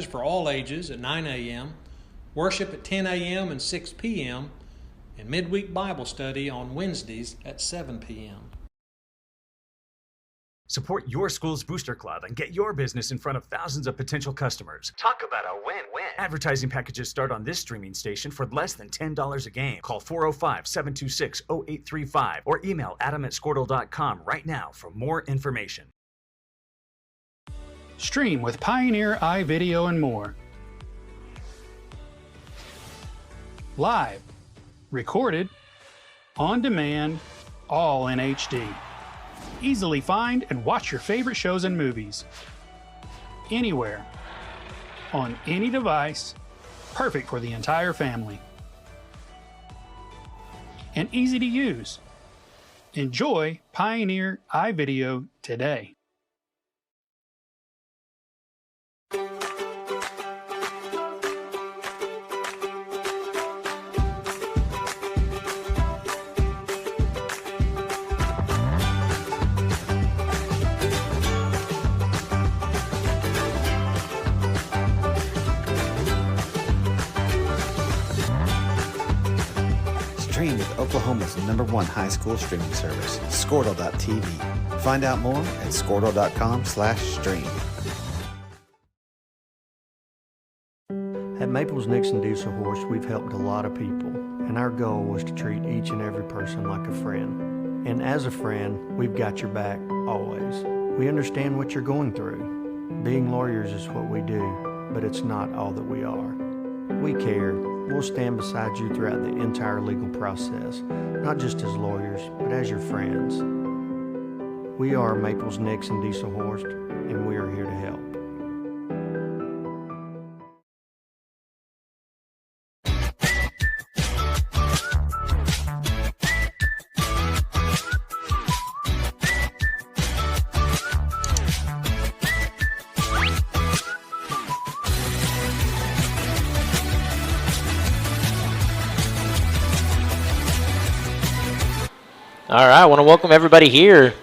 for all ages at 9 a.m., worship at 10 a.m. and 6 p.m., and midweek Bible study on Wednesdays at 7 p.m. Support your school's booster club and get your business in front of thousands of potential customers. Talk about a win-win. Advertising packages start on this streaming station for less than $10 a game. Call 405-726-0835 or email adam@squirtle.com right now for more information. Stream with Pioneer iVideo and more. Live, recorded, on demand, all in HD. Easily find and watch your favorite shows and movies. Anywhere. On any device. Perfect for the entire family. And easy to use. Enjoy Pioneer iVideo today. Stream with Oklahoma's #1 high school streaming service, Squirtle.tv. Find out more at Squirtle.com/stream. At Maples Nixon Diesel Horse, we've helped a lot of people, and our goal was to treat each and every person like a friend. And as a friend, we've got your back always. We understand what you're going through. Being lawyers is what we do, but it's not all that we are. We care. We'll stand beside you throughout the entire legal process, not just as lawyers, but as your friends. We are Maples Nixon Diesel Horse, and we are here to help. All right, I want to welcome everybody here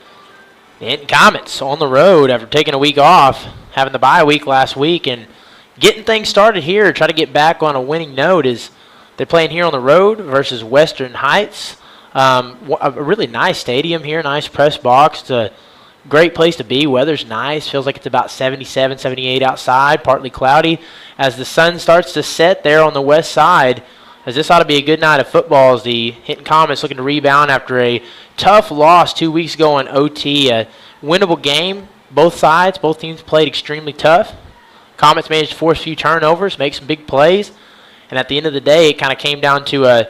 in Comets on the road after taking a week off, having the bye week last week, and getting things started here. Try to get back on a winning note. Is they're playing here on the road versus Western Heights. A really nice stadium here, nice press box. It's a great place to be. Weather's nice. Feels like it's about 77, 78 outside, partly cloudy. As the sun starts to set there on the west side, as this ought to be a good night of football, as the Hinton Comets looking to rebound after a tough loss 2 weeks ago in OT. A winnable game, both sides. Both teams played extremely tough. Comets managed to force a few turnovers, make some big plays, and at the end of the day, it kind of came down to a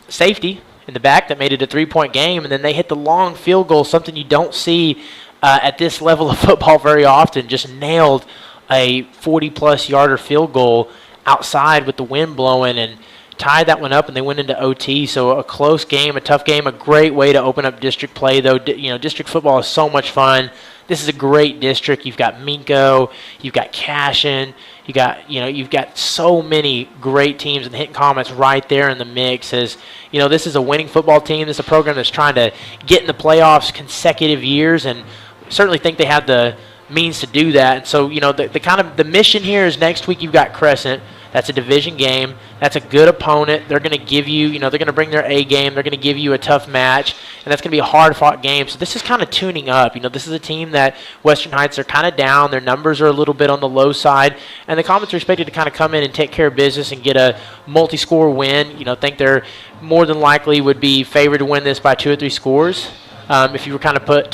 safety in the back that made it a three-point game, and then they hit the long field goal, something you don't see at this level of football very often. Just nailed a 40-plus yarder field goal outside with the wind blowing and tied that one up, and they went into OT. So a close game, a tough game, a great way to open up district play, though. District football is so much fun. This is a great district. You've got Minko, you've got Cashin, you've got so many great teams, and the Hinton Comets right there in the mix. As this is a winning football team. This is a program that's trying to get in the playoffs consecutive years, and certainly think they have the means to do that. And so, the mission here is next week you've got Crescent. That's a division game. That's a good opponent. They're going to give you, they're going to bring their A game. They're going to give you a tough match, and that's going to be a hard-fought game. So this is kind of tuning up. This is a team that Western Heights are kind of down. Their numbers are a little bit on the low side, and the Comets are expected to kind of come in and take care of business and get a multi-score win. Think they're more than likely would be favored to win this by 2 or 3 scores. If you were kind of put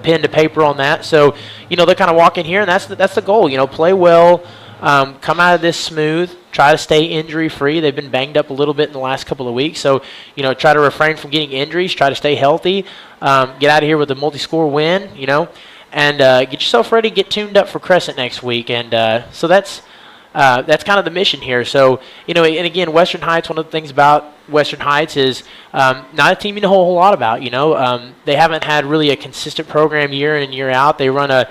pen to paper on that. So, they're kind of walking here, and that's the goal. Play well, come out of this smooth, try to stay injury-free. They've been banged up a little bit in the last couple of weeks. So, try to refrain from getting injuries, try to stay healthy, get out of here with a multi-score win, and get yourself ready, get tuned up for Crescent next week. And so that's kind of the mission here. So, and again, Western Heights, one of the things about Western Heights is not a team you know a whole lot about. They haven't had really a consistent program year in and year out. They run a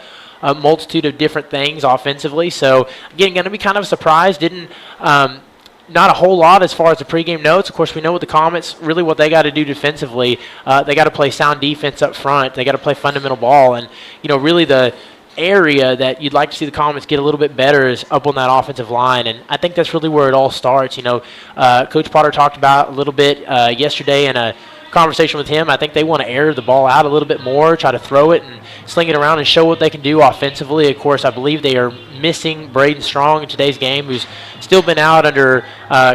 multitude of different things offensively. So, again, going to be kind of a surprise. Not a whole lot as far as the pregame notes. Of course, we know with the Comets, really what they got to do defensively, they got to play sound defense up front. They got to play fundamental ball. And, really the area that you'd like to see the Comets get a little bit better is up on that offensive line, and I think that's really where it all starts. Coach Potter talked about a little bit yesterday in a conversation with him. I think they want to air the ball out a little bit more, try to throw it and sling it around and show what they can do offensively. Of course, I believe they are missing Braden Strong in today's game, who's still been out under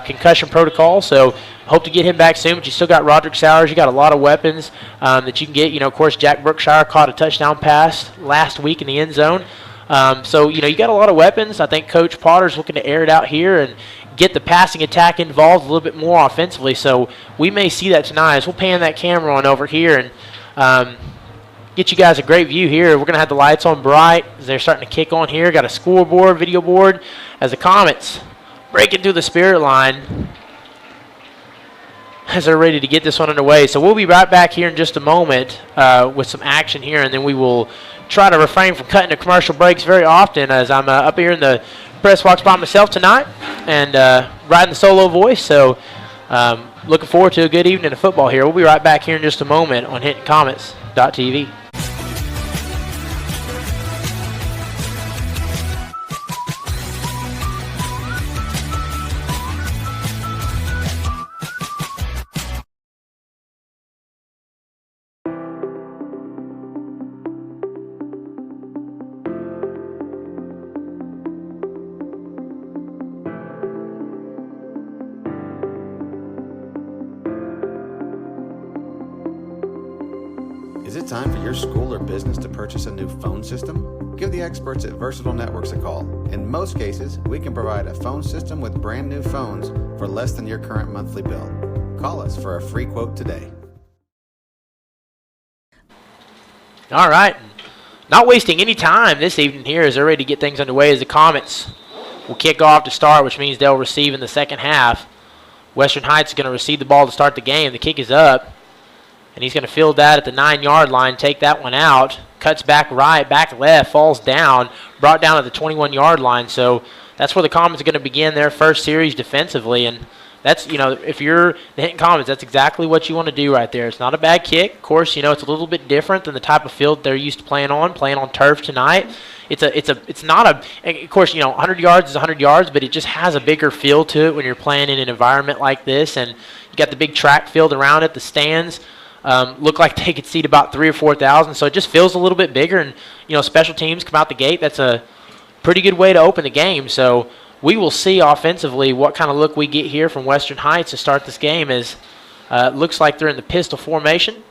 concussion protocol, so hope to get him back soon. But you still got Roderick Sowers. You got a lot of weapons that you can get. Of course, Jack Brookshire caught a touchdown pass last week in the end zone. So you got a lot of weapons. I think Coach Potter's looking to air it out here and get the passing attack involved a little bit more offensively. So we may see that tonight as we'll pan that camera on over here and get you guys a great view here. We're going to have the lights on bright as they're starting to kick on here. Got a scoreboard, video board as the Comets breaking through the spirit line as they're ready to get this one underway. So we'll be right back here in just a moment with some action here, and then we will try to refrain from cutting to commercial breaks very often as I'm up here in the press box by myself tonight and riding the solo voice. So looking forward to a good evening of football here. We'll be right back here in just a moment on HintonComets.tv. Is it time for your school or business to purchase a new phone system? Give the experts at Versatile Networks a call. In most cases, we can provide a phone system with brand new phones for less than your current monthly bill. Call us for a free quote today. All right. Not wasting any time this evening here as they're ready to get things underway as the Comets will kick off to start, which means they'll receive in the second half. Western Heights is going to receive the ball to start the game. The kick is up. And he's going to field that at the 9-yard line, take that one out, cuts back right, back left, falls down, brought down at the 21-yard line. So that's where the Comets are going to begin their first series defensively. And that's, if you're the Hinton Comets, that's exactly what you want to do right there. It's not a bad kick. Of course, it's a little bit different than the type of field they're used to playing on turf tonight. It's not of course, 100 yards is 100 yards, but it just has a bigger feel to it when you're playing in an environment like this. And you got the big track field around it, the stands. Look like they could seat about 3,000 or 4,000, so it just feels a little bit bigger. And special teams come out the gate. That's a pretty good way to open the game. So we will see offensively what kind of look we get here from Western Heights to start this game. As it looks like they're in the pistol formation.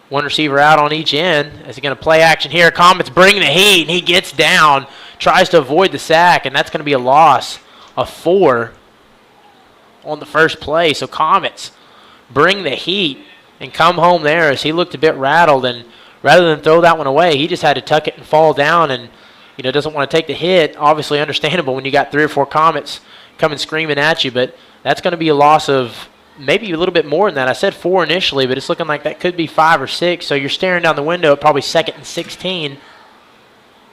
One receiver out on each end. As he's going to play action here, Comets bring the heat, and he gets down, tries to avoid the sack, and that's going to be a loss of 4 on the first play. So Comets bring the heat and come home there as he looked a bit rattled, and rather than throw that one away, he just had to tuck it and fall down and, doesn't want to take the hit. Obviously understandable when you got 3 or 4 Comets coming screaming at you, but that's going to be a loss of maybe a little bit more than that. I said 4 initially, but it's looking like that could be 5 or 6, so you're staring down the window at probably 2nd and 16,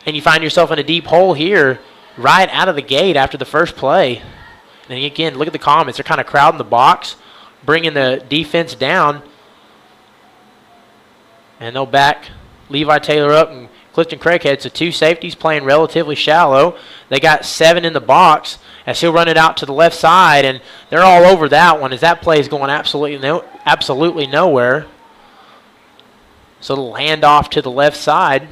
and you find yourself in a deep hole here right out of the gate after the first play. And again, look at the Comets. They're kind of crowding the box, bringing the defense down, and they'll back Levi Taylor up and Clifton Craighead. So 2 safeties playing relatively shallow. They got 7 in the box as he'll run it out to the left side, and they're all over that one as that play is going absolutely nowhere. So it'll hand off to the left side.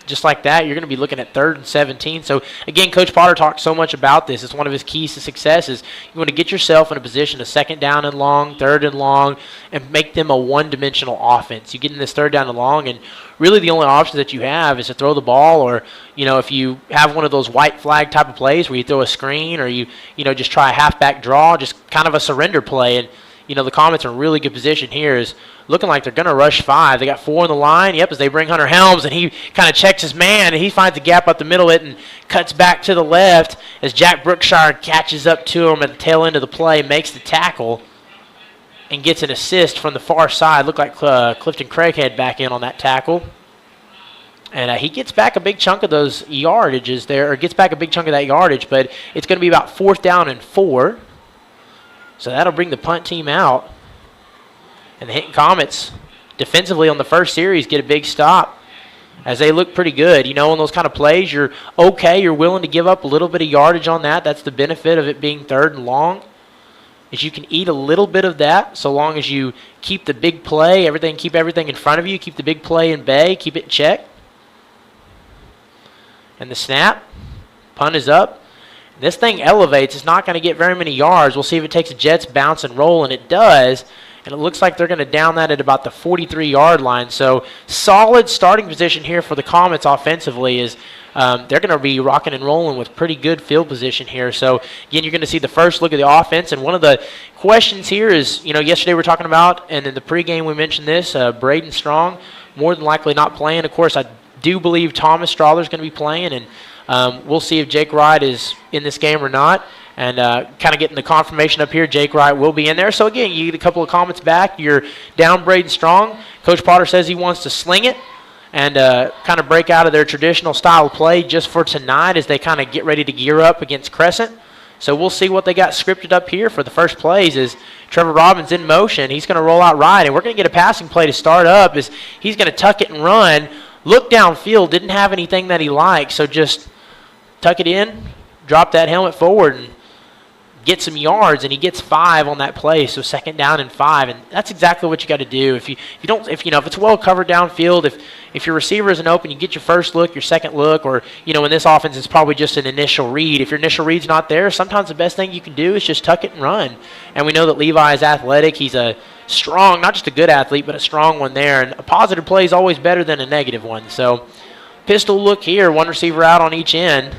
Just like that, you're going to be looking at 3rd and 17. So, again, Coach Potter talked so much about this. It's one of his keys to success is you want to get yourself in a position of 2nd down and long, 3rd and long, and make them a one-dimensional offense. You get in this 3rd down and long, and really the only option that you have is to throw the ball or, if you have one of those white flag type of plays where you throw a screen or you just try a halfback draw, just kind of a surrender play. And, the Comets are in a really good position here is looking like they're going to rush 5. They got 4 on the line. Yep, as they bring Hunter Helms, and he kind of checks his man, and he finds a gap up the middle of it and cuts back to the left as Jack Brookshire catches up to him at the tail end of the play, makes the tackle, and gets an assist from the far side. Looked like Clifton Craighead back in on that tackle. And he gets back a big chunk of those yardages there, or gets back a big chunk of that yardage, but it's going to be about 4th down and 4. So that'll bring the punt team out. And the Hinton Comets defensively on the first series get a big stop as they look pretty good. You know, in those kind of plays, you're okay. You're willing to give up a little bit of yardage on that. That's the benefit of it being 3rd and long, is you can eat a little bit of that so long as you keep the big play, keep everything in front of you, keep the big play in bay, keep it in check. And the snap, punt is up. This thing elevates. It's not going to get very many yards. We'll see if it takes a Jets bounce and roll, and it does. And it looks like they're going to down that at about the 43-yard line. So solid starting position here for the Comets offensively is they're going to be rocking and rolling with pretty good field position here. So, again, you're going to see the first look at the offense. And one of the questions here is, you know, yesterday we were talking about, and in the pregame we mentioned this, Braden Strong more than likely not playing. Of course, I do believe Thomas Strahler's going to be playing, and we'll see if Jake Wright is in this game or not. And kind of getting the confirmation up here, Jake Wright will be in there. So, again, you get a couple of comments back. You're down Braden Strong. Coach Potter says he wants to sling it and kind of break out of their traditional style of play just for tonight as they kind of get ready to gear up against Crescent. So we'll see what they got scripted up here for the first plays is Trevor Robbins in motion. He's going to roll out right, and we're going to get a passing play to start up as he's going to tuck it and run. Look downfield, didn't have anything that he liked, so just tuck it in, drop that helmet forward, and get some yards, and he gets 5 on that play, so 2nd down and 5, and that's exactly what you got to do. If it's well covered downfield, if your receiver isn't open, you get your first look, your second look, or in this offense, it's probably just an initial read. If your initial read's not there, sometimes the best thing you can do is just tuck it and run. And we know that Levi is athletic. He's a strong, not just a good athlete, but a strong one there. And a positive play is always better than a negative one. So pistol look here, one receiver out on each end,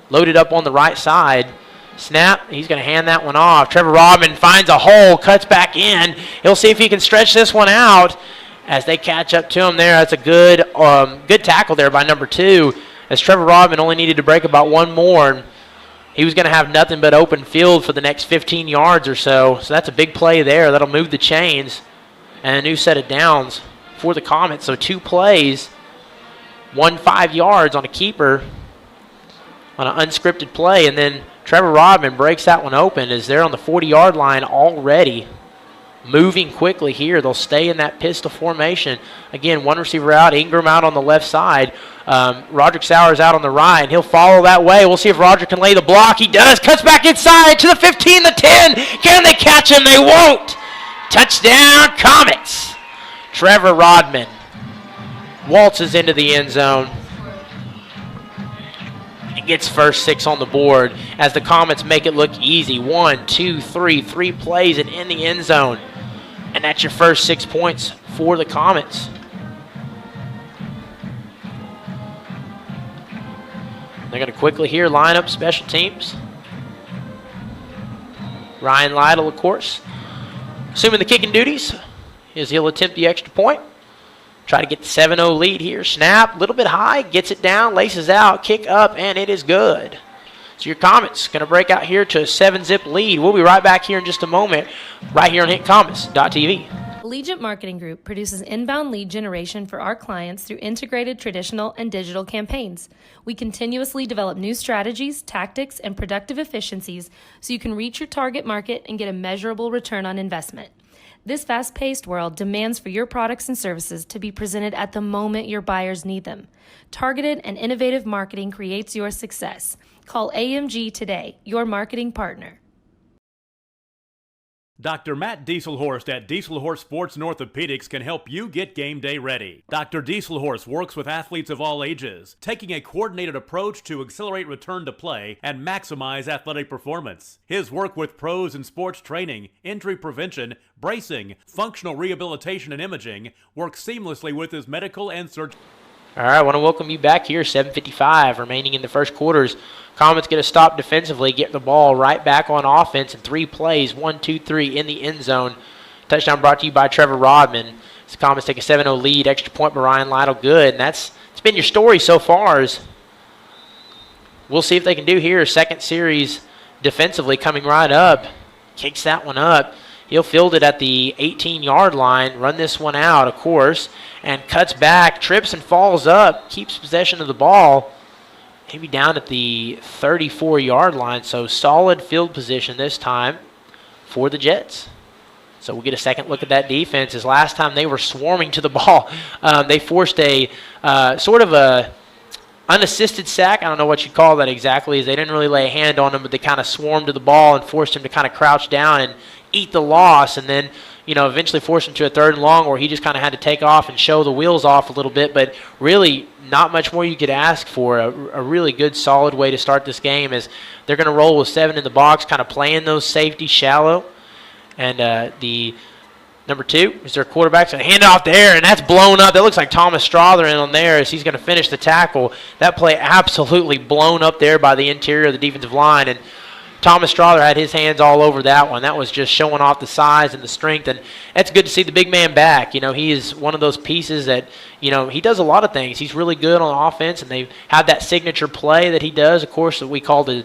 loaded up on the right side. Snap, he's going to hand that one off. Trevor Rodman finds a hole, cuts back in. He'll see if he can stretch this one out as they catch up to him there. That's a good tackle there by number 2, as Trevor Rodman only needed to break about one more. And he was going to have nothing but open field for the next 15 yards or so. So that's a big play there. That'll move the chains and a new set of downs for the Comets. So 2 plays, 5 yards on a keeper on an unscripted play, and then Trevor Rodman breaks that one open as they're on the 40-yard line already. Moving quickly here. They'll stay in that pistol formation. Again, one receiver out, Ingram out on the left side. Roderick Sowers out on the right, and he'll follow that way. We'll see if Roger can lay the block. He does. Cuts back inside to the 15, the 10. Can they catch him? They won't. Touchdown, Comets. Trevor Rodman waltzes into the end zone. Gets first 6 on the board as the Comets make it look easy. 1, 2, 3 plays and in the end zone. And that's your first 6 points for the Comets. They're going to quickly here line up special teams. Ryan Lytle, of course, assuming the kicking duties, as he'll attempt the extra point. Try to get the 7-0 lead here. Snap, a little bit high, gets it down, laces out, kick up, and it is good. So your Comets going to break out here to a 7-zip lead. We'll be right back here in just a moment, right here on HintComets.tv. Allegiant Marketing Group produces inbound lead generation for our clients through integrated traditional and digital campaigns. We continuously develop new strategies, tactics, and productive efficiencies so you can reach your target market and get a measurable return on investment. This fast-paced world demands for your products and services to be presented at the moment your buyers need them. Targeted and innovative marketing creates your success. Call AMG today, your marketing partner. Dr. Matt Dieselhorst at Dieselhorst Sports and Orthopedics can help you get game day ready. Dr. Dieselhorst works with athletes of all ages, taking a coordinated approach to accelerate return to play and maximize athletic performance. His work with pros in sports training, injury prevention, bracing, functional rehabilitation, and imaging works seamlessly with his medical and surgical. All right, I want to welcome you back here. 7:55 remaining in the first quarters. Comets get a stop defensively, get the ball right back on offense in 3 plays, 1, 2, 3 in the end zone. Touchdown brought to you by Trevor Rodman. The Comets take a 7-0 lead, extra point by Ryan Lytle, good. And it's been your story so far. We'll see if they can do here. Second series defensively coming right up. Kicks that one up. He'll field it at the 18-yard line, run this one out, of course, and cuts back, trips and falls up, keeps possession of the ball, maybe down at the 34-yard line. So solid field position this time for the Jets. So we'll get a second look at that defense. As last time they were swarming to the ball, they forced a sort of a unassisted sack. I don't know what you'd call that exactly. Is they didn't really lay a hand on him, but they kind of swarmed to the ball and forced him to kind of crouch down and eat the loss, and then eventually forced him to a 3rd and long where he just kind of had to take off and show the wheels off a little bit. But really, not much more you could ask for. A really good, solid way to start this game is they're going to roll with 7 in the box, kind of playing those safeties shallow. And the number 2 is their quarterback. So hand off there, and that's blown up. That looks like Thomas Strother in on there as he's going to finish the tackle. That play absolutely blown up there by the interior of the defensive line. And Thomas Strother had his hands all over that one. That was just showing off the size and the strength, and it's good to see the big man back. He is one of those pieces that, he does a lot of things. He's really good on offense, and they have that signature play that he does, of course, that we call the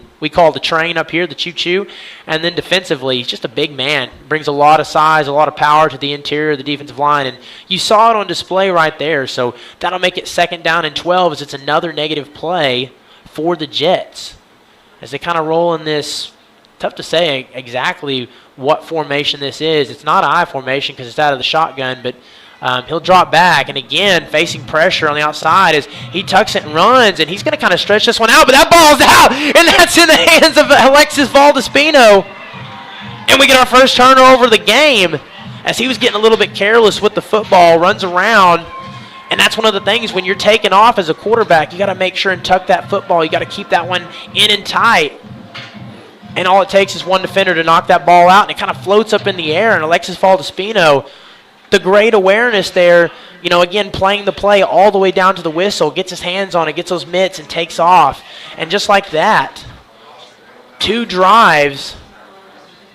train up here, the choo-choo. And then defensively, he's just a big man. Brings a lot of size, a lot of power to the interior of the defensive line, and you saw it on display right there. So that'll make it 2nd down and 12 as it's another negative play for the Jets. As they kind of roll in this, tough to say exactly what formation this is. It's not an I formation because it's out of the shotgun, but he'll drop back. And again, facing pressure on the outside as he tucks it and runs, and he's going to kind of stretch this one out, but that ball's out, and that's in the hands of Alexis Valdespino. And we get our first turnover of the game as he was getting a little bit careless with the football, runs around. And that's one of the things when you're taking off as a quarterback, you got to make sure and tuck that football. You got to keep that one in and tight. And all it takes is one defender to knock that ball out, and it kind of floats up in the air. And Alexis Valdespino, the great awareness there, again, playing the play all the way down to the whistle, gets his hands on it, gets those mitts, and takes off. And just like that, 2 drives,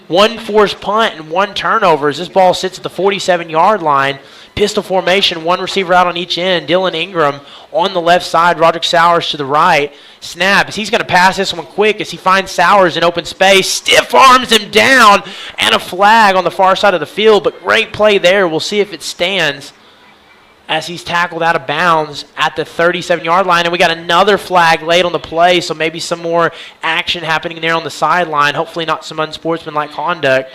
1 forced punt, and 1 turnover as this ball sits at the 47-yard line. Pistol formation, 1 receiver out on each end. Dylan Ingram on the left side, Roderick Sowers to the right. Snap as he's going to pass this one quick as he finds Sowers in open space. Stiff arms him down, and a flag on the far side of the field, but great play there. We'll see if it stands as he's tackled out of bounds at the 37-yard line. And we got another flag laid on the play, so maybe some more action happening there on the sideline. Hopefully not some unsportsmanlike conduct.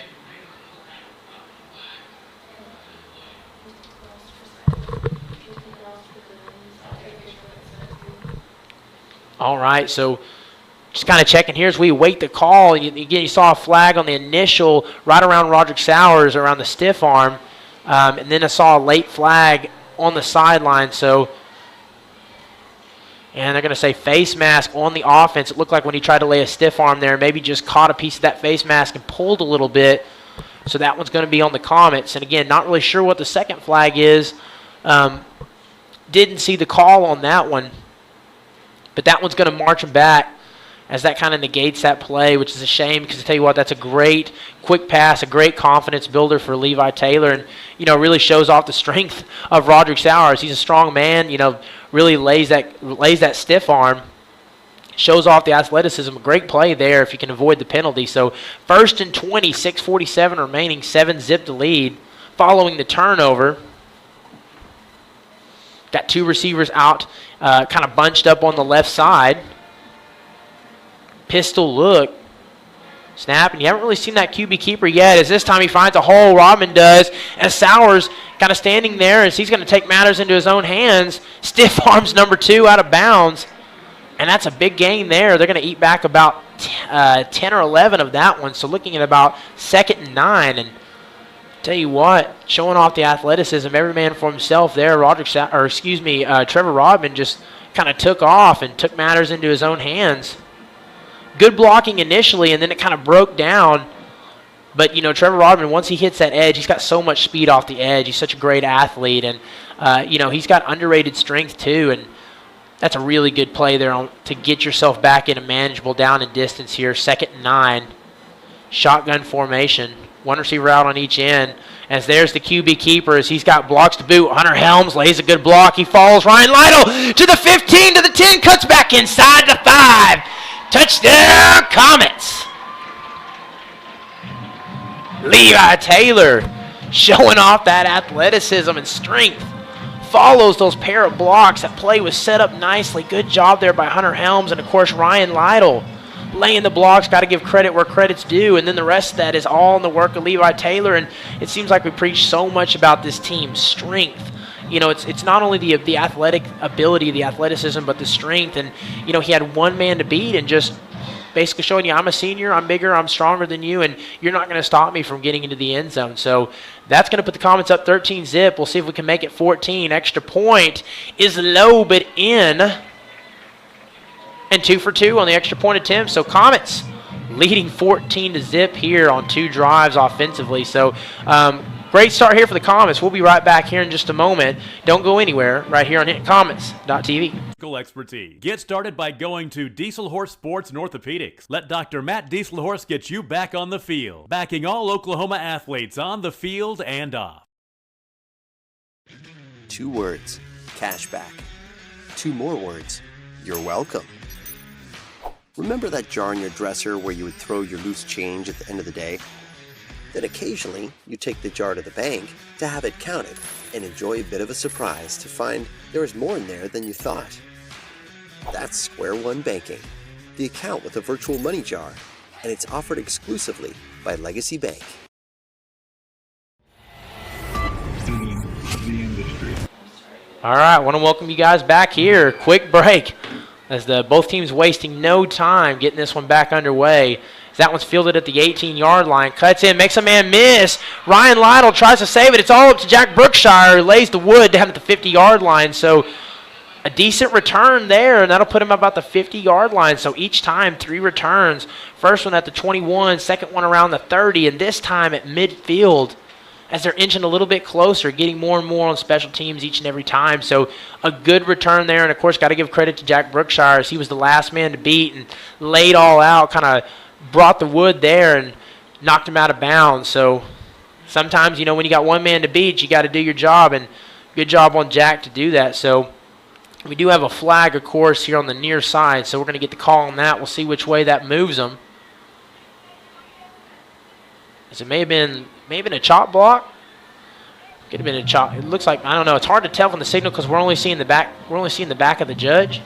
All right, so just kind of checking here as we wait the call. Again, you saw a flag on the initial right around Roderick Sowers, around the stiff arm, and then I saw a late flag on the sideline. And they're going to say face mask on the offense. It looked like when he tried to lay a stiff arm there, maybe just caught a piece of that face mask and pulled a little bit. So that one's going to be on the Comets. And again, not really sure what the second flag is. Didn't see the call on that one. But that one's going to march him back as that kind of negates that play, which is a shame because I tell you what, that's a great quick pass, a great confidence builder for Levi Taylor, and really shows off the strength of Roderick Sowers. He's a strong man, really lays that stiff arm, shows off the athleticism. A great play there if you can avoid the penalty. So 1st and 20, 6:47 remaining, 7-zip the lead following the turnover. Got 2 receivers out, kind of bunched up on the left side. Pistol look. Snap, and you haven't really seen that QB keeper yet, as this time he finds a hole, Rodman does, as Sowers kind of standing there as he's going to take matters into his own hands. Stiff arms number 2 out of bounds, and that's a big gain there. They're going to eat back about 10 or 11 of that one, so looking at about 2nd and 9, and tell you what, showing off the athleticism, every man for himself there. Trevor Rodman just kind of took off and took matters into his own hands. Good blocking initially, and then it kind of broke down. But, Trevor Rodman, once he hits that edge, he's got so much speed off the edge. He's such a great athlete, and, he's got underrated strength too, and that's a really good play there to get yourself back in a manageable down and distance here. 2nd and 9, shotgun formation. 1 receiver out on each end. As there's the QB keeper as he's got blocks to boot. Hunter Helms lays a good block. He follows Ryan Lytle to the 15, to the 10, cuts back inside the 5. Touchdown, Comets. Levi Taylor showing off that athleticism and strength. Follows those pair of blocks. That play was set up nicely. Good job there by Hunter Helms and, of course, Ryan Lytle. laying the blocks. Got to give credit where credit's due. And then the rest of that is all in the work of Levi Taylor. And it seems like we preach so much about this team's strength. It's not only the athletic ability, the athleticism, but the strength. And, he had one man to beat and just basically showing you, I'm a senior, I'm bigger, I'm stronger than you, and you're not going to stop me from getting into the end zone. So that's going to put the Comets up 13-zip. We'll see if we can make it 14. Extra point is low but in. And 2 for 2 on the extra point attempt. So Comets leading 14-0 here on 2 drives offensively. So great start here for the Comets. We'll be right back here in just a moment. Don't go anywhere right here on HintonComets.tv. Expertise. Get started by going to Diesel Horse Sports and Orthopedics. Let Dr. Matt Dieselhorse get you back on the field, backing all Oklahoma athletes on the field and off. 2 words, cashback. 2 more words, you're welcome. Remember that jar in your dresser where you would throw your loose change at the end of the day? Then occasionally, you take the jar to the bank to have it counted and enjoy a bit of a surprise to find there is more in there than you thought. That's Square One Banking, the account with a virtual money jar, and it's offered exclusively by Legacy Bank. All right, I want to welcome you guys back here. Quick break as both teams wasting no time getting this one back underway. That one's fielded at the 18-yard line. Cuts in, makes a man miss. Ryan Lytle tries to save it. It's all up to Jack Brookshire, who lays the wood down at the 50-yard line. So a decent return there, and that'll put him about the 50-yard line. So each time, 3 returns. First one at the 21, second one around the 30, and this time at midfield as they're inching a little bit closer, getting more and more on special teams each and every time. So a good return there, and, of course, got to give credit to Jack Brookshire as he was the last man to beat and laid all out, kind of brought the wood there and knocked him out of bounds. So sometimes, when you got one man to beat, you got to do your job, and good job on Jack to do that. So we do have a flag, of course, here on the near side, so we're going to get the call on that. We'll see which way that moves them. As it may have been a chop block. Could have been a chop. It looks like, I don't know. It's hard to tell from the signal because we're only seeing the back. We're only seeing the back of the judge.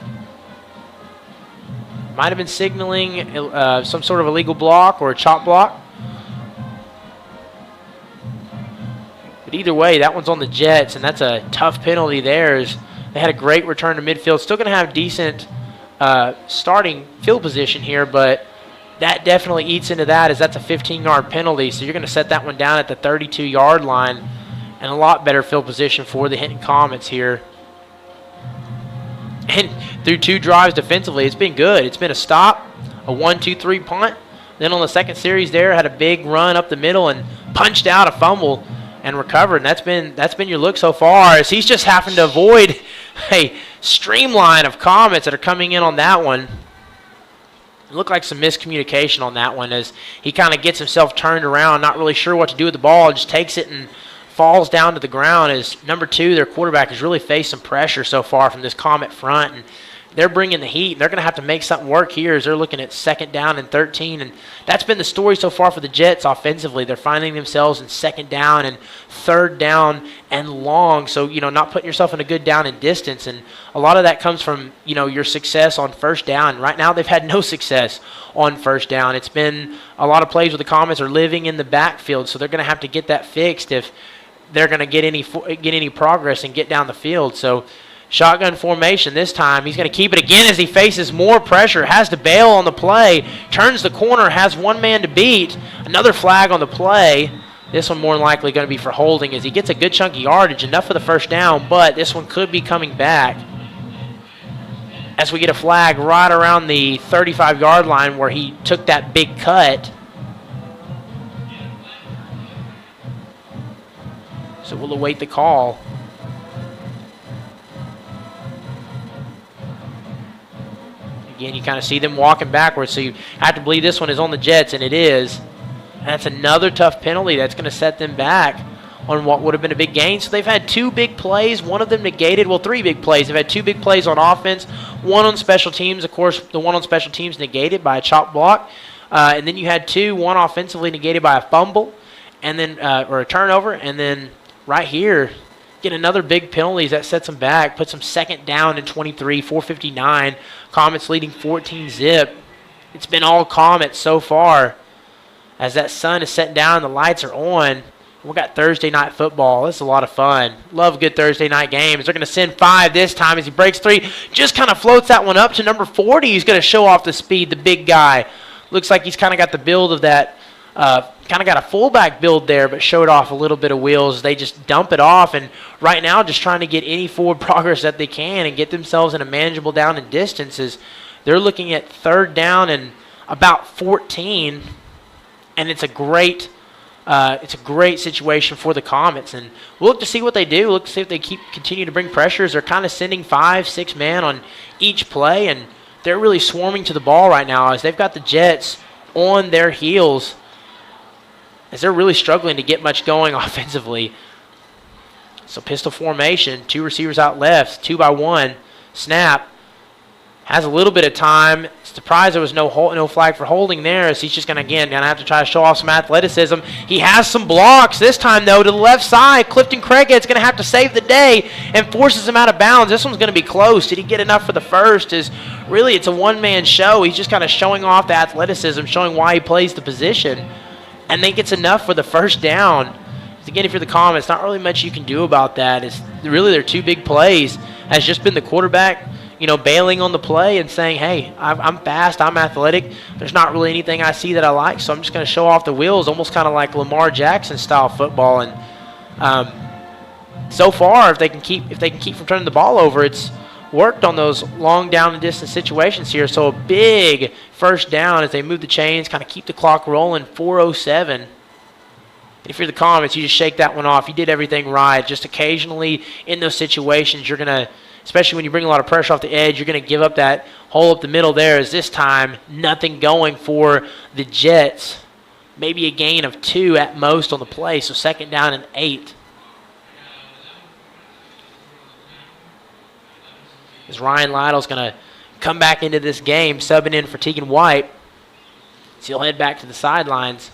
Might have been signaling some sort of illegal block or a chop block. But either way, that one's on the Jets, and that's a tough penalty there. They had a great return to midfield. Still going to have decent starting field position here, but that definitely eats into that as that's a 15-yard penalty. So you're going to set that one down at the 32-yard line, and a lot better field position for the Hinton Comets here. And through 2 drives defensively, it's been good. It's been a stop, a 1-2-3 punt. Then on the second series there, had a big run up the middle and punched out a fumble and recovered. And that's been your look so far, as he's just having to avoid a streamline of Comets that are coming in on that one. It looked like some miscommunication on that one as he kind of gets himself turned around, not really sure what to do with the ball, just takes it and falls down to the ground as number 2, their quarterback, has really faced some pressure so far from this Comet front. And they're bringing the heat. They're going to have to make something work here as they're looking at 2nd down and 13. And that's been the story so far for the Jets offensively. They're finding themselves in 2nd down and 3rd down and long. So, not putting yourself in a good down and distance. And a lot of that comes from, your success on 1st down. Right now they've had no success on 1st down. It's been a lot of plays where the Comets are living in the backfield. So they're going to have to get that fixed if they're going to get any progress and get down the field. So shotgun formation this time. He's going to keep it again as he faces more pressure. Has to bail on the play. Turns the corner. Has one man to beat. Another flag on the play. This one more than likely going to be for holding as he gets a good chunk of yardage. Enough for the 1st down, but this one could be coming back as we get a flag right around the 35-yard line where he took that big cut. So we'll await the call. Again, you kind of see them walking backwards, so you have to believe this one is on the Jets, and it is. And that's another tough penalty that's going to set them back on what would have been a big gain. So they've had 2 big plays, one of them negated. Well, 3 big plays. They've had 2 big plays on offense, one on special teams. Of course, the one on special teams negated by a chop block. And then you had 2, one offensively negated by a fumble, and then or a turnover, and then right here, get another big penalty that sets them back, puts them 2nd down and 23, 4:59. Comets leading 14-0. it's been all Comets so far as that sun is setting down and the lights are on. We got Thursday night football. This is a lot of fun. Love good Thursday night games. They're going to send 5 this time as he breaks 3. Just kind of floats that one up to number 40. He's going to show off the speed, the big guy. Looks like he's kind of got the build of that, kind of got a fullback build there, but showed off a little bit of wheels. They just dump it off, and right now just trying to get any forward progress that they can and get themselves in a manageable down and distances. They're looking at 3rd down and about 14, and it's a great situation for the Comets, and we'll look to see what they do. Look to see if they continue to bring pressures. They're kind of sending 5-6 men on each play, and they're really swarming to the ball right now as they've got the Jets on their heels as they're really struggling to get much going offensively. So pistol formation, 2 receivers out left, 2 by 1, snap. Has a little bit of time. Surprised there was no flag for holding there, as he's just going to have to try to show off some athleticism. He has some blocks this time, though, to the left side. Clifton Craighead's going to have to save the day and forces him out of bounds. This one's going to be close. Did he get enough for the first? Really, it's a one-man show. He's just kind of showing off the athleticism, showing why he plays the position, and then gets enough for the first down. Again, if you're the Comets, not really much you can do about that. It's really their 2 big plays has just been the quarterback bailing on the play and saying, hey, I'm fast, I'm athletic. There's not really anything I see that I like, so I'm just going to show off the wheels, almost kind of like Lamar Jackson style football. And so far, if they can keep from turning the ball over, it's worked on those long down and distance situations here. So a big first down as they move the chains, kind of keep the clock rolling. 4:07. If you're the Comets, you just shake that one off. You did everything right. Just occasionally in those situations, you're going to, especially when you bring a lot of pressure off the edge, you're going to give up that hole up the middle there. As this time, nothing going for the Jets. Maybe a gain of 2 at most on the play, so 2nd down and 8. As Ryan Lytle's going to come back into this game, subbing in for Tegan White. So he'll head back to the sidelines.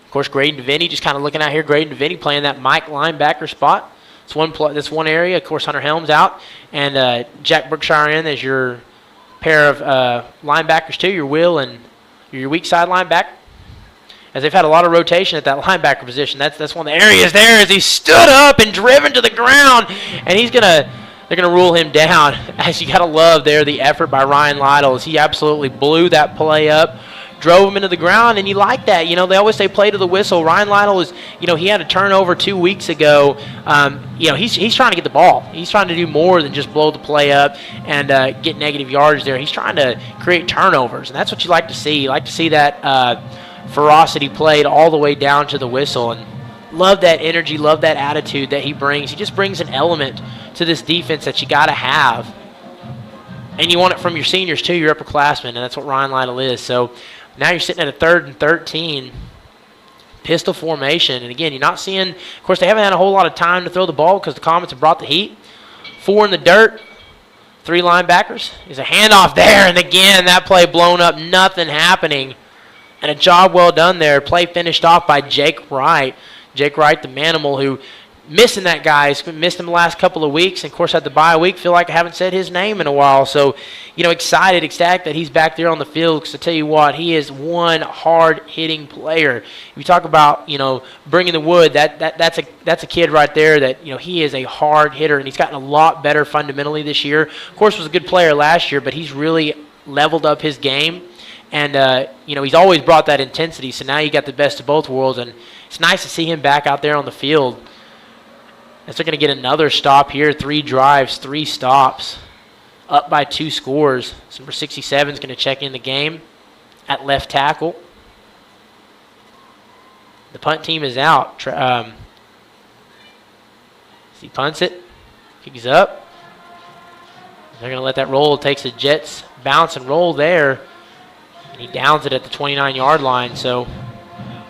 Of course, Graydon Devaney, just kind of looking out here, Graydon Devaney playing that Mike linebacker spot. That's one area. Of course, Hunter Helms out, and Jack Brookshire in as your pair of linebackers too, your will and your weak side linebacker. As they've had a lot of rotation at that linebacker position. That's one of the areas there as he stood up and driven to the ground, and they're gonna rule him down. As you gotta love there the effort by Ryan Lytle as he absolutely blew that play up. Drove him into the ground, and you like that. They always say play to the whistle. Ryan Lytle is, he had a turnover 2 weeks ago. He's trying to get the ball. He's trying to do more than just blow the play up and get negative yardage there. He's trying to create turnovers, and that's what you like to see. You like to see that ferocity played all the way down to the whistle, and love that energy, love that attitude that he brings. He just brings an element to this defense that you got to have, and you want it from your seniors too, your upperclassmen, and that's what Ryan Lytle is. So now you're sitting at a 3rd and 13, pistol formation. And again, you're not seeing, of course, they haven't had a whole lot of time to throw the ball because the Comets have brought the heat. 4 in the dirt, 3 linebackers. There's a handoff there, and again, that play blown up, nothing happening. And a job well done there. Play finished off by Jake Wright. Jake Wright, the manimal who missing that guy. He's missed him the last couple of weeks, and of course had the bye week. Feel like I haven't said his name in a while. So, excited, ecstatic that he's back there on the field. Because I tell you what, he is one hard-hitting player. If you talk about, bringing the wood, that's a kid right there that, he is a hard hitter, and he's gotten a lot better fundamentally this year. Of course, was a good player last year, but he's really leveled up his game. And, he's always brought that intensity. So now you got the best of both worlds, and it's nice to see him back out there on the field. As they're going to get another stop here, 3 drives, 3 stops, up by 2 scores. So number 67 is going to check in the game at left tackle. The punt team is out. He punts it, kicks up. They're going to let that roll. It takes the Jets bounce and roll there, and he downs it at the 29-yard line. So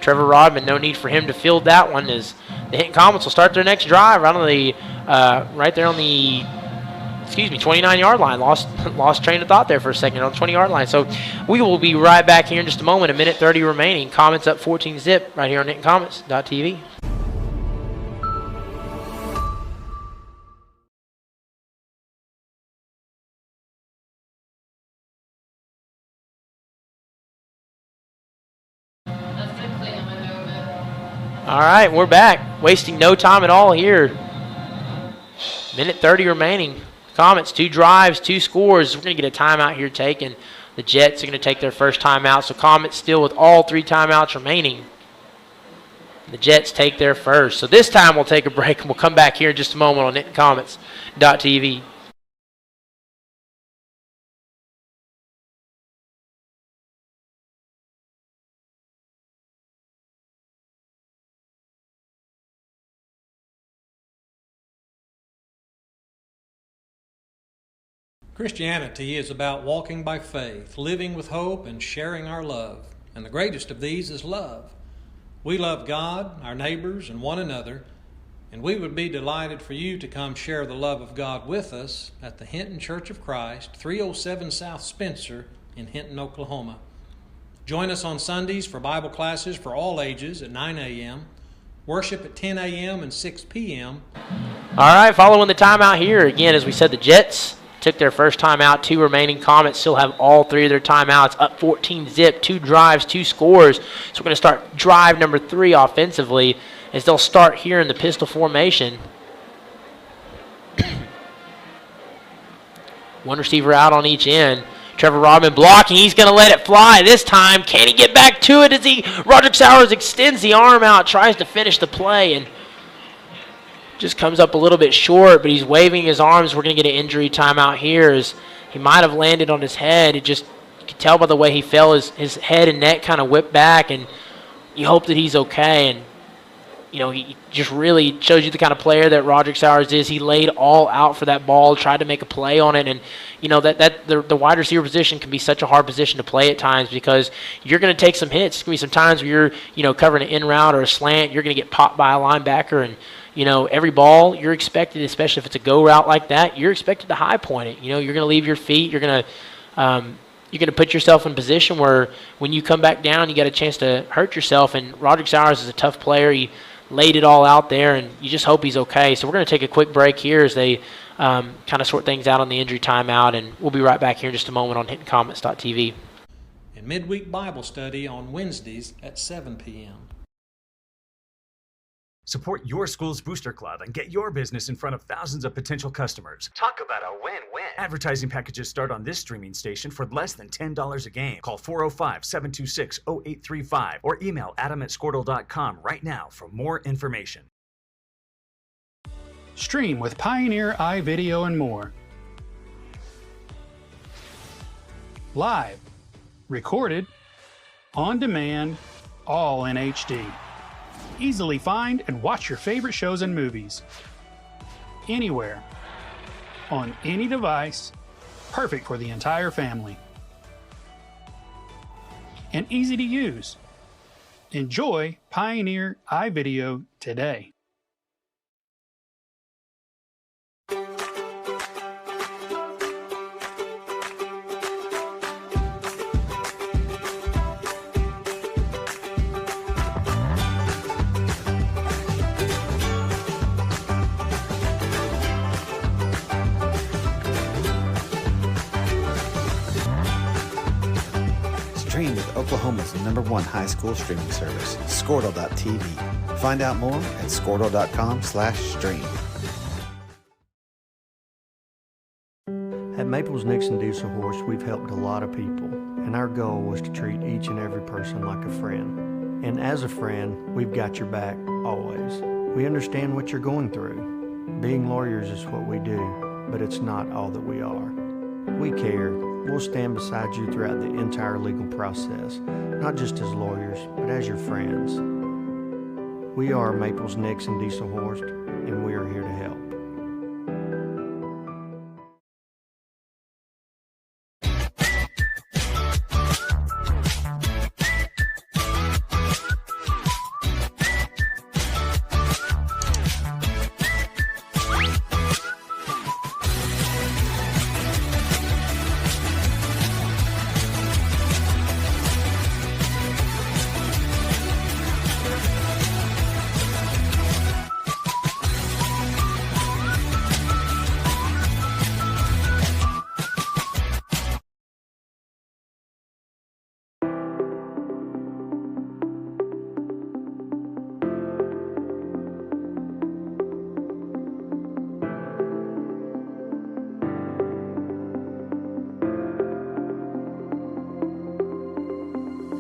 Trevor Rodman, no need for him to field that one, as the Hinton Comets will start their next drive right there on the 29-yard line. Lost train of thought there for a second on the 20-yard line. So we will be right back here in just a moment. 1:30 remaining. Comets up 14-zip right here on HintonComets.tv. All right, we're back. Wasting no time at all here. Minute 30 remaining. Comets, 2 drives, 2 scores. We're going to get a timeout here taken. The Jets are going to take their first timeout, so Comets still with all 3 timeouts remaining. The Jets take their first. So this time we'll take a break, and we'll come back here in just a moment on HintonComets.tv. Christianity is about walking by faith, living with hope, and sharing our love. And the greatest of these is love. We love God, our neighbors, and one another, and we would be delighted for you to come share the love of God with us at the Hinton Church of Christ, 307 South Spencer in Hinton, Oklahoma. Join us on Sundays for Bible classes for all ages at 9 a.m., worship at 10 a.m. and 6 p.m. All right, following the timeout here, again, as we said, the Jets took their first timeout. 2 remaining. Comets still have all 3 of their timeouts. Up 14-zip, 2 drives, 2 scores. So we're going to start drive number 3 offensively as they'll start here in the pistol formation. One receiver out on each end. Trevor Rodman blocking. He's going to let it fly this time. Can he get back to it as Roderick Sowers extends the arm out, tries to finish the play, and just comes up a little bit short, but he's waving his arms. We're going to get an injury timeout here as he might have landed on his head. You could tell by the way he fell, his head and neck kind of whipped back, and you hope that he's okay. And, he just really shows you the kind of player that Roderick Sowers is. He laid all out for that ball, tried to make a play on it, and, the wide receiver position can be such a hard position to play at times because you're going to take some hits. There's going to be some times where you're, covering an in route or a slant. You're going to get popped by a linebacker, and every ball you're expected, especially if it's a go route like that, you're expected to high point it. You're going to leave your feet. You're going to put yourself in a position where when you come back down, you got a chance to hurt yourself. And Roderick Sowers is a tough player. He laid it all out there, and you just hope he's okay. So we're going to take a quick break here as they kind of sort things out on the injury timeout, and we'll be right back here in just a moment on HintonComets.tv. And midweek Bible study on Wednesdays at 7 p.m. Support your school's booster club and get your business in front of thousands of potential customers. Talk about a win-win. Advertising packages start on this streaming station for less than $10 a game. Call 405-726-0835 or email adam@squirtle.com right now for more information. Stream with Pioneer iVideo and more. Live, recorded, on demand, all in HD. Easily find and watch your favorite shows and movies. Anywhere. On any device. Perfect for the entire family. And easy to use. Enjoy Pioneer iVideo today. Stream with Oklahoma's #1 high school streaming service, Squirtle.tv. Find out more at Squirtle.com/stream. At Maples Nixon Diesel Horse, we've helped a lot of people, and our goal was to treat each and every person like a friend. And as a friend, we've got your back always. We understand what you're going through. Being lawyers is what we do, but it's not all that we are. We care. We'll stand beside you throughout the entire legal process, not just as lawyers, but as your friends. We are Maples Nixon Diesel Horse, and we are here to help.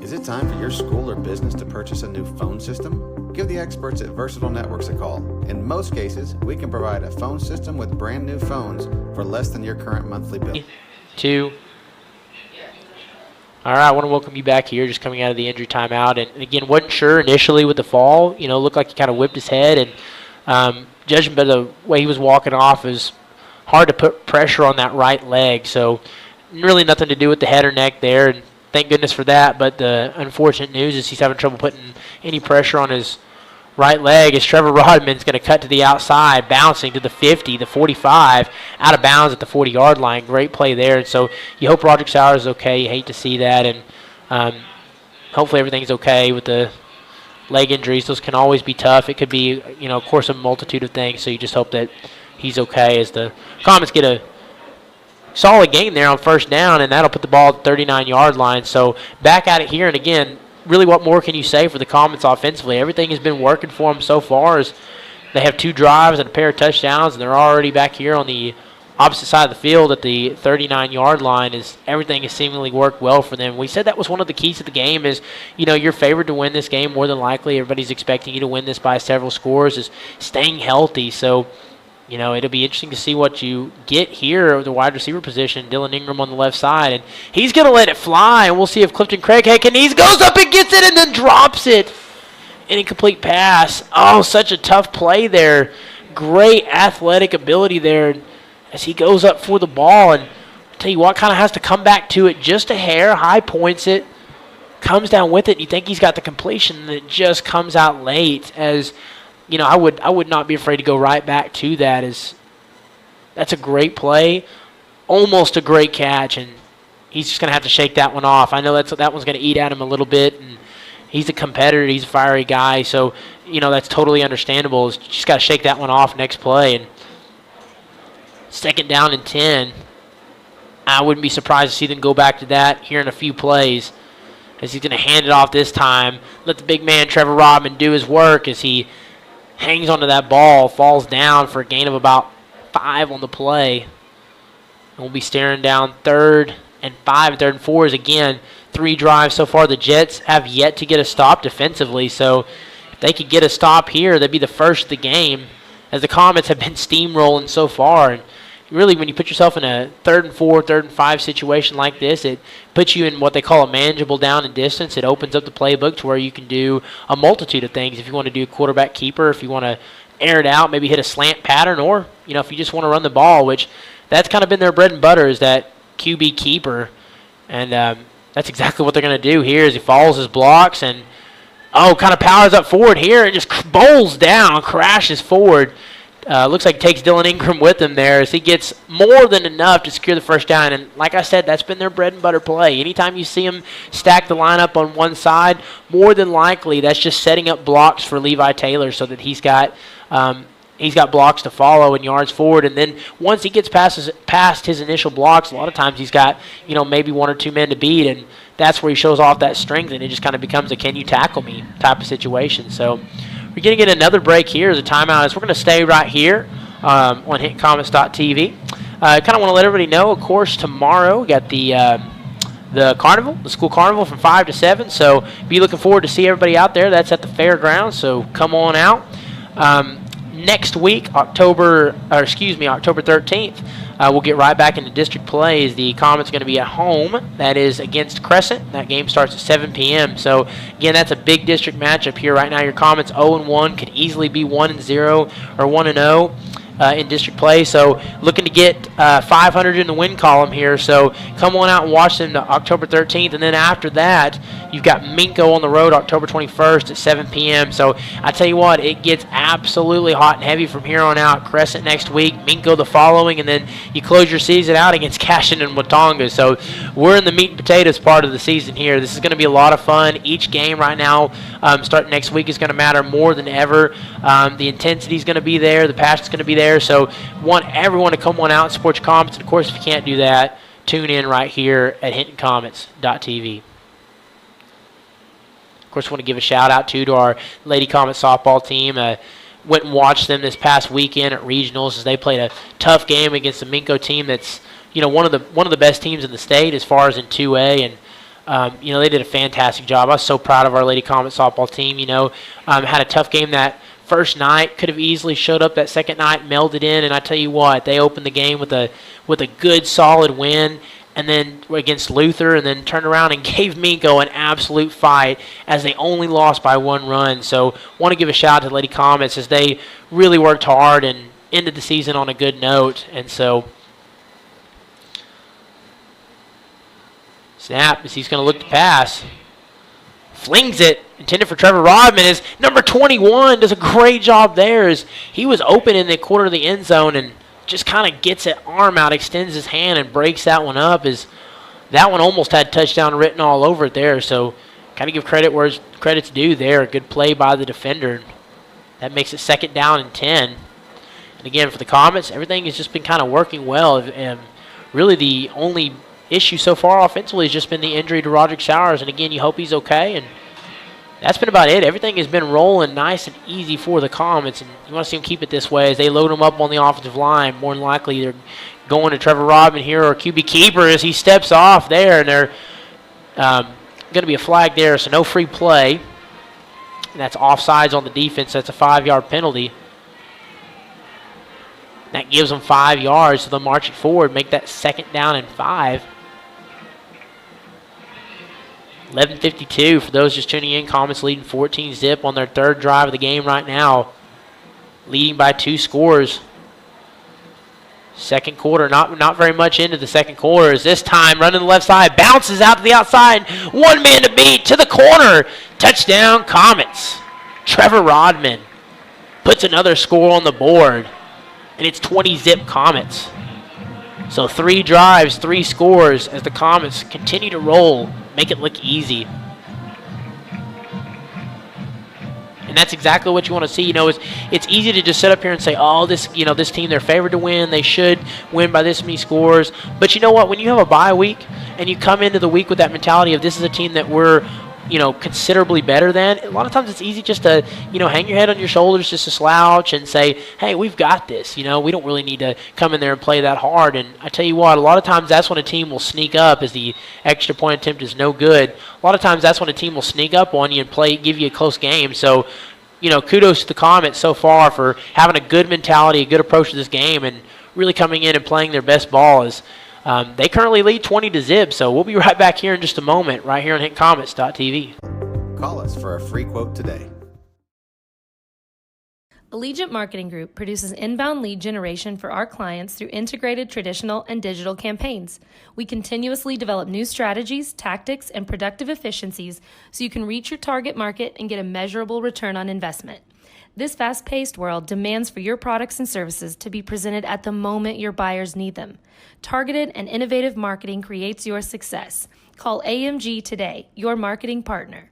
Is it time for your school or business to purchase a new phone system? Give the experts at Versatile Networks a call. In most cases, we can provide a phone system with brand new phones for less than your current monthly bill. 2. All right, I want to welcome you back here, just coming out of the injury timeout. And again, wasn't sure initially with the fall. Looked like he kind of whipped his head. And judging by the way he was walking off, it was hard to put pressure on that right leg. So really nothing to do with the head or neck there. And thank goodness for that. But the unfortunate news is he's having trouble putting any pressure on his right leg as Trevor Rodman's going to cut to the outside, bouncing to the 50, the 45, out of bounds at the 40-yard line. Great play there. And so you hope Roderick Sowers is okay. You hate to see that. And hopefully everything's okay with the leg injuries. Those can always be tough. It could be, of course, a multitude of things. So you just hope that he's okay as the Comets get a solid gain there on first down, and that'll put the ball at the 39-yard line. So back at it here, and again, really what more can you say for the Comets offensively? Everything has been working for them so far as they have 2 drives and a pair of touchdowns, and they're already back here on the opposite side of the field at the 39-yard line. As everything has seemingly worked well for them. We said that was one of the keys to the game is, you're favored to win this game more than likely. Everybody's expecting you to win this by several scores, is staying healthy. So it'll be interesting to see what you get here at the wide receiver position. Dylan Ingram on the left side, and he's going to let it fly, and we'll see if Clifton Craig-Hakenese goes up and gets it and then drops it. An incomplete pass. Oh, such a tough play there. Great athletic ability there as he goes up for the ball, and I'll tell you what, kind of has to come back to it just a hair, high points it, comes down with it, and you think he's got the completion, and it just comes out late as – I would not be afraid to go right back to that. That's a great play, almost a great catch, and he's just going to have to shake that one off. I know that one's going to eat at him a little bit, and he's a competitor. He's a fiery guy, so that's totally understandable. He's just got to shake that one off next play. And 2nd down and 10. I wouldn't be surprised to see them go back to that here in a few plays, as he's going to hand it off this time. Let the big man Trevor Rodman do his work as he hangs onto that ball, falls down for a gain of about 5 on the play. And we'll be staring down 3rd and 5, 3rd and 4 is again 3 drives so far. The Jets have yet to get a stop defensively, so if they could get a stop here, they'd be the first of the game, as the Comets have been steamrolling so far. And really, when you put yourself in a 3rd and 4, 3rd and 5 situation like this, it puts you in what they call a manageable down and distance. It opens up the playbook to where you can do a multitude of things. If you want to do quarterback keeper, if you want to air it out, maybe hit a slant pattern, or if you just want to run the ball, which that's kind of been their bread and butter, is that QB keeper. And that's exactly what they're going to do here as he follows his blocks and, kind of powers up forward here and just bowls down, crashes forward. Looks like he takes Dylan Ingram with him there as he gets more than enough to secure the first down. And like I said, that's been their bread and butter play. Anytime you see them stack the lineup on one side, more than likely that's just setting up blocks for Levi Taylor so that he's got blocks to follow and yards forward. And then once he gets past his initial blocks, a lot of times he's got, maybe 1 or 2 men to beat. And that's where he shows off that strength, and it just kind of becomes a can you tackle me type of situation. So we're going to get another break here as a timeout. As we're going to stay right here on HintonComets.tv. I kind of want to let everybody know, of course, tomorrow we got the carnival, the school carnival from 5 to 7. So be looking forward to see everybody out there. That's at the fairgrounds, so come on out. Next week, October 13th, we'll get right back into district play as the Comets going to be at home. That is against Crescent. That game starts at 7 p.m. So, again, that's a big district matchup here. Right now, your Comets 0-1 could easily be 1-0 or 1-0. In district play. So looking to get 500 in the win column here. So come on out and watch them October 13th. And then after that, you've got Minko on the road October 21st at 7 p.m. So I tell you what, it gets absolutely hot and heavy from here on out. Crescent next week, Minko the following, and then you close your season out against Cashin and Watonga. So we're in the meat and potatoes part of the season here. This is going to be a lot of fun. Each game right now, starting next week, is going to matter more than ever. The intensity is going to be there. The passion is going to be there. So want everyone to come on out and support your Comets. And, of course, if you can't do that, tune in right here at HintonComets.tv. Of course, I want to give a shout-out, too, to our Lady Comet softball team. Went and watched them this past weekend at regionals as they played a tough game against the Minko team that's, one of the best teams in the state as far as in 2A. They did a fantastic job. I was so proud of our Lady Comet softball team. Had a tough game that first night, could have easily showed up that second night, melded in, and I tell you what, they opened the game with a good, solid win, and then against Luther, and then turned around and gave Minko an absolute fight as they only lost by 1 run. So want to give a shout out to the Lady Comets as they really worked hard and ended the season on a good note. And so snap as he's going to look to pass. Flings it, intended for Trevor Rodman, as number 21 does a great job there as he was open in the corner of the end zone and just kind of gets that arm out, extends his hand, and breaks that one up. As that one almost had touchdown written all over it there. So kind of give credit where credit's due there. A good play by the defender. That makes it 2nd down and 10. And again, for the Comets, everything has just been kind of working well. And really the only issue so far offensively has just been the injury to Roderick Sowers. And again, you hope he's okay. And that's been about it. Everything has been rolling nice and easy for the Comets, and you want to see them keep it this way as they load them up on the offensive line. More than likely, they're going to Trevor Rodman here, or QB keeper, as he steps off there, and they're going to be a flag there, so no free play. And that's offsides on the defense. That's a 5-yard penalty. That gives them 5 yards, so they'll march it forward, make that 2nd down and 5. 11:52 for those just tuning in. Comets leading 14-zip on their 3rd drive of the game right now, leading by 2 scores. Second quarter, not very much into the second quarter. As this time running the left side, bounces out to the outside, 1 man to beat to the corner. Touchdown Comets. Trevor Rodman puts another score on the board, and it's 20-zip Comets. So 3 drives, 3 scores as the Comets continue to roll, make it look easy. And that's exactly what you want to see. It's easy to just sit up here and say, oh, this team, they're favored to win. They should win by this many scores. But you know what? When you have a bye week and you come into the week with that mentality of this is a team that we're considerably better than, a lot of times it's easy just to, hang your head on your shoulders, just to slouch and say, hey, we've got this. We don't really need to come in there and play that hard. And I tell you what, a lot of times that's when a team will sneak up as the extra point attempt is no good. A lot of times that's when a team will sneak up on you and give you a close game. So, kudos to the Comets so far for having a good mentality, a good approach to this game, and really coming in and playing their best ball. As they currently lead 20-zip, so we'll be right back here in just a moment, right here on HintComets.tv. Call us for a free quote today. Allegiant Marketing Group produces inbound lead generation for our clients through integrated traditional and digital campaigns. We continuously develop new strategies, tactics, and productive efficiencies so you can reach your target market and get a measurable return on investment. This fast-paced world demands for your products and services to be presented at the moment your buyers need them. Targeted and innovative marketing creates your success. Call AMG today, your marketing partner.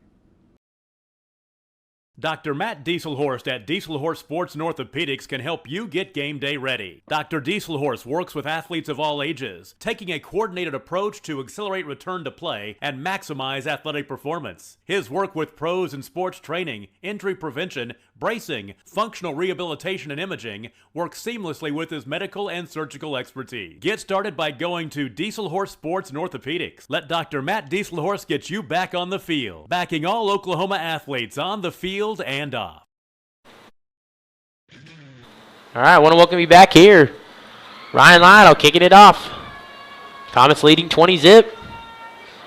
Dr. Matt Dieselhorst at Dieselhorst Sports and Orthopedics can help you get game day ready. Dr. Dieselhorst works with athletes of all ages, taking a coordinated approach to accelerate return to play and maximize athletic performance. His work with pros in sports training, injury prevention, bracing, functional rehabilitation, and imaging works seamlessly with his medical and surgical expertise. Get started by going to Dieselhorst Sports and Orthopedics. Let Dr. Matt Dieselhorst get you back on the field, backing all Oklahoma athletes on the field and off. All right, I want to welcome you back here. Ryan Lytle kicking it off. Comets leading 20-zip.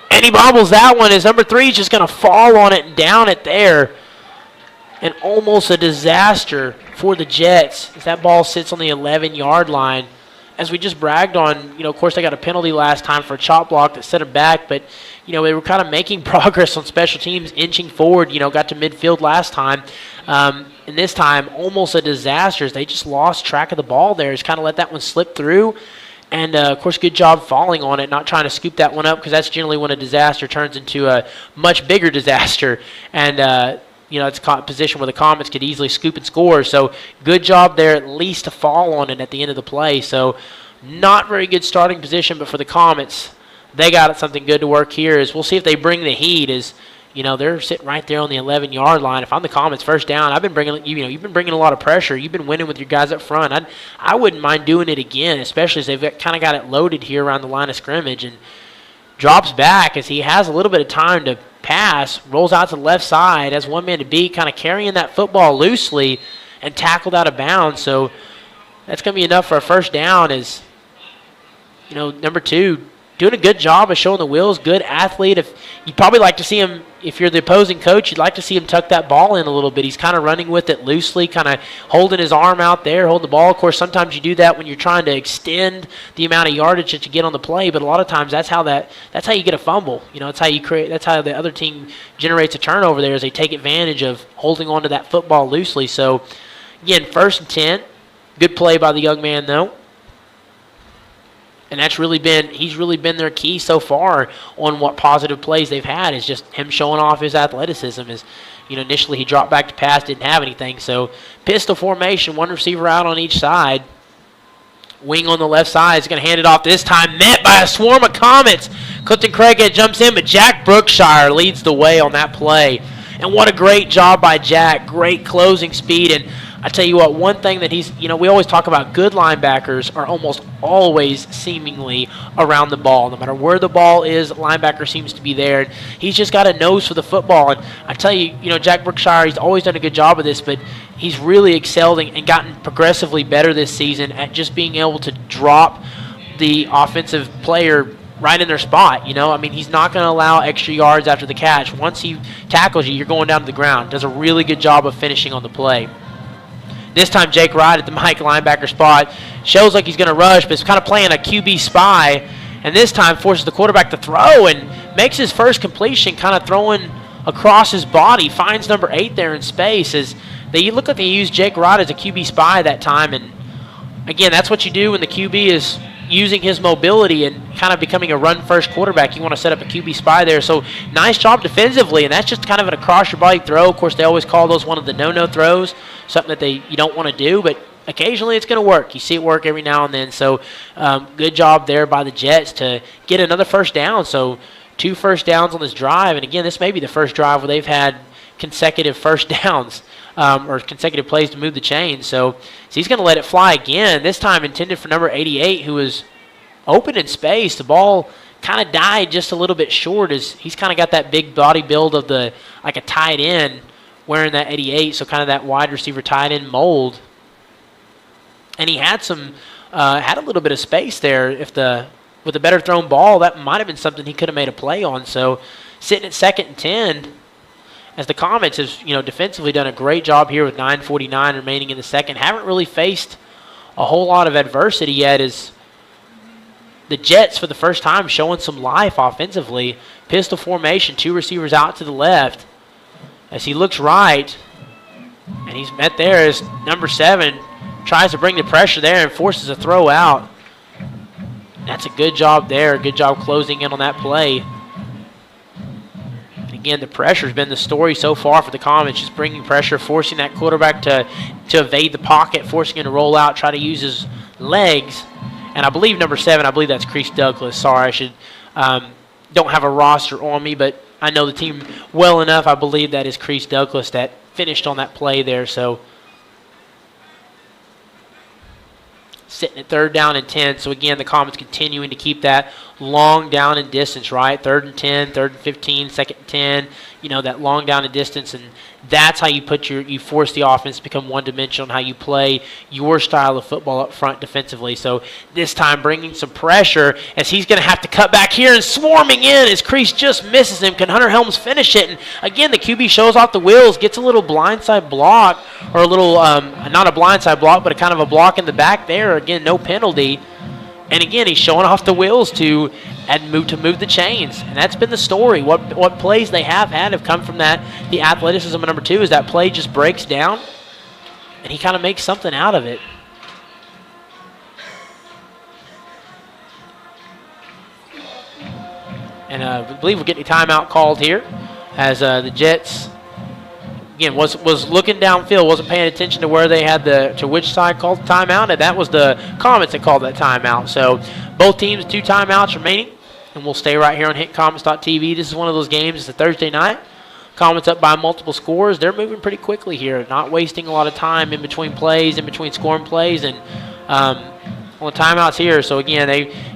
And he bobbles that one as number 3 is just going to fall on it and down it there. And almost a disaster for the Jets as that ball sits on the 11-yard line. As we just bragged on, of course they got a penalty last time for a chop block that set them back, but, they were kind of making progress on special teams, inching forward, got to midfield last time. And this time, almost a disaster as they just lost track of the ball there. Just kind of let that one slip through. And, of course, good job falling on it, not trying to scoop that one up, because that's generally when a disaster turns into a much bigger disaster. And, it's a position where the Comets could easily scoop and score. So good job there at least to fall on it at the end of the play. So not very good starting position, but for the Comets, they got something good to work here. As we'll see if they bring the heat. As they're sitting right there on the 11-yard line. If I'm the Comets, first down, I've been bringing you've been bringing a lot of pressure. You've been winning with your guys up front. I wouldn't mind doing it again, especially as they've kind of got it loaded here around the line of scrimmage and drops back as he has a little bit of time to pass, rolls out to the left side, has one man to beat, kind of carrying that football loosely and tackled out of bounds. So that's going to be enough for a first down as, number 2 doing a good job of showing the wheels, good athlete. If you'd probably like to see him, if you're the opposing coach, you'd like to see him tuck that ball in a little bit. He's kind of running with it loosely, kind of holding his arm out there, holding the ball. Of course, sometimes you do that when you're trying to extend the amount of yardage that you get on the play, but a lot of times that's how you get a fumble. That's how the other team generates a turnover there, is they take advantage of holding onto that football loosely. So again, 1st and 10. Good play by the young man though. And he's really been their key so far on what positive plays they've had, is just him showing off his athleticism. Initially he dropped back to pass, didn't have anything. So pistol formation, one receiver out on each side. Wing on the left side is going to hand it off this time, met by a swarm of Comets. Clifton Craighead jumps in, but Jack Brookshire leads the way on that play. And what a great job by Jack. Great closing speed. And I tell you what, one thing that we always talk about, good linebackers are almost always seemingly around the ball. No matter where the ball is, the linebacker seems to be there. And he's just got a nose for the football. And I tell you, Jack Brookshire, he's always done a good job of this, but he's really excelled and gotten progressively better this season at just being able to drop the offensive player right in their spot. He's not going to allow extra yards after the catch. Once he tackles you, you're going down to the ground. Does a really good job of finishing on the play. This time, Jake Wright at the Mike linebacker spot shows like he's going to rush, but is kind of playing a QB spy, and this time forces the quarterback to throw and makes his first completion, kind of throwing across his body, finds number 8 there in space. As they look like they used Jake Wright as a QB spy that time, and again, that's what you do when the QB is using his mobility and kind of becoming a run-first quarterback. You want to set up a QB spy there. So nice job defensively, and that's just kind of an across-your-body throw. Of course, they always call those one of the no-no throws, something that you don't want to do, but occasionally it's going to work. You see it work every now and then. So good job there by the Jets to get another first down. So 2 first downs on this drive, and again, this may be the first drive where they've had consecutive first downs or consecutive plays to move the chain. So he's going to let it fly again, this time intended for number 88, who was open in space. The ball kind of died just a little bit short, as he's kind of got that big body build of like a tight end wearing that 88, so kind of that wide receiver tight end mold. And he had had a little bit of space there. With a better thrown ball, that might have been something he could have made a play on. So sitting at 2nd and 10, as the Comets have, defensively done a great job here with 9:49 remaining in the second. Haven't really faced a whole lot of adversity yet, as the Jets, for the first time, showing some life offensively. Pistol formation, 2 receivers out to the left. As he looks right, and he's met there as number 7 tries to bring the pressure there and forces a throw out. That's a good job there. Good job closing in on that play. Again, the pressure's been the story so far for the Comets, just bringing pressure, forcing that quarterback to evade the pocket, forcing him to roll out, try to use his legs. And I believe number 7, I believe that's Crease Douglas. Sorry, I should don't have a roster on me, but I know the team well enough. I believe that is Crease Douglas that finished on that play there. So sitting at 3rd down and 10. So again, the Comets continuing to keep that long down and distance, right? 3rd and 10, 3rd and 15, 2nd and 10, that long down and distance. And that's how you force the offense to become one-dimensional and how you play your style of football up front defensively. So this time bringing some pressure, as he's going to have to cut back here, and swarming in as Crease just misses him. Can Hunter Helms finish it? And again, the QB shows off the wheels, gets a little blindside block, or a little, not a blindside block, but a kind of a block in the back there. Again, no penalty. And again, he's showing off the wheels to move the chains. And that's been the story. What plays they have come from that. The athleticism of number 2 is that play just breaks down, and he kind of makes something out of it. And I believe we're getting a timeout called here, as the Jets, again, was looking downfield, wasn't paying attention to where they had to which side called the timeout, and that was the Comets that called that timeout. So both teams, 2 timeouts remaining, and we'll stay right here on HitComets.tv. This is one of those games. It's a Thursday night. Comets up by multiple scores. They're moving pretty quickly here, not wasting a lot of time in between plays, in between scoring plays, and on the timeouts here. So again,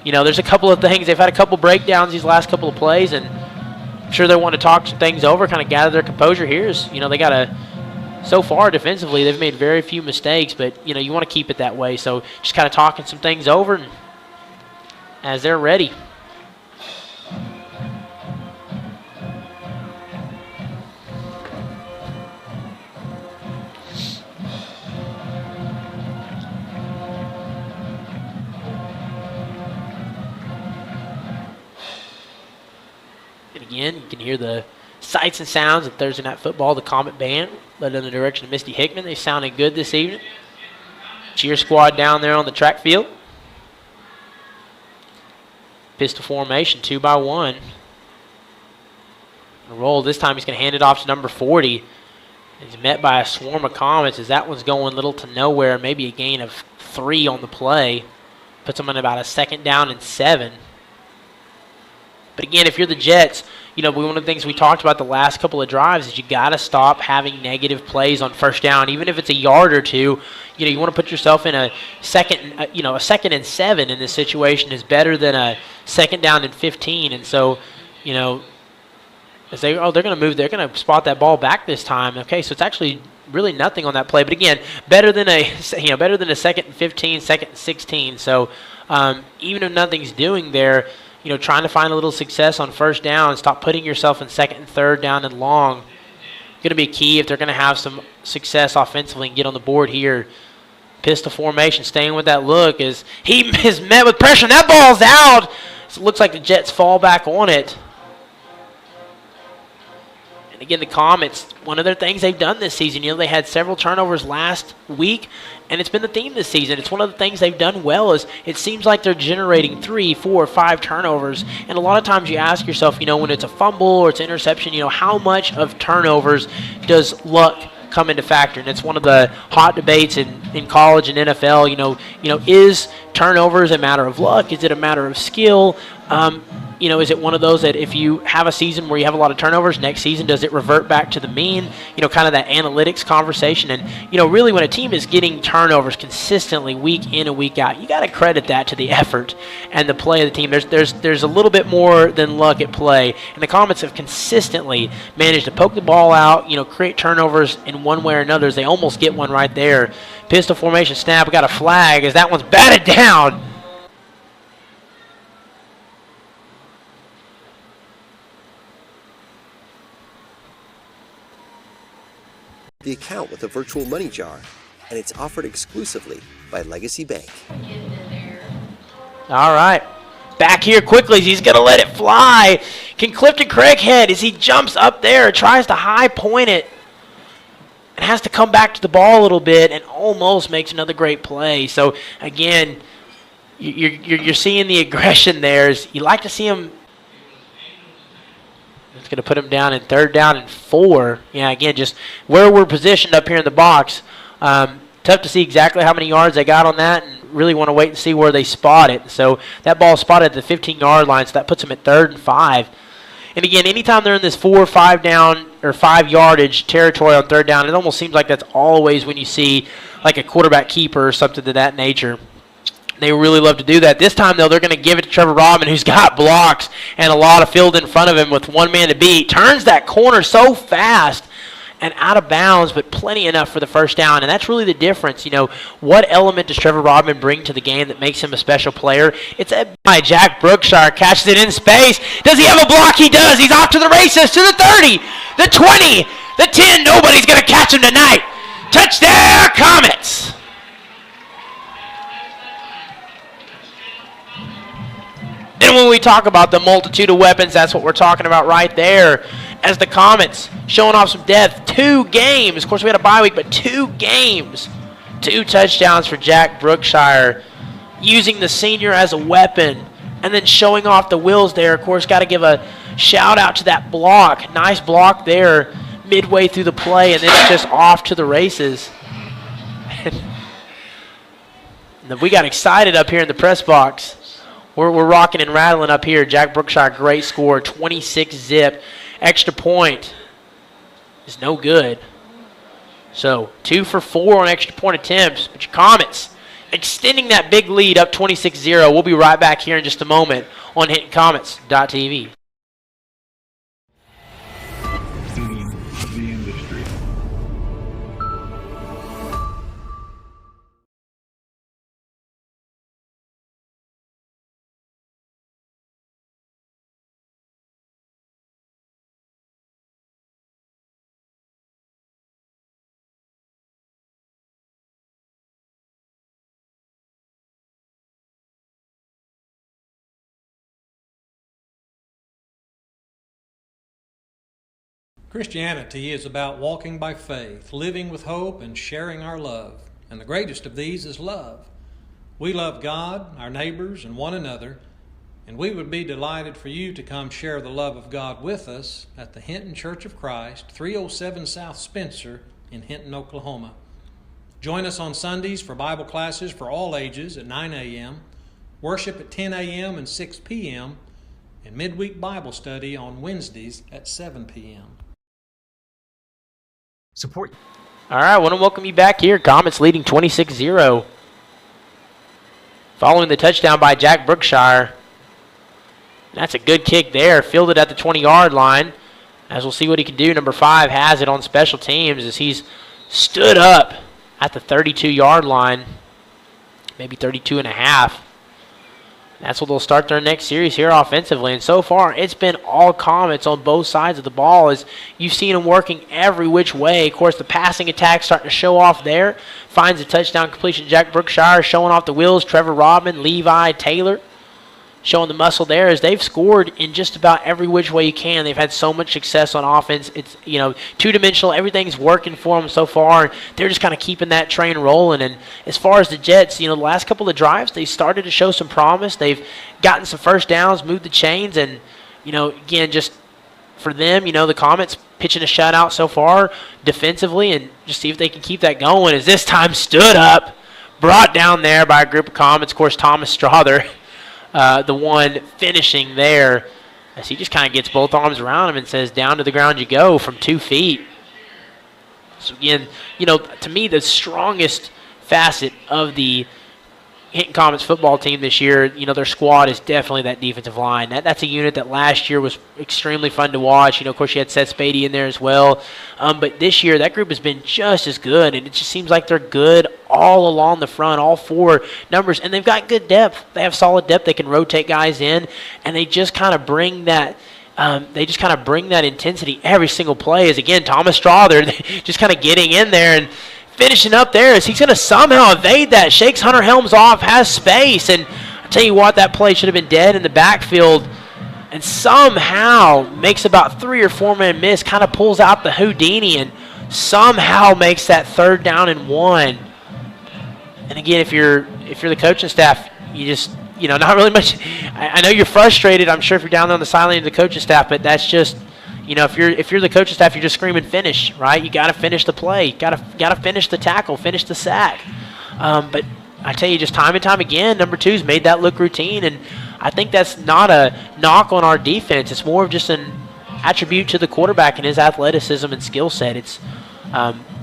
there's a couple of things. They've had a couple breakdowns these last couple of plays, and I'm sure they want to talk some things over, kind of gather their composure here. They got to. So far, defensively, they've made very few mistakes, but, you want to keep it that way. So just kind of talking some things over and as they're ready. And again, you can hear the sights and sounds of Thursday Night Football, the Comet Band, led in the direction of Misty Hickman. They sounded good this evening. Cheer squad down there on the track field. Pistol formation, 2-by-1. Roll this time, he's going to hand it off to number 40. He's met by a swarm of Comets as that one's going little to nowhere, maybe a gain of 3 on the play. Puts them in about a 2nd down and 7. But again, if you're the Jets, one of the things we talked about the last couple of drives is you got to stop having negative plays on first down, even if it's a yard or two. You want to put yourself in a second and 7 in this situation is better than a 2nd down and 15. And so, as they're going to move, they're going to spot that ball back this time. Okay, so it's actually really nothing on that play. But again, better than a 2nd and 15, 2nd and 16. So even if nothing's doing there, trying to find a little success on first down, stop putting yourself in 2nd and 3rd down and long. Going to be key if they're going to have some success offensively and get on the board here. Pistol formation, staying with that look as he is met with pressure. And that ball's out. So it looks like the Jets fall back on it. And again, the Comets, one of their things they've done this season, they had several turnovers last week, and it's been the theme this season. It's one of the things they've done well is it seems like they're generating 3, 4, 5 turnovers. And a lot of times you ask yourself, when it's a fumble or it's an interception, how much of turnovers does luck come into factor? And it's one of the hot debates in college and NFL. Is turnovers a matter of luck? Is it a matter of skill? Is it one of those that if you have a season where you have a lot of turnovers, next season does it revert back to the mean? Kind of that analytics conversation. And, really when a team is getting turnovers consistently week in and week out, you got to credit that to the effort and the play of the team. There's a little bit more than luck at play. And the Comets have consistently managed to poke the ball out, create turnovers in one way or another as they almost get one right there. Pistol formation snap, we got a flag as that one's batted down. The account with a virtual money jar, and it's offered exclusively by Legacy Bank. All right. Back here quickly. He's going to let it fly. Can Clifton Craighead, as he jumps up there, tries to high point it, and has to come back to the ball a little bit and almost makes another great play. So, again, you're seeing the aggression there. You like to see him. It's going to put him down in 3rd down and 4. Yeah, again, just where we're positioned up here in the box. Tough to see exactly how many yards they got on that, and really want to wait and see where they spot it. So that ball spotted at the 15-yard line, so that puts them at 3rd and 5. And again, anytime they're in this 4 or 5 down or 5 yardage territory on 3rd down, it almost seems like that's always when you see like a quarterback keeper or something to that nature. They really love to do that. This time, though, they're going to give it to Trevor Rodman, who's got blocks and a lot of field in front of him with one man to beat. Turns that corner so fast and out of bounds, but plenty enough for the first down. And that's really the difference. What element does Trevor Rodman bring to the game that makes him a special player? It's by Jack Brookshire. Catches it in space. Does he have a block? He does. He's off to the races, to the 30, the 20, the 10. Nobody's going to catch him tonight. Touchdown, Comets. And when we talk about the multitude of weapons, that's what we're talking about right there. As the Comets showing off some depth. 2 games. Of course, we had a bye week, but 2 games. 2 touchdowns for Jack Brookshire. Using the senior as a weapon. And then showing off the wheels there. Of course, got to give a shout out to that block. Nice block there midway through the play. And then it's just off to the races. And we got excited up here in the press box. We're rocking and rattling up here. Jack Brookshire, great score, 26-zip. Extra point is no good. So 2 for 4 on extra point attempts. But your Comets extending that big lead up 26-0. We'll be right back here in just a moment on HintonComets.tv. Christianity is about walking by faith, living with hope, and sharing our love. And the greatest of these is love. We love God, our neighbors, and one another, and we would be delighted for you to come share the love of God with us at the Hinton Church of Christ, 307 South Spencer in Hinton, Oklahoma. Join us on Sundays for Bible classes for all ages at 9 a.m., worship at 10 a.m. and 6 p.m., and midweek Bible study on Wednesdays at 7 p.m. Support. All right, I want to welcome you back here. Comets leading 26-0. Following the touchdown by Jack Brookshire. That's a good kick there, fielded at the 20-yard line. As we'll see what he can do, number 5 has it on special teams as he's stood up at the 32-yard line, maybe 32 and a half. That's what they'll start their next series here offensively. And so far, it's been all Comets on both sides of the ball as you've seen them working every which way. Of course, the passing attack starting to show off there. Finds a touchdown completion. Jack Brookshire showing off the wheels. Trevor Rodman, Levi, Taylor showing the muscle there as they've scored in just about every which way you can. They've had so much success on offense. It's, two-dimensional. Everything's working for them so far. They're just kind of keeping that train rolling. And as far as the Jets, the last couple of drives, they started to show some promise. They've gotten some first downs, moved the chains, and, again, just for them, the Comets pitching a shutout so far defensively and just see if they can keep that going as this time stood up, brought down there by a group of Comets. Of course, Thomas Strother, the one finishing there, as he just kind of gets both arms around him and says, down to the ground you go from 2 feet. So again, to me, the strongest facet of the Hinton Comets football team this year, their squad is definitely that defensive line. That's a unit that last year was extremely fun to watch. Of course, you had Seth Spady in there as well. But this year, that group has been just as good, and it just seems like they're good all along the front, all 4 numbers. And they've got good depth. They have solid depth. They can rotate guys in, and they just kind of bring that intensity every single play. As, again, Thomas Strother just kind of getting in there and finishing up there as he's going to somehow evade that. Shakes Hunter Helms off, has space, and I tell you what, that play should have been dead in the backfield, and somehow makes about 3 or 4 man miss, kind of pulls out the Houdini, and somehow makes that 3rd down and 1. And again, if you're the coaching staff, you just not really much. I know you're frustrated. I'm sure if you're down there on the sideline of the coaching staff, but that's just. If you're the coaching staff, you're just screaming finish, right? You got to finish the play, got to finish the tackle, finish the sack. But I tell you, just time and time again, number 2's made that look routine, and I think that's not a knock on our defense. It's more of just an attribute to the quarterback and his athleticism and skill set. It's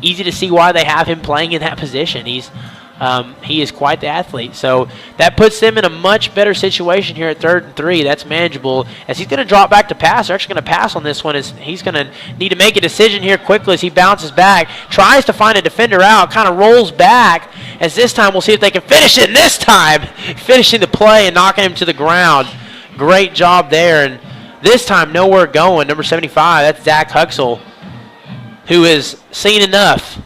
easy to see why they have him playing in that position. He is quite the athlete. So that puts them in a much better situation here at 3rd and 3. That's manageable. As he's going to drop back to pass, they're actually going to pass on this one. As he's going to need to make a decision here quickly as he bounces back, tries to find a defender out, kind of rolls back. As this time we'll see if they can finish it. And this time, finishing the play and knocking him to the ground. Great job there. And this time, nowhere going. Number 75, that's Zach Huxell, who has seen enough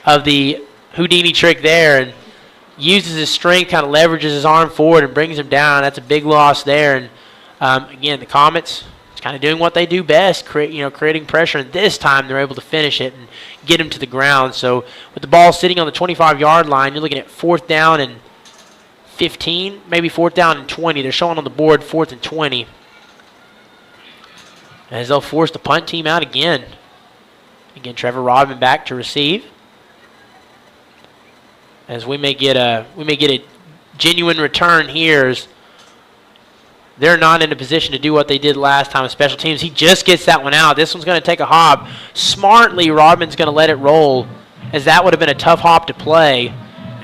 of the Houdini trick there and uses his strength, kind of leverages his arm forward and brings him down. That's a big loss there. And again, the Comets kind of doing what they do best, creating pressure. And this time they're able to finish it and get him to the ground. So with the ball sitting on the 25-yard line, you're looking at 4th down and 15, maybe 4th down and 20. They're showing on the board 4th and 20. As they'll force the punt team out again. Again, Trevor Rodman back to receive. As we may get a genuine return here, as they're not in a position to do what they did last time with special teams. He just gets that one out. This one's going to take a hop. Smartly, Rodman's going to let it roll, as that would have been a tough hop to play.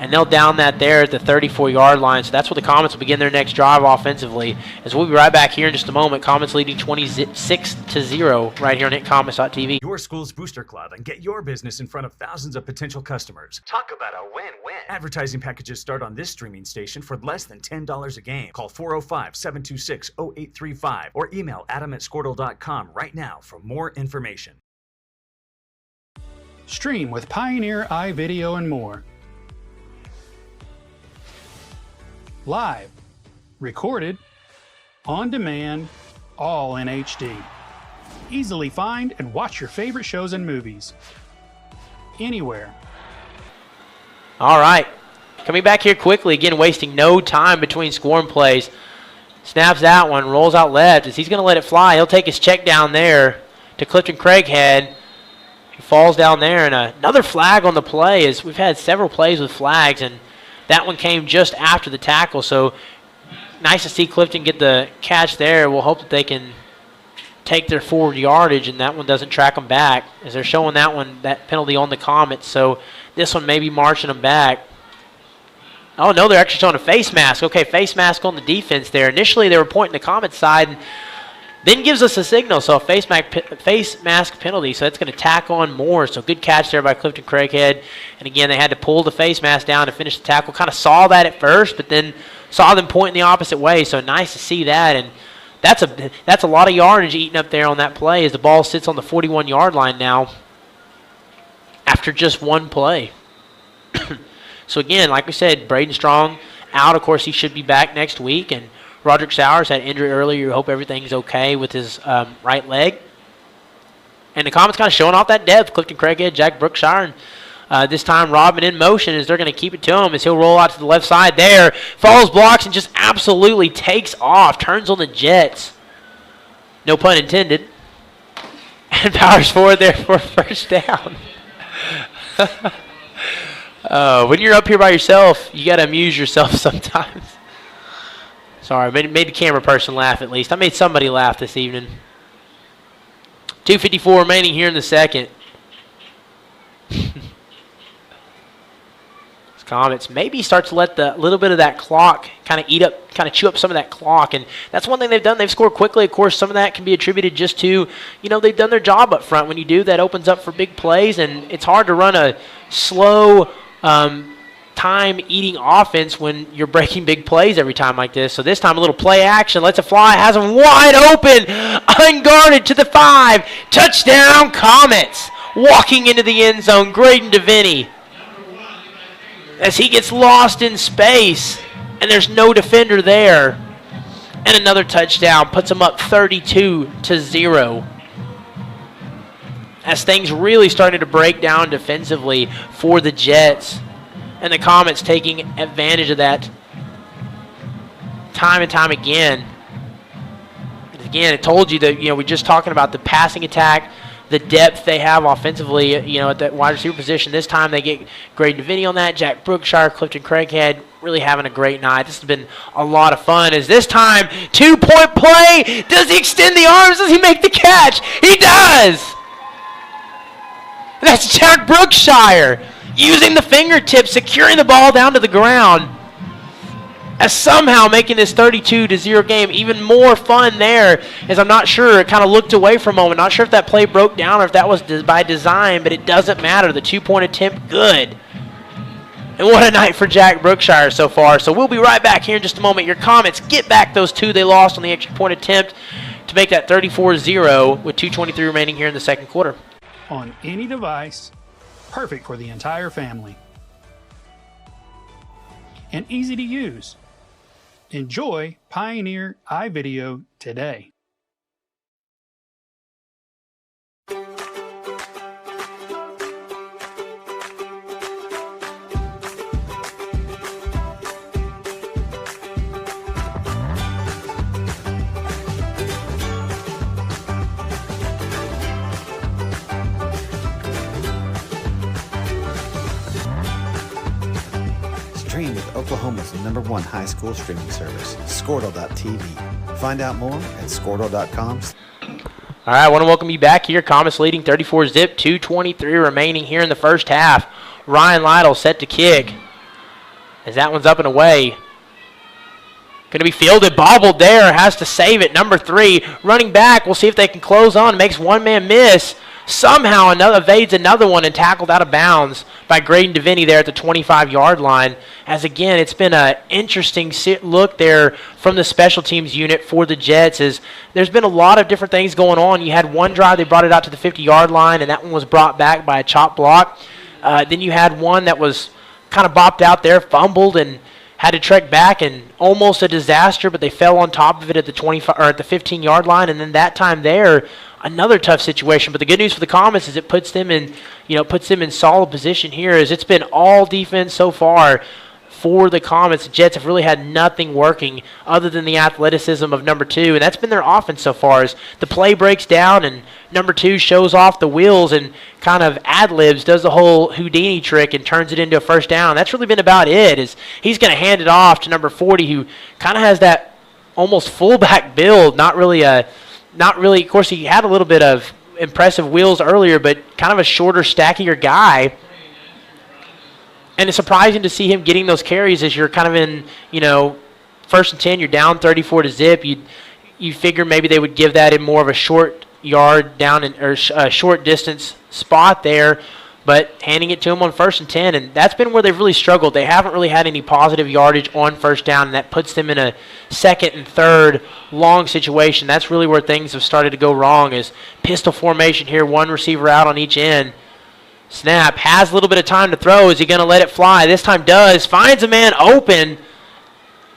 And they'll down that there at the 34-yard line. So that's where the Comets will begin their next drive offensively. As we'll be right back here in just a moment. Comets leading 26-0 right here on HitComets.tv. Your school's Booster Club and get your business in front of thousands of potential customers. Talk about a win-win. Advertising packages start on this streaming station for less than $10 a game. Call 405-726-0835 or email adam@squirtle.com right now for more information. Stream with Pioneer iVideo and more. Live, recorded, on demand, all in HD. Easily find and watch your favorite shows and movies. Anywhere. All right. Coming back here quickly, again, wasting no time between scoring plays. Snaps that one, rolls out left. As he's going to let it fly, he'll take his check down there to Clifton Craighead. He falls down there, and another flag on the play. As we've had several plays with flags, and that one came just after the tackle. So nice to see Clifton get the catch there. We'll hope that they can take their forward yardage and that one doesn't track them back, as they're showing that penalty on the Comets. So this one may be marching them back. Oh, no, they're actually showing a face mask. Okay, face mask on the defense there. Initially, they were pointing the Comets side, and then gives us a signal. So a face mask penalty. So that's going to tack on more. So good catch there by Clifton Craighead. And again, they had to pull the face mask down to finish the tackle. Kind of saw that at first, but then saw them pointing the opposite way. So nice to see that. And that's a lot of yardage eaten up there on that play, as the ball sits on the 41-yard line now after just one play. So again, like we said, Braden Strong out. Of course, he should be back next week. And Roderick Sowers had injury earlier. We hope everything's okay with his right leg. And the Comets kind of showing off that depth. Clifton Craighead, Jack Brookshire, and this time Rodman in motion as they're going to keep it to him as he'll roll out to the left side there. Follows blocks and just absolutely takes off. Turns on the jets. No pun intended. And powers forward there for a first down. When you're up here by yourself, you got to amuse yourself sometimes. Sorry, made the camera person laugh at least. I made somebody laugh this evening. 2:54 remaining here in the second. Comets maybe start to let the little bit of that clock kind of chew up some of that clock. And that's one thing they've done. They've scored quickly. Of course, some of that can be attributed just to, they've done their job up front. When you do, that opens up for big plays. And it's hard to run a slow, time-eating offense when you're breaking big plays every time like this. So this time a little play action. Lets it fly. Has him wide open. Unguarded to the 5. Touchdown, Comets. Walking into the end zone, Graydon DeVinny. As he gets lost in space, and there's no defender there. And another touchdown puts him up 32-0. As things really started to break down defensively for the Jets. And the Comets taking advantage of that time and time again. And again, it told you that, we're just talking about the passing attack, the depth they have offensively, at that wide receiver position. This time they get Graydon DeVinny on that, Jack Brookshire, Clifton Craighead, really having a great night. This has been a lot of fun. As this time, 2-point play, does he extend the arms? Does he make the catch? He does! That's Jack Brookshire using the fingertips, securing the ball down to the ground. As somehow making this 32-0 game even more fun there, as I'm not sure, it kind of looked away for a moment. Not sure if that play broke down or if that was by design, but it doesn't matter. The 2-point attempt, good. And what a night for Jack Brookshire so far. So we'll be right back here in just a moment. Your Comets get back those 2 they lost on the extra point attempt to make that 34-0 with 2:23 remaining here in the second quarter. On any device, perfect for the entire family. And easy to use. Enjoy Pioneer iVideo today. Stream with Oklahoma's #1 high school streaming service, Squirtle.tv. Find out more at Squirtle.com. All right, I want to welcome you back here. Comets leading 34-0, 2:23 remaining here in the first half. Ryan Lytle set to kick. as that one's up and away. Going to be fielded, bobbled there, has to save it. Number 3, running back. We'll see if they can close on. Makes one man miss. Somehow evades another one and tackled out of bounds by Graydon DeVinny there at the 25-yard line. As again, it's been an interesting look there from the special teams unit for the Jets. As there's been a lot of different things going on. You had one drive, they brought it out to the 50-yard line, and that one was brought back by a chop block. Then you had one that was kind of bopped out there, fumbled, and had to trek back, and almost a disaster, but they fell on top of it at the 25 or at the 15-yard line. And then that time there, another tough situation. But the good news for the Comets is it puts them in solid position here, as it's been all defense so far for the Comets. The Jets have really had nothing working other than the athleticism of number 2, and that's been their offense so far. As the play breaks down and number 2 shows off the wheels and kind of ad-libs, does the whole Houdini trick and turns it into a first down. That's really been about it. Is he's going to hand it off to number 40, who kind of has that almost fullback build. Not really. Of course, he had a little bit of impressive wheels earlier, but kind of a shorter, stackier guy. And it's surprising to see him getting those carries as you're kind of in, 1st and 10, you're down 34 to zip. You figure maybe they would give that in more of a short yard down or a short distance spot there, but handing it to him on 1st and 10, and that's been where they've really struggled. They haven't really had any positive yardage on 1st down, and that puts them in a 2nd and 3rd long situation. That's really where things have started to go wrong, is pistol formation here, one receiver out on each end. Snap, has a little bit of time to throw. Is he going to let it fly? This time does. Finds a man open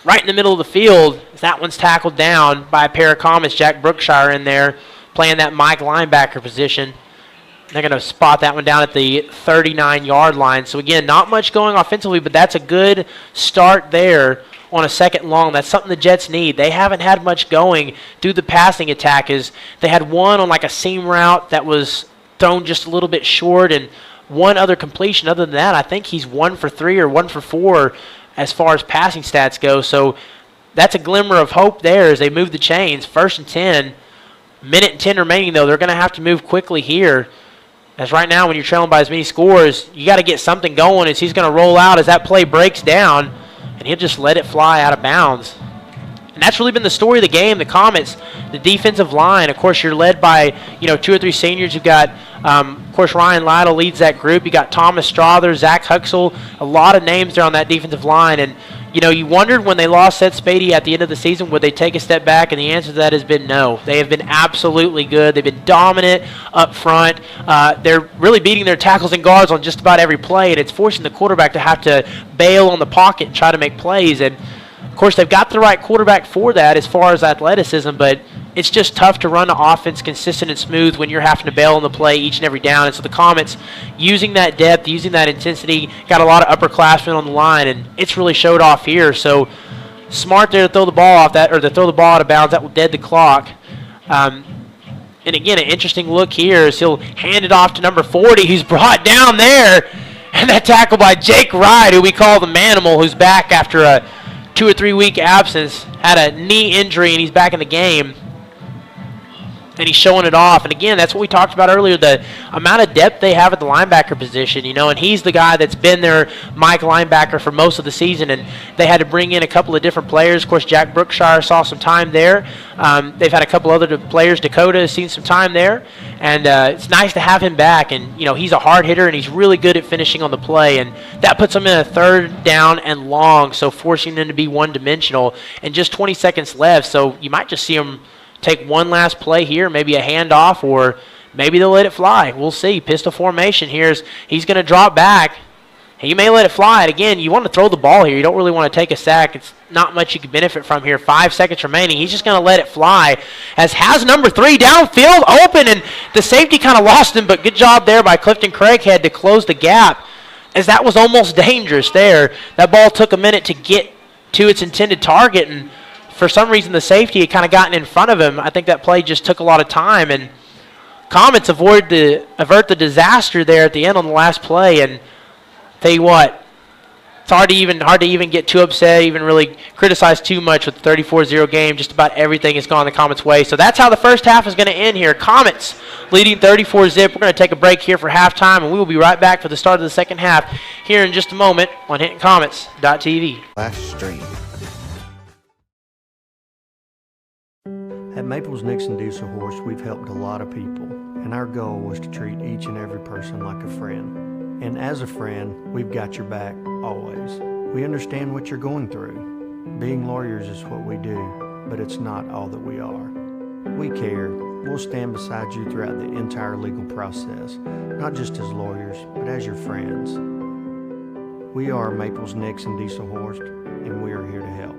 right in the middle of the field. That one's tackled down by a pair of Comets. Jack Brookshire in there playing that Mike linebacker position. They're going to spot that one down at the 39-yard line. So, again, not much going offensively, but that's a good start there on a 2nd and long. That's something the Jets need. They haven't had much going through the passing attack. As they had one on like a seam route that was thrown just a little bit short, and one other completion. Other than that, I think he's 1 for 3 or 1 for 4 as far as passing stats go. So that's a glimmer of hope there as they move the chains. 1st and 10, minute and 10 remaining, though. They're going to have to move quickly here, as right now when you're trailing by as many scores, you got to get something going as he's going to roll out as that play breaks down, and he'll just let it fly out of bounds. And that's really been the story of the game. The Comets, the defensive line, of course, you're led by 2 or 3 seniors. You've got, of course, Ryan Lytle leads that group. You got Thomas Strother, Zach Huxell, a lot of names there on that defensive line. And you wondered when they lost Seth Spady at the end of the season, would they take a step back? And the answer to that has been no. They have been absolutely good. They've been dominant up front. They're really beating their tackles and guards on just about every play, and it's forcing the quarterback to have to bail on the pocket and try to make plays. And of course, they've got the right quarterback for that as far as athleticism, but it's just tough to run the offense consistent and smooth when you're having to bail on the play each and every down. And so the Comets, using that depth, using that intensity, got a lot of upperclassmen on the line, and it's really showed off here. So smart there to throw the ball off that, or to throw the ball out of bounds. That will dead the clock. And again, an interesting look here as he'll hand it off to number 40. He's brought down there, and that tackle by Jake Wright, who we call the Manimal, who's back after a 2 or 3 week absence, had a knee injury, and he's back in the game. And he's showing it off. And again, that's what we talked about earlier, the amount of depth they have at the linebacker position, and he's the guy that's been their Mike linebacker for most of the season, and they had to bring in a couple of different players. Of course, Jack Brookshire saw some time there. They've had a couple other players. Dakota has seen some time there, and it's nice to have him back. And, he's a hard hitter, and he's really good at finishing on the play, and that puts him in a 3rd down and long, so forcing them to be one-dimensional, and just 20 seconds left, so you might just see him take one last play here, maybe a handoff, or maybe they'll let it fly. We'll see. Pistol formation here. He's going to drop back. He may let it fly. And again, you want to throw the ball here. You don't really want to take a sack. It's not much you can benefit from here. 5 seconds remaining. He's just going to let it fly. As has number 3 downfield open, and the safety kind of lost him, but good job there by Clifton Craighead to close the gap, as that was almost dangerous there. That ball took a minute to get to its intended target, and for some reason, the safety had kind of gotten in front of him. I think that play just took a lot of time, and Comets avert the disaster there at the end on the last play. And tell you what, hard to even get too upset, even really criticize too much with the 34-0 game. Just about everything has gone the Comets' way. So that's how the first half is going to end here. Comets leading 34-zip. We're going to take a break here for halftime, and we will be right back for the start of the second half here in just a moment on HintonComets.tv. Flash stream. At Maples Nixon Diesel Horse, we've helped a lot of people, and our goal was to treat each and every person like a friend. And as a friend, we've got your back always. We understand what you're going through. Being lawyers is what we do, but it's not all that we are. We care. We'll stand beside you throughout the entire legal process, not just as lawyers, but as your friends. We are Maples Nixon Diesel Horse, and we are here to help.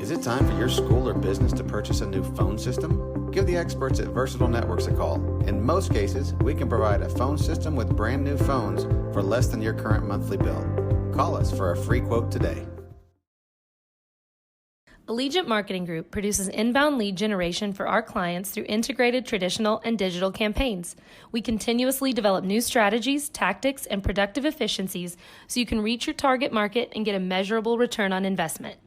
Is it time for your school or business to purchase a new phone system? Give the experts at Versatile Networks a call. In most cases, we can provide a phone system with brand new phones for less than your current monthly bill. Call us for a free quote today. Allegiant Marketing Group produces inbound lead generation for our clients through integrated traditional and digital campaigns. We continuously develop new strategies, tactics, and productive efficiencies so you can reach your target market and get a measurable return on investment.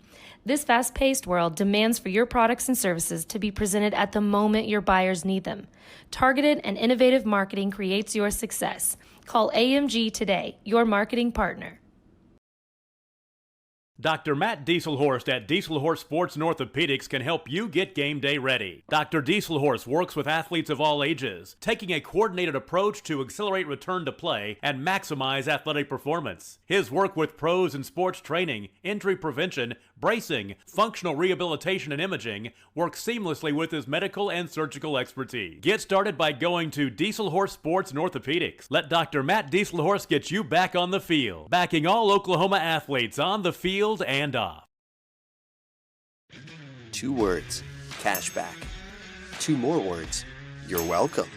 This fast-paced world demands for your products and services to be presented at the moment your buyers need them. Targeted and innovative marketing creates your success. Call AMG today, your marketing partner. Dr. Matt Dieselhorst at Dieselhorst Sports and Orthopedics can help you get game day ready. Dr. Dieselhorst works with athletes of all ages, taking a coordinated approach to accelerate return to play and maximize athletic performance. His work with pros in sports training, injury prevention, bracing, functional rehabilitation, and imaging works seamlessly with his medical and surgical expertise. Get started by going to Dieselhorst Sports and Orthopedics. Let Dr. Matt Dieselhorst get you back on the field, backing all Oklahoma athletes on the field and off. 2 words, cashback. 2 more words, you're welcome.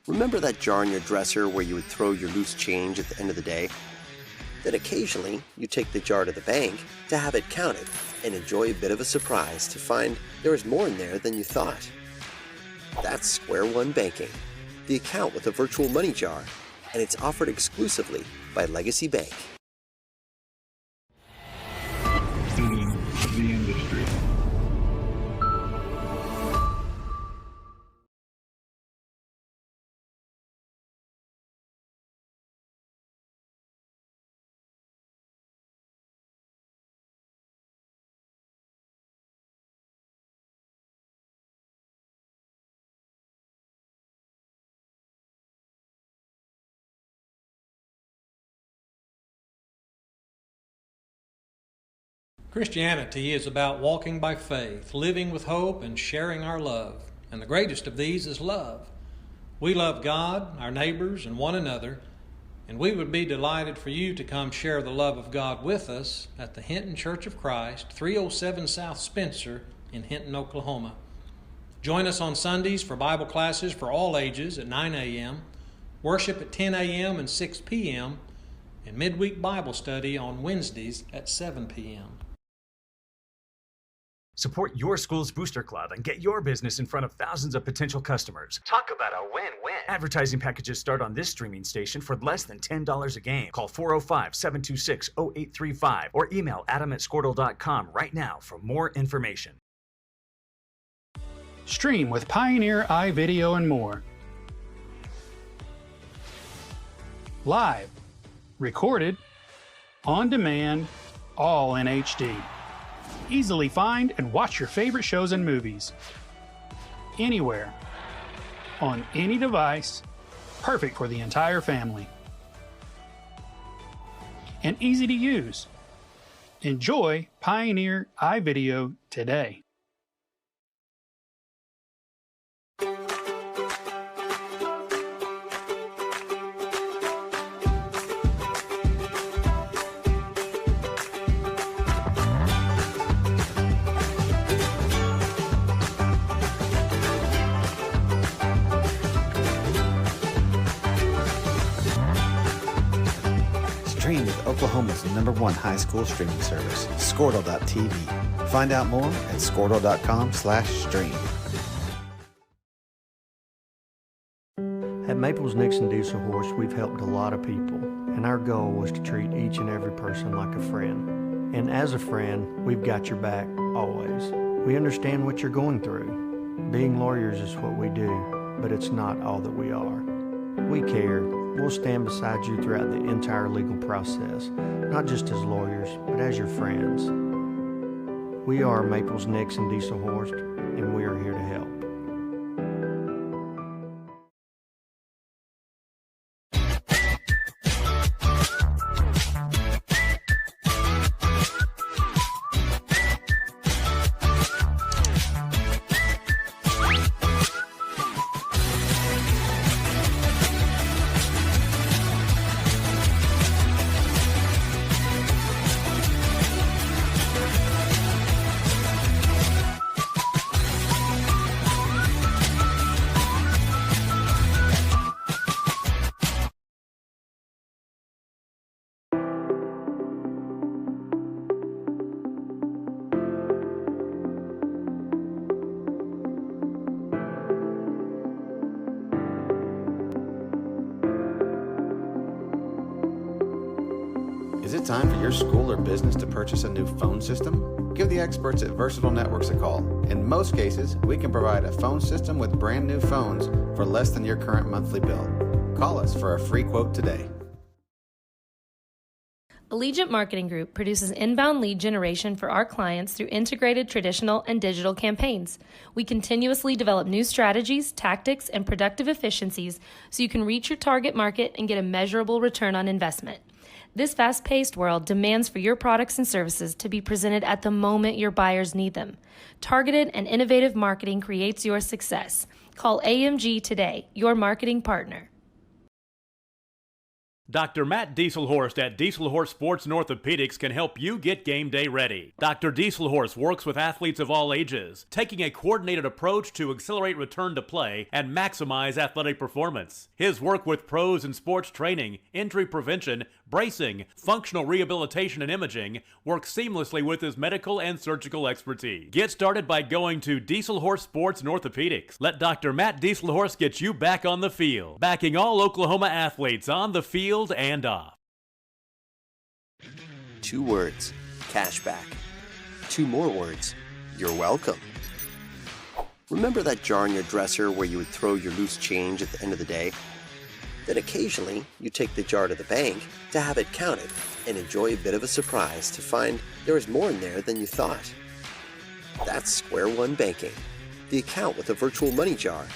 Remember that jar in your dresser where you would throw your loose change at the end of the day? Then occasionally, you take the jar to the bank to have it counted and enjoy a bit of a surprise to find there is more in there than you thought. That's Square One Banking, the account with a virtual money jar, and it's offered exclusively by Legacy Bank. The industry. Christianity is about walking by faith, living with hope, and sharing our love. And the greatest of these is love. We love God, our neighbors, and one another, and we would be delighted for you to come share the love of God with us at the Hinton Church of Christ, 307 South Spencer in Hinton, Oklahoma. Join us on Sundays for Bible classes for all ages at 9 a.m., worship at 10 a.m. and 6 p.m., and midweek Bible study on Wednesdays at 7 p.m. Support your school's booster club and get your business in front of thousands of potential customers. Talk about a win-win. Advertising packages start on this streaming station for less than $10 a game. Call 405-726-0835 or email adam@squirtle.com right now for more information. Stream with Pioneer iVideo and more. Live, recorded, on demand, all in HD. Easily find and watch your favorite shows and movies. anywhere, on any device, perfect for the entire family. And easy to use. Enjoy Pioneer iVideo today. Stream with Oklahoma's #1 high school streaming service, Squirtle.tv. Find out more at squirtle.com/stream. At Maples Nixon Diesel Horse, we've helped a lot of people, and our goal was to treat each and every person like a friend. And as a friend, we've got your back always. We understand what you're going through. Being lawyers is what we do, but it's not all that we are. We care. We'll stand beside you throughout the entire legal process, not just as lawyers, but as your friends. We are Maples Nixon Diesel Horse, and we are here to help. Is it time for your school or business to purchase a new phone system? Give the experts at Versatile Networks a call. In most cases, we can provide a phone system with brand new phones for less than your current monthly bill. Call us for a free quote today. Allegiant Marketing Group produces inbound lead generation for our clients through integrated traditional and digital campaigns. We continuously develop new strategies, tactics, and productive efficiencies so you can reach your target market and get a measurable return on investment. This fast-paced world demands for your products and services to be presented at the moment your buyers need them. Targeted and innovative marketing creates your success. Call AMG today, your marketing partner. Dr. Matt Dieselhorst at Dieselhorst Sports and Orthopedics can help you get game day ready. Dr. Dieselhorst works with athletes of all ages, taking a coordinated approach to accelerate return to play and maximize athletic performance. His work with pros in sports training, injury prevention, bracing, functional rehabilitation, and imaging works seamlessly with his medical and surgical expertise. Get started by going to Dieselhorst Sports and Orthopedics. Let Dr. Matt Dieselhorst get you back on the field, backing all Oklahoma athletes on the field and off. 2 words, cashback. 2 more words, you're welcome. Remember that jar in your dresser where you would throw your loose change at the end of the day? Then occasionally, you take the jar to the bank to have it counted and enjoy a bit of a surprise to find there is more in there than you thought. That's Square One Banking, the account with a virtual money jar,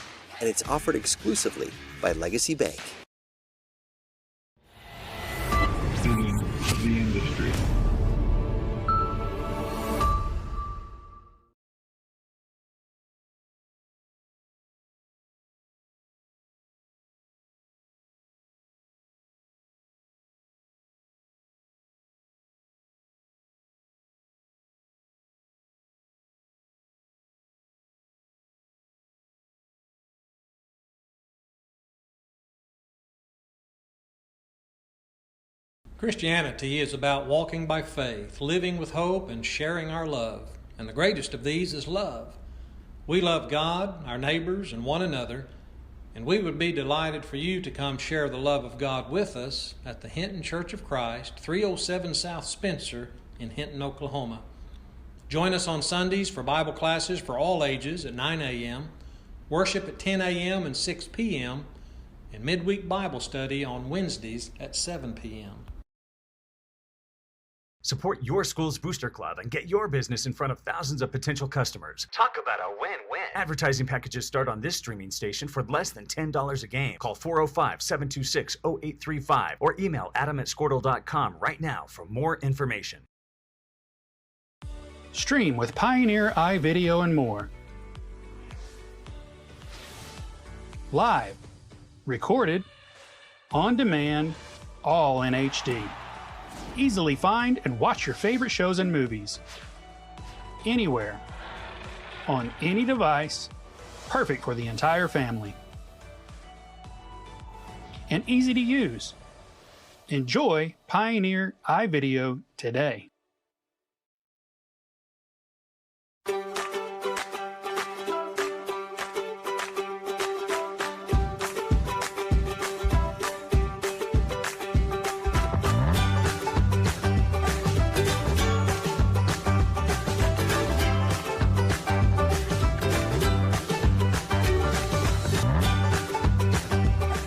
and it's offered exclusively by Legacy Bank. The industry. Christianity is about walking by faith, living with hope, and sharing our love. And the greatest of these is love. We love God, our neighbors, and one another, and we would be delighted for you to come share the love of God with us at the Hinton Church of Christ, 307 South Spencer in Hinton, Oklahoma. Join us on Sundays for Bible classes for all ages at 9 a.m., worship at 10 a.m. and 6 p.m., and midweek Bible study on Wednesdays at 7 p.m. Support your school's booster club and get your business in front of thousands of potential customers. Talk about a win-win. Advertising packages start on this streaming station for less than $10 a game. Call 405-726-0835 or email adam@squirtle.com right now for more information. Stream with Pioneer iVideo and more. Live, recorded, on demand, all in HD. Easily find and watch your favorite shows and movies. Anywhere, on any device, perfect for the entire family. And easy to use. Enjoy Pioneer iVideo today.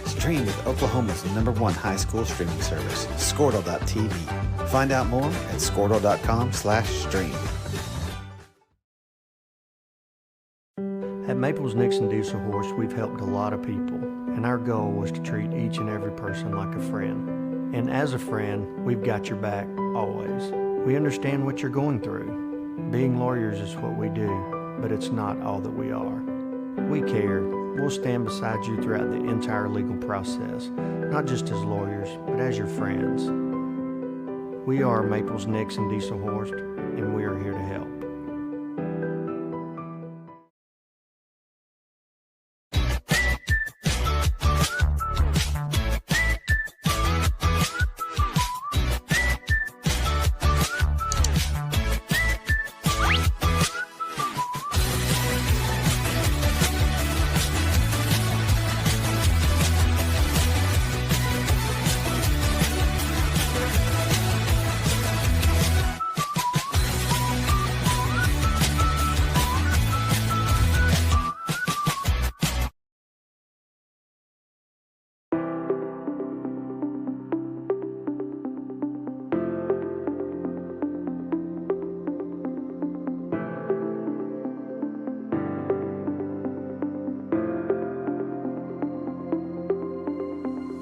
Stream with Oklahoma's #1 high school streaming service, Squirtle.tv. Find out more at squirtle.com/stream. At Maples Nixon Diesel Horse, we've helped a lot of people, and our goal was to treat each and every person like a friend. And as a friend, we've got your back always. We understand what you're going through. Being lawyers is what we do, but it's not all that we are. We care. We'll stand beside you throughout the entire legal process, not just as lawyers, but as your friends. We are Maples Nixon Diesel Horse, and we are here to help.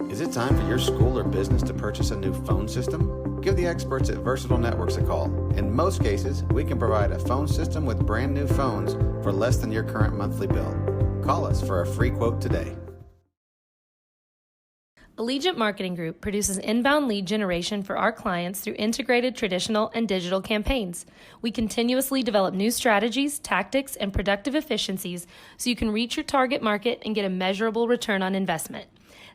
Is it time for your school or business to purchase a new phone system? Give the experts at Versatile Networks a call. In most cases, we can provide a phone system with brand new phones for less than your current monthly bill. Call us for a free quote today. Allegiant Marketing Group produces inbound lead generation for our clients through integrated traditional and digital campaigns. We continuously develop new strategies, tactics, and productive efficiencies so you can reach your target market and get a measurable return on investment.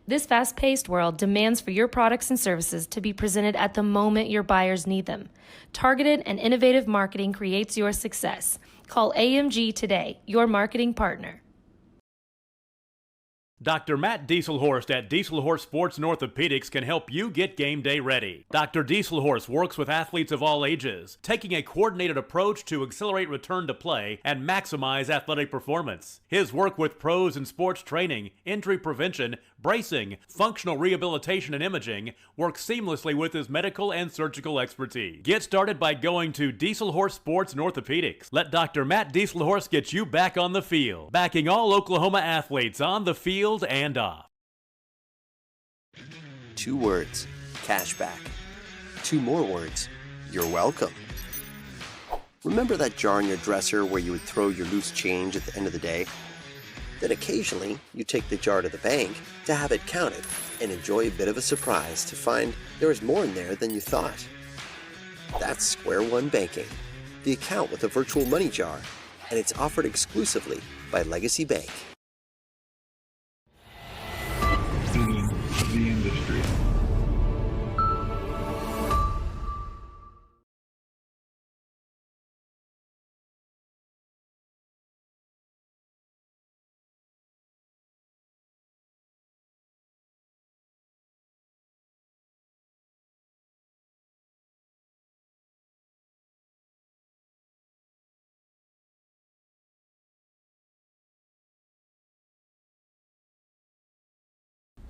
This fast-paced world demands for your products and services to be presented at the moment your buyers need them. Targeted and innovative marketing creates your success. Call AMG today, your marketing partner. Dr. Matt Dieselhorst at Dieselhorst Sports and Orthopedics can help you get game day ready. Dr. Dieselhorst works with athletes of all ages, taking a coordinated approach to accelerate return to play and maximize athletic performance. His work with pros in sports training, injury prevention, bracing, functional rehabilitation, and imaging works seamlessly with his medical and surgical expertise. Get started by going to Dieselhorst Sports and Orthopedics. Let Dr. Matt Dieselhorst get you back on the field, backing all Oklahoma athletes on the field and off. 2 words, cashback. 2 more words, you're welcome. Remember that jar in your dresser where you would throw your loose change at the end of the day? Then occasionally, you take the jar to the bank to have it counted and enjoy a bit of a surprise to find there is more in there than you thought. That's Square One Banking, the account with a virtual money jar, and it's offered exclusively by Legacy Bank. The industry.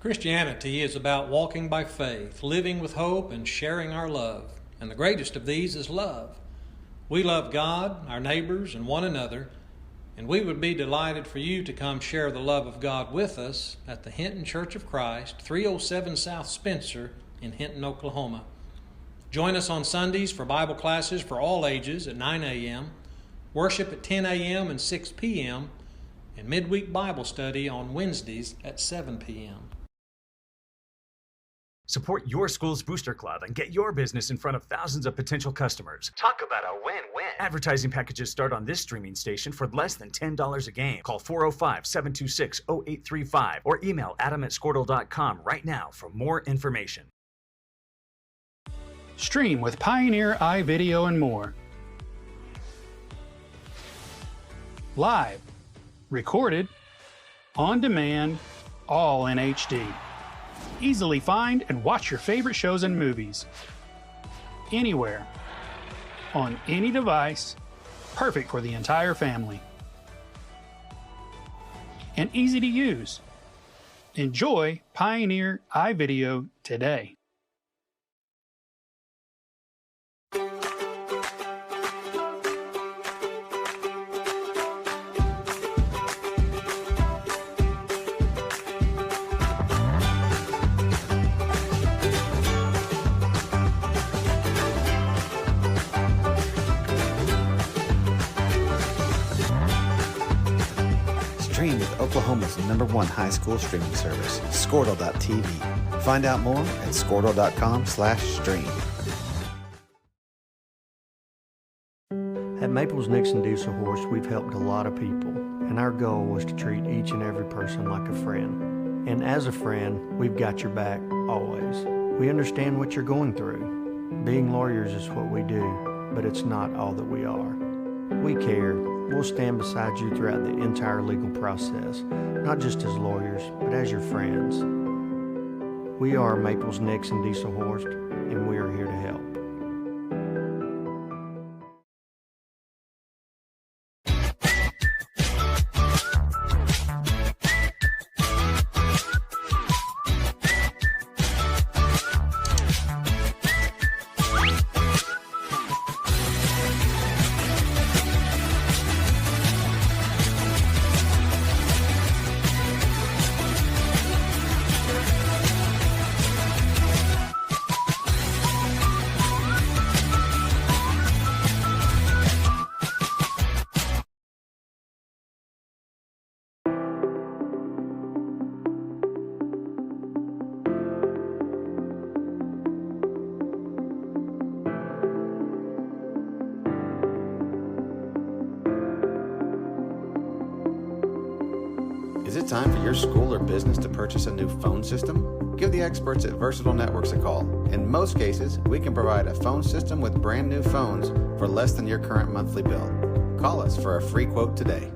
Christianity is about walking by faith, living with hope, and sharing our love. and the greatest of these is love. We love God, our neighbors, and one another, and we would be delighted for you to come share the love of God with us at the Hinton Church of Christ, 307 South Spencer in Hinton, Oklahoma. Join us on Sundays for Bible classes for all ages at 9 a.m., worship at 10 a.m. and 6 p.m., and midweek Bible study on Wednesdays at 7 p.m. Support your school's booster club and get your business in front of thousands of potential customers. Talk about a win-win. Advertising packages start on this streaming station for less than $10 a game. Call 405-726-0835 or email adam@squirtle.com right now for more information. Stream with Pioneer iVideo and more. Live, recorded, on demand, all in HD. Easily find and watch your favorite shows and movies. Anywhere, on any device, perfect for the entire family. And easy to use. Enjoy Pioneer iVideo today. Stream with Oklahoma's #1 high school streaming service, Squirtle.tv. Find out more at Squirtle.com/stream. At Maples Nixon Diesel Horse, we've helped a lot of people, and our goal was to treat each and every person like a friend. And as a friend, we've got your back always. We understand what you're going through. Being lawyers is what we do, but it's not all that we are. We care. We'll stand beside you throughout the entire legal process, not just as lawyers, but as your friends. We are Maples Nixon Diesel Horse, and we are here to help. Is it time for your school or business to purchase a new phone system? Give the experts at Versatile Networks a call. In most cases, we can provide a phone system with brand new phones for less than your current monthly bill. Call us for a free quote today.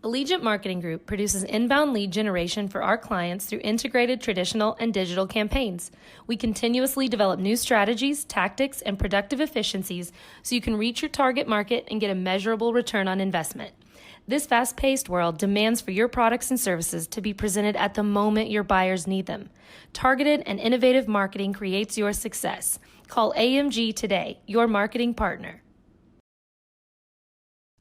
Allegiant Marketing Group produces inbound lead generation for our clients through integrated traditional and digital campaigns. We continuously develop new strategies, tactics, and productive efficiencies so you can reach your target market and get a measurable return on investment. This fast-paced world demands for your products and services to be presented at the moment your buyers need them. Targeted and innovative marketing creates your success. Call AMG today, your marketing partner.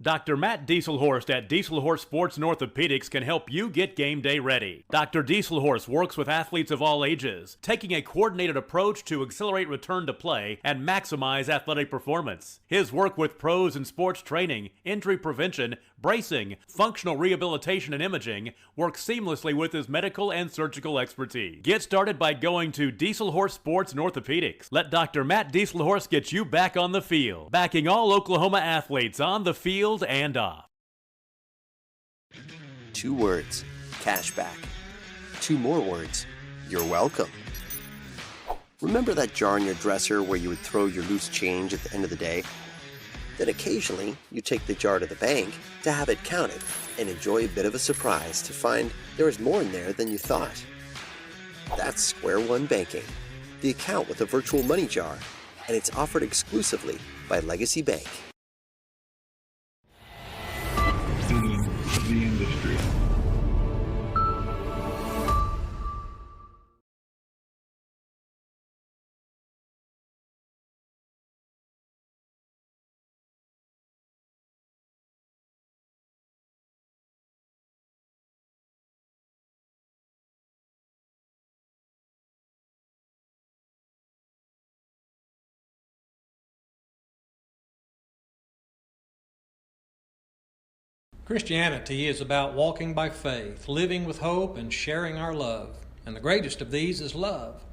Dr. Matt Dieselhorst at Dieselhorst Sports and Orthopedics can help you get game day ready. Dr. Dieselhorst works with athletes of all ages, taking a coordinated approach to accelerate return to play and maximize athletic performance. His work with pros in sports training, injury prevention, bracing, functional rehabilitation, and imaging works seamlessly with his medical and surgical expertise. Get started by going to Dieselhorst Sports and Orthopedics. Let Dr. Matt Dieselhorst get you back on the field, backing all Oklahoma athletes on the field and off. 2 words, cashback. 2 more words, you're welcome. Remember that jar in your dresser where you would throw your loose change at the end of the day? Then occasionally, you take the jar to the bank to have it counted and enjoy a bit of a surprise to find there is more in there than you thought. That's Square One Banking, the account with a virtual money jar, and it's offered exclusively by Legacy Bank. The industry. Christianity is about walking by faith, living with hope, and sharing our love. And the greatest of these is love.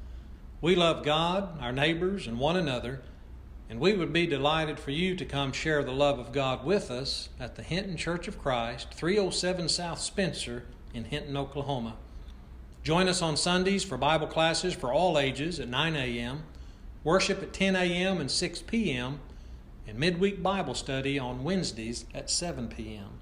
We love God, our neighbors, and one another, and we would be delighted for you to come share the love of God with us at the Hinton Church of Christ, 307 South Spencer in Hinton, Oklahoma. Join us on Sundays for Bible classes for all ages at 9 a.m., worship at 10 a.m. and 6 p.m., and midweek Bible study on Wednesdays at 7 p.m.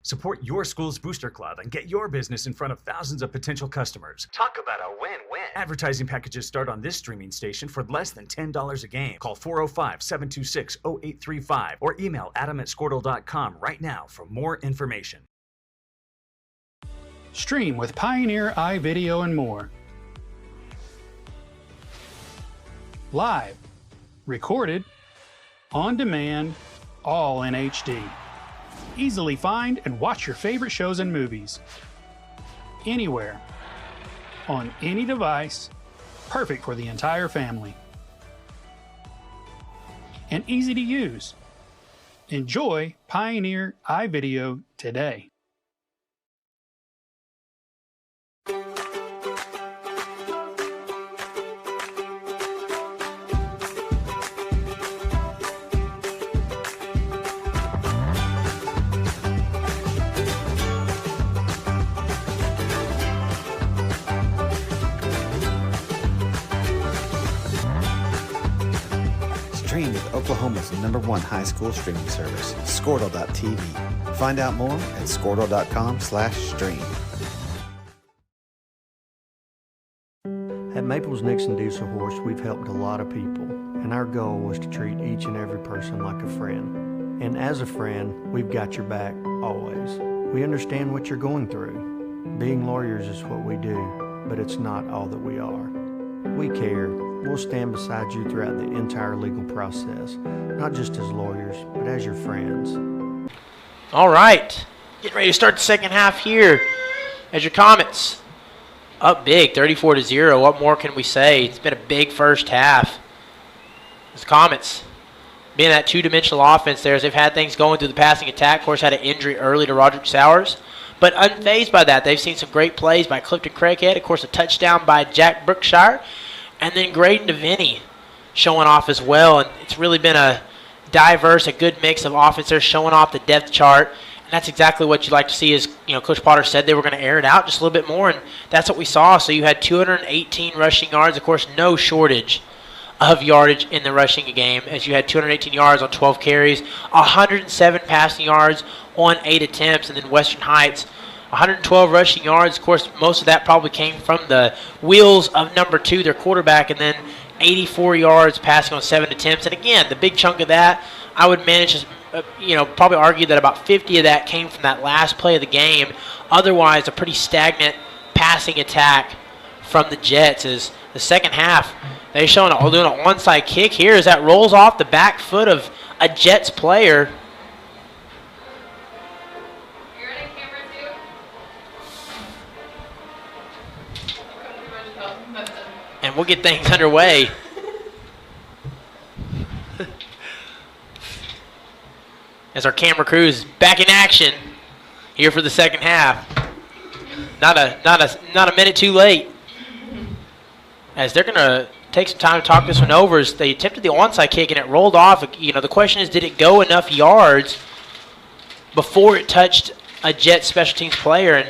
Support your school's booster club and get your business in front of thousands of potential customers. Talk about a win-win. Advertising packages start on this streaming station for less than $10 a game. Call 405-726-0835 or email adam@squirtle.com right now for more information. Stream with Pioneer iVideo and more. Live, recorded, on demand, all in HD. Easily find and watch your favorite shows and movies. Anywhere. On any device. Perfect for the entire family. And easy to use. Enjoy Pioneer iVideo today. Stream with Oklahoma's #1 high school streaming service, Squirtle.tv. Find out more at Squirtle.com/stream. At Maples Nixon Diesel Horse, we've helped a lot of people, and our goal was to treat each and every person like a friend. And as a friend, we've got your back always. We understand what you're going through. Being lawyers is what we do, but it's not all that we are. We care. We'll stand beside you throughout the entire legal process, not just as lawyers, but as your friends. All right. Getting ready to start the second half here. As your Comets up big, 34-0. What more can we say? It's been a big first half. As Comets being that two-dimensional offense there, as they've had things going through the passing attack. Of course, had an injury early to Roderick Sowers. But unfazed by that, they've seen some great plays by Clifton Craighead. Of course, a touchdown by Jack Brookshire. And then Graydon DeVinny showing off as well. And it's really been a diverse, a good mix of offenses showing off the depth chart. And that's exactly what you like to see. Is, Coach Potter said they were going to air it out just a little bit more, and that's what we saw. So you had 218 rushing yards. Of course, no shortage of yardage in the rushing game, as you had 218 yards on 12 carries, 107 passing yards on 8 attempts, and then Western Heights 112 rushing yards. Of course, most of that probably came from the wheels of number 2, their quarterback, and then 84 yards passing on 7 attempts. And again, the big chunk of that, I would manage to, probably argue that about 50 of that came from that last play of the game. Otherwise, a pretty stagnant passing attack from the Jets. Is the second half, they're doing an onside kick here as that rolls off the back foot of a Jets player. And we'll get things underway. As our camera crew is back in action here for the second half. Not a minute too late. As they're gonna take some time to talk this one over, as they attempted the onside kick and it rolled off. The question is, did it go enough yards before it touched a Jet special teams player? And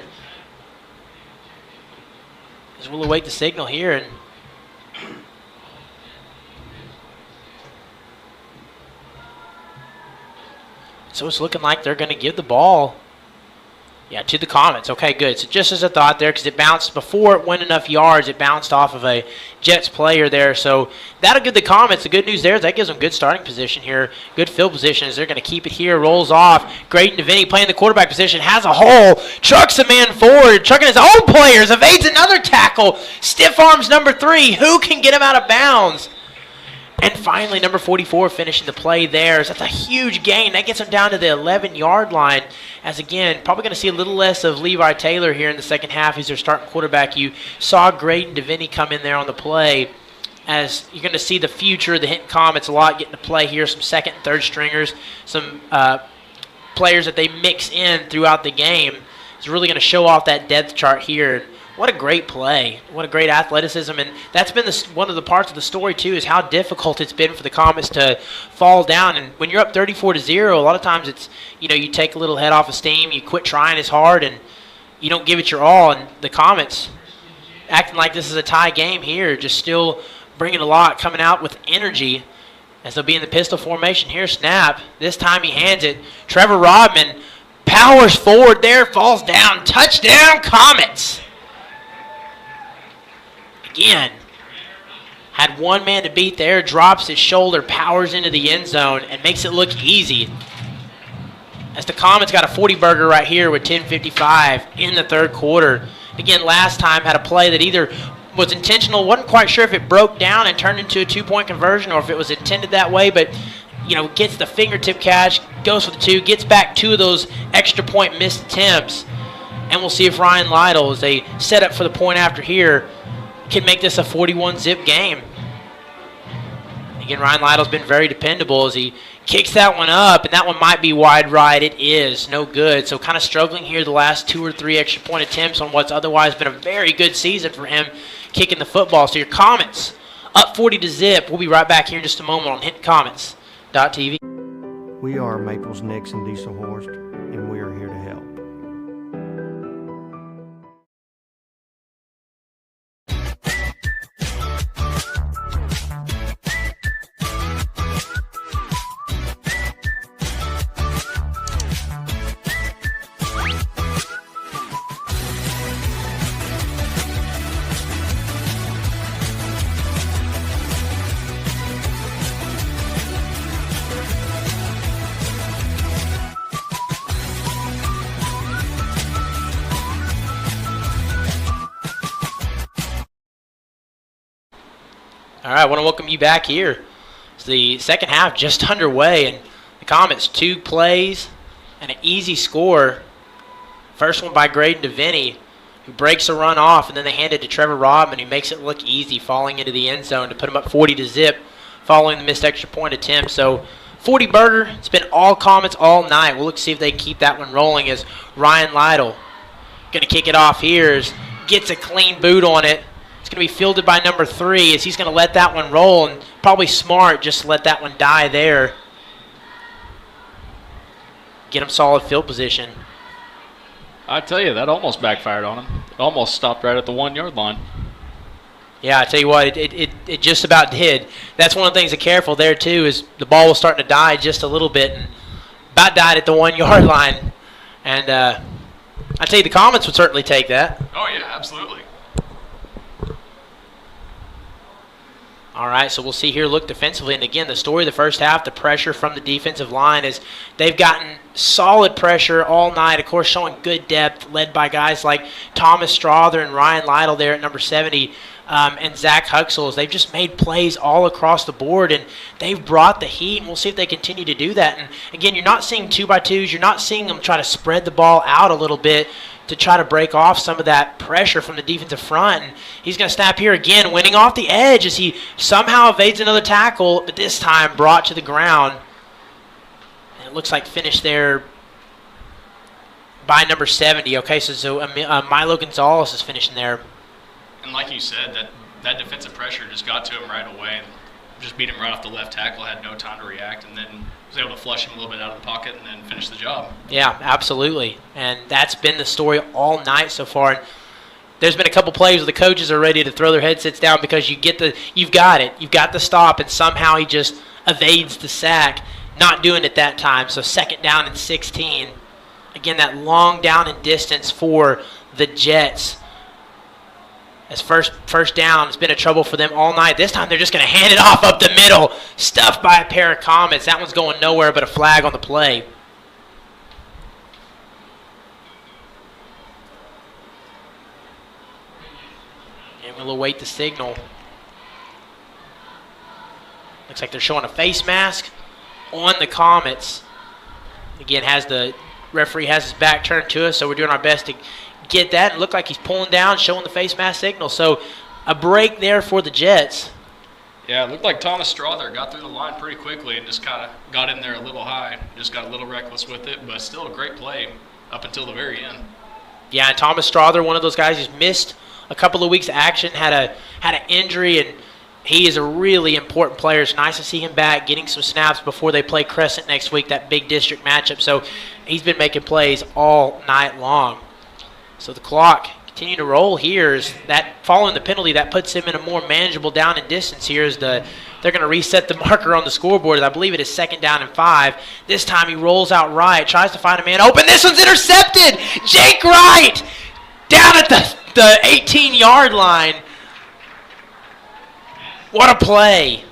as we'll await the signal here. And so it's looking like they're going to give the ball, to the Comets. Okay, good. So just as I thought there, because it bounced before it went enough yards, it bounced off of a Jets player there. So that'll give the Comets. The good news there is that gives them good starting position here, good field position as they're going to keep it here. Rolls off. Graydon DeVinny playing the quarterback position, has a hole, trucks a man forward, trucking his own players, evades another tackle, stiff arms number 3. Who can get him out of bounds? And finally, number 44 finishing the play there. So that's a huge gain. That gets them down to the 11-yard line. As again, probably going to see a little less of Levi Taylor here in the second half. He's their starting quarterback. You saw Graydon DeVinny come in there on the play. As you're going to see the future of the Hinton Comets a lot getting to play here. Some second and third stringers. Some players that they mix in throughout the game is really going to show off that depth chart here. What a great play. What a great athleticism. And that's been one of the parts of the story, too, is how difficult it's been for the Comets to fall down. And when you're up 34-0, a lot of times it's, you take a little head off of steam, you quit trying as hard, and you don't give it your all. And the Comets acting like this is a tie game here, just still bringing a lot, coming out with energy as they'll be in the pistol formation here. Snap. This time he hands it. Trevor Rodman powers forward there, falls down. Touchdown, Comets. Again, had one man to beat there, drops his shoulder, powers into the end zone, and makes it look easy. As the Comets got a 40-burger right here with 10:55 in the third quarter. Again, last time had a play that either was intentional, wasn't quite sure if it broke down and turned into a two-point conversion or if it was intended that way, but gets the fingertip catch, goes for the two, gets back two of those extra point missed attempts. And we'll see if Ryan Lytle, as they set up for the point after here, can make this a 41-zip game. Again, Ryan Lytle's been very dependable as he kicks that one up, and that one might be wide right. It is. No good. So kind of struggling here the last 2 or 3 extra point attempts on what's otherwise been a very good season for him kicking the football. So your Comets up 40-zip. We'll be right back here in just a moment on HintonComets.tv. We are Maples, Nix, and Diesel Horst, and we are here to help. All right, I want to welcome you back here. It's the second half just underway, and the Comets 2 plays and an easy score. First one by Graydon DeVinny, who breaks a run off, and then they hand it to Trevor Rodman, who makes it look easy, falling into the end zone to put him up 40-zip following the missed extra point attempt. So 40-burger, it's been all Comets all night. We'll look to see if they keep that one rolling as Ryan Lytle going to kick it off here, gets a clean boot on it. It's going to be fielded by number 3 as he's going to let that one roll, and probably smart just to let that one die there. Get him solid field position. I tell you, that almost backfired on him. It almost stopped right at the 1-yard line. Yeah, I tell you what, it just about did. That's one of the things to careful there, too, is the ball was starting to die just a little bit, and about died at the 1-yard line. And I tell you, the Comets would certainly take that. Oh, yeah, absolutely. All right, so we'll see here, look defensively. And again, the story of the first half, the pressure from the defensive line is they've gotten solid pressure all night, of course, showing good depth, led by guys like Thomas Strother and Ryan Lytle there at number 70 and Zach Huxell. They've just made plays all across the board, and they've brought the heat, and we'll see if they continue to do that. And again, you're not seeing 2-by-2s. You're not seeing them try to spread the ball out a little bit to try to break off some of that pressure from the defensive front. And he's going to snap here again, winning off the edge as he somehow evades another tackle, but this time brought to the ground. And it looks like finished there by number 70. Okay, so Milo Gonzalez is finishing there. And like you said, that defensive pressure just got to him right away. Just beat him right off the left tackle, had no time to react, and then was able to flush him a little bit out of the pocket and then finish the job. Yeah, absolutely. And that's been the story all night so far. And there's been a couple plays where the coaches are ready to throw their headsets down because you've got it. You've got the stop, and somehow he just evades the sack. Not doing it that time. So 2nd down and 16. Again, that long down and distance for the Jets. As first down, it's been a trouble for them all night. This time they're just going to hand it off up the middle. Stuffed by a pair of Comets. That one's going nowhere but a flag on the play. And we'll await the signal. Looks like they're showing a face mask on the Comets. Again, the referee has his back turned to us, so we're doing our best to get that. It looked like he's pulling down, showing the face mask signal. So a break there for the Jets. Yeah, it looked like Thomas Strother got through the line pretty quickly and just kind of got in there a little high. Just got a little reckless with it, but still a great play up until the very end. Yeah, and Thomas Strother, one of those guys who's missed a couple of weeks of action, had an injury, and he is a really important player. It's nice to see him back, getting some snaps before they play Crescent next week, that big district matchup. So he's been making plays all night long. So the clock continue to roll here. Is that following the penalty, that puts him in a more manageable down and distance here as they're going to reset the marker on the scoreboard. I believe it is 2nd down and 5. This time he rolls out right, tries to find a man open. This one's intercepted. Jake Wright down at the 18-yard line. What a play.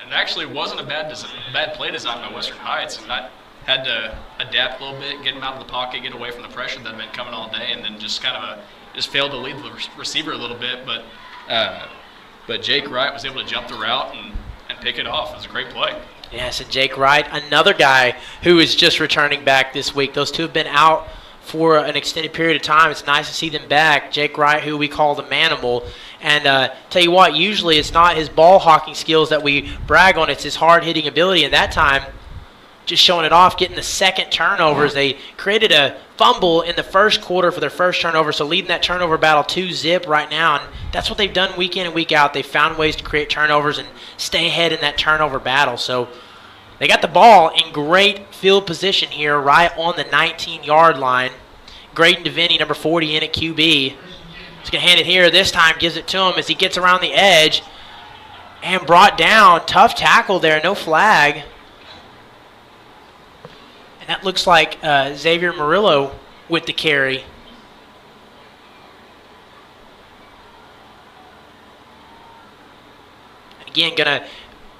And it actually wasn't a bad play design by Western Heights. And I had to adapt a little bit, get him out of the pocket, get away from the pressure that had been coming all day, and then just kind of just failed to lead the receiver a little bit. But Jake Wright was able to jump the route and pick it off. It was a great play. Yes, and Jake Wright, another guy who is just returning back this week. Those two have been out for an extended period of time. It's nice to see them back. Jake Wright, who we call the Manimal. And tell you what, usually it's not his ball hawking skills that we brag on. It's his hard-hitting ability. And that time, just showing it off, getting the second turnovers. They created a fumble in the first quarter for their first turnover, so leading that turnover battle 2-zip right now. And that's what they've done week in and week out. They've found ways to create turnovers and stay ahead in that turnover battle. So they got the ball in great field position here right on the 19-yard line. Graydon Devaney, number 40, in at QB. He's going to hand it here. This time gives it to him as he gets around the edge and brought down. Tough tackle there, no flag. And that looks like Xavier Murillo with the carry. Again, going to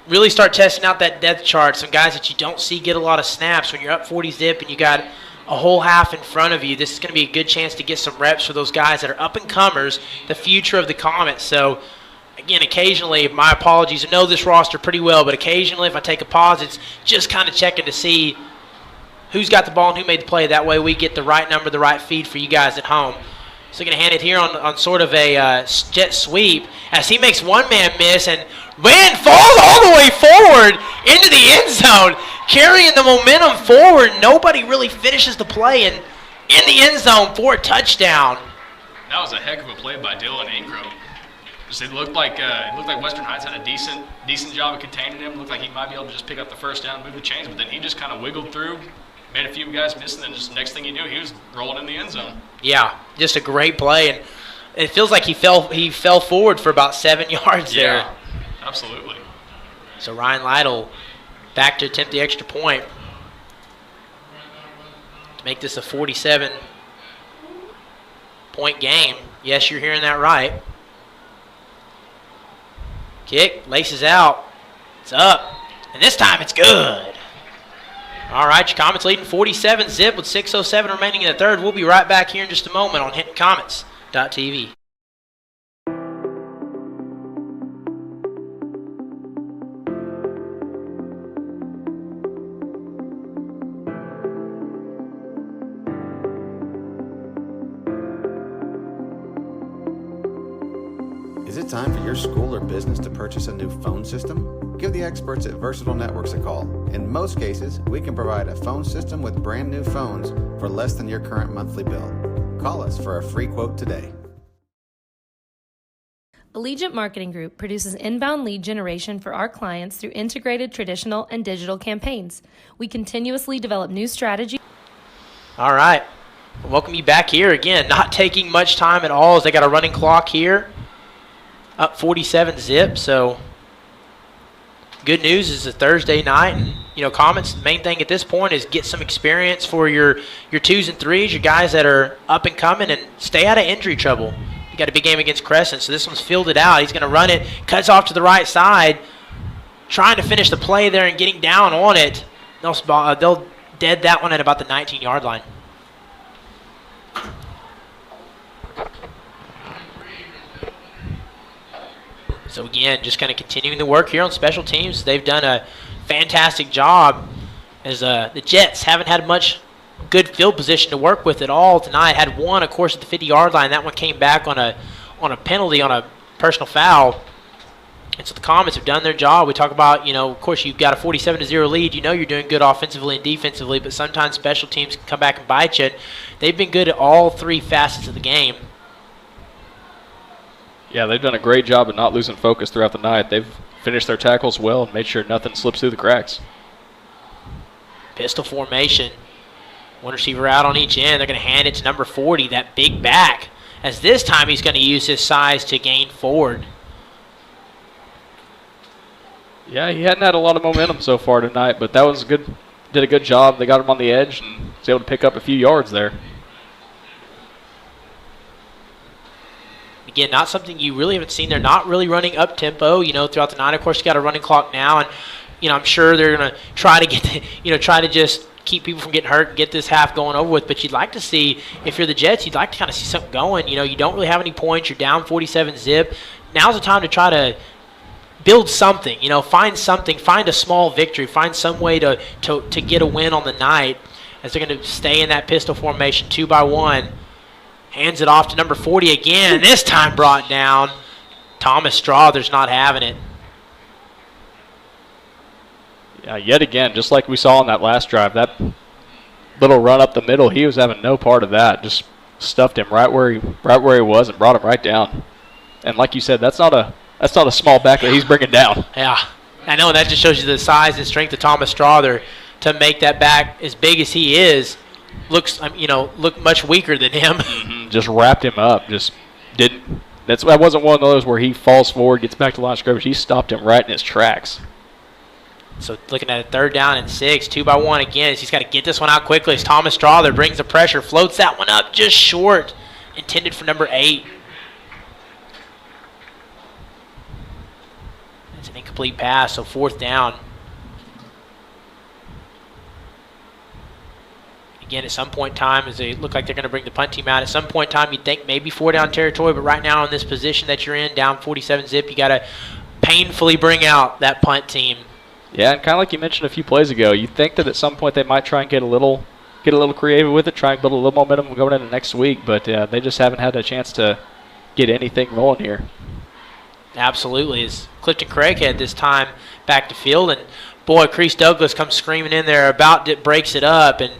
really start testing out that depth chart. Some guys that you don't see get a lot of snaps when you're up 40-zip and you got a whole half in front of you. This is going to be a good chance to get some reps for those guys that are up-and-comers, the future of the Comets. So, again, occasionally, my apologies, I know this roster pretty well, but occasionally if I take a pause, it's just kind of checking to see who's got the ball and who made the play. That way we get the right number, the right feed for you guys at home. So going to hand it here on sort of a jet sweep as he makes one man miss and falls all the way forward into the end zone, carrying the momentum forward. Nobody really finishes the play and in the end zone for a touchdown. That was a heck of a play by Dylan Ingram. It looked like Western Heights had a decent job of containing him. It looked like he might be able to just pick up the first down, move the chains, but then he just kind of wiggled through, made a few guys miss, and then just next thing you knew, he was rolling in the end zone. Yeah, just a great play, and it feels like he fell forward for about 7 yards there. Yeah, absolutely. So Ryan Lytle back to attempt the extra point to make this a 47-point game. Yes, you're hearing that right. Kick, laces out. It's up, and this time it's good. All right, your Comets leading 47-zip with 6:07 remaining in the third. We'll be right back here in just a moment on HintonComets.tv. Is it time for your school or business to purchase a new phone system? Give the experts at Versatile Networks a call. In most cases, we can provide a phone system with brand new phones for less than your current monthly bill. Call us for a free quote today. Allegiant Marketing Group produces inbound lead generation for our clients through integrated traditional and digital campaigns. We continuously develop new strategies. All right. Welcome you back here again. Not taking much time at all as they got a running clock here. Up 47-zip, so good news is a Thursday night, and Comets, the main thing at this point is get some experience for your 2s and 3s, your guys that are up and coming, and stay out of injury trouble. You got a big game against Crescent, so this one's fielded out. He's going to run it, cuts off to the right side, trying to finish the play there and getting down on it. They'll dead that one at about the 19-yard line. So again, just kind of continuing the work here on special teams. They've done a fantastic job as the Jets haven't had much good field position to work with at all tonight. Had one, of course, at the 50-yard line. That one came back on a penalty, on a personal foul. And so the Comets have done their job. We talk about, of course, you've got a 47-0 lead. You're doing good offensively and defensively, but sometimes special teams can come back and bite you. They've been good at all three facets of the game. Yeah, they've done a great job of not losing focus throughout the night. They've finished their tackles well and made sure nothing slips through the cracks. Pistol formation. One receiver out on each end. They're going to hand it to number 40, that big back, as this time he's going to use his size to gain forward. Yeah, he hadn't had a lot of momentum so far tonight, but that was good. Did a good job. They got him on the edge and was able to pick up a few yards there. Again, not something you really haven't seen. They're not really running up tempo, throughout the night. Of course, you got a running clock now, and I'm sure they're going to try to get, try to just keep people from getting hurt and get this half going over with. But you'd like to see, if you're the Jets, you'd like to kind of see something going. You don't really have any points. You're down 47-0. Now's the time to try to build something. Find something. Find a small victory. Find some way to get a win on the night, as they're going to stay in that pistol formation 2-by-1. Hands it off to number 40 again. This time brought down. Thomas Strawther's not having it. Yeah, yet again, just like we saw on that last drive, that little run up the middle, he was having no part of that. Just stuffed him right where he was and brought him right down. And like you said, that's not a small back that he's bringing down. Yeah, I know. That just shows you the size and strength of Thomas Strawther to make that back as big as he is. Look much weaker than him. Mm-hmm. Just wrapped him up. Just didn't. That wasn't one of those where he falls forward, gets back to line of scrimmage. He stopped him right in his tracks. So looking at a 3rd down and 6, 2-by-1 again. He's got to get this one out quickly. As Thomas Strawther brings the pressure, floats that one up just short. Intended for number 8. It's an incomplete pass, so 4th down. Again, at some point in time, as they look like they're going to bring the punt team out, at some point in time you'd think maybe 4-down territory, but right now in this position that you're in, down 47-0, you got to painfully bring out that punt team. Yeah, and kind of like you mentioned a few plays ago, you'd think that at some point they might try and get a little creative with it, try and build a little momentum going into next week, but they just haven't had a chance to get anything rolling here. Absolutely. As Clifton Craighead this time back to field, and boy, Crease Douglas comes screaming in there, breaks it up, and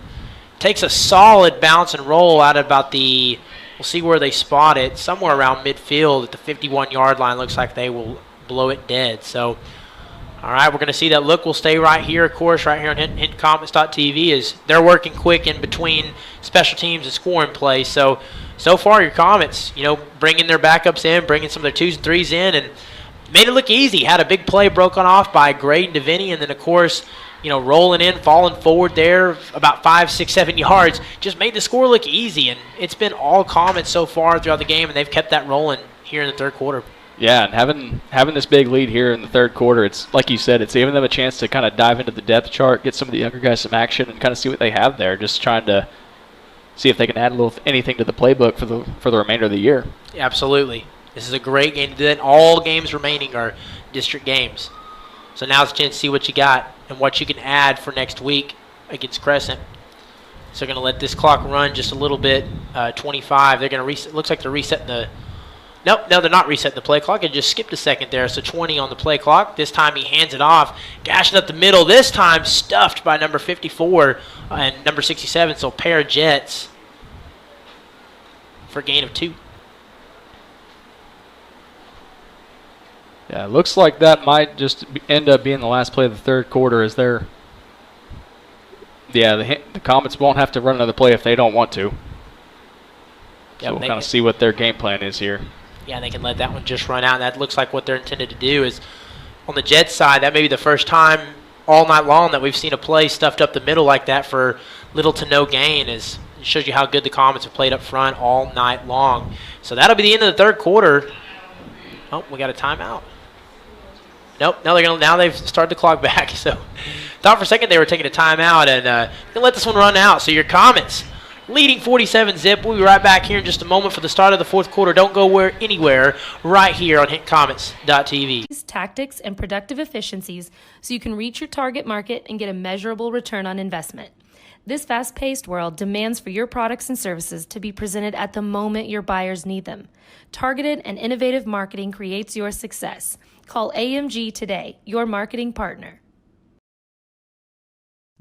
takes a solid bounce and roll out about we'll see where they spot it, somewhere around midfield at the 51-yard line. Looks like they will blow it dead. So, all right, we're going to see that look. We'll stay right here, of course, right here on HintonComets.tv, as they're working quick in between special teams and scoring plays. So far your Comets, bringing their backups in, bringing some of their 2s and 3s in, and made it look easy. Had a big play broken off by Graydon DeVinny, and then, of course, rolling in, falling forward there about 5, 6, 7 yards, just made the score look easy. And it's been all Comets so far throughout the game, and they've kept that rolling here in the 3rd quarter. Yeah, and having this big lead here in the 3rd quarter, it's like you said, it's giving them a chance to kind of dive into the depth chart, get some of the younger guys some action, and kind of see what they have there. Just trying to see if they can add anything to the playbook for the remainder of the year. Absolutely. This is a great game to do that. All games remaining are district games. So now's a chance to see what you got and what you can add for next week against Crescent. So they're going to let this clock run just a little bit, 25. They're going to reset. Looks like they're resetting the – no, they're not resetting the play clock. It just skipped a second there, so 20 on the play clock. This time he hands it off, gashing up the middle. This time stuffed by number 54 and number 67, so a pair of Jets for a gain of 2. Yeah, it looks like that might just end up being the last play of the 3rd quarter. The Comets won't have to run another play if they don't want to. So we'll kind of see what their game plan is here. Yeah, they can let that one just run out. And that looks like what they're intended to do is on the Jets side, that may be the first time all night long that we've seen a play stuffed up the middle like that for little to no gain. It shows you how good the Comets have played up front all night long. So that'll be the end of the 3rd quarter. Oh, we got a timeout. Nope. Now they've started the clock back. So thought for a second they were taking a timeout and gonna let this one run out. So your Comets leading 47-0. We'll be right back here in just a moment for the start of the 4th quarter. Don't go anywhere. Right here on HintonComets.tv. Tactics and productive efficiencies so you can reach your target market and get a measurable return on investment. This fast-paced world demands for your products and services to be presented at the moment your buyers need them. Targeted and innovative marketing creates your success. Call AMG today, your marketing partner.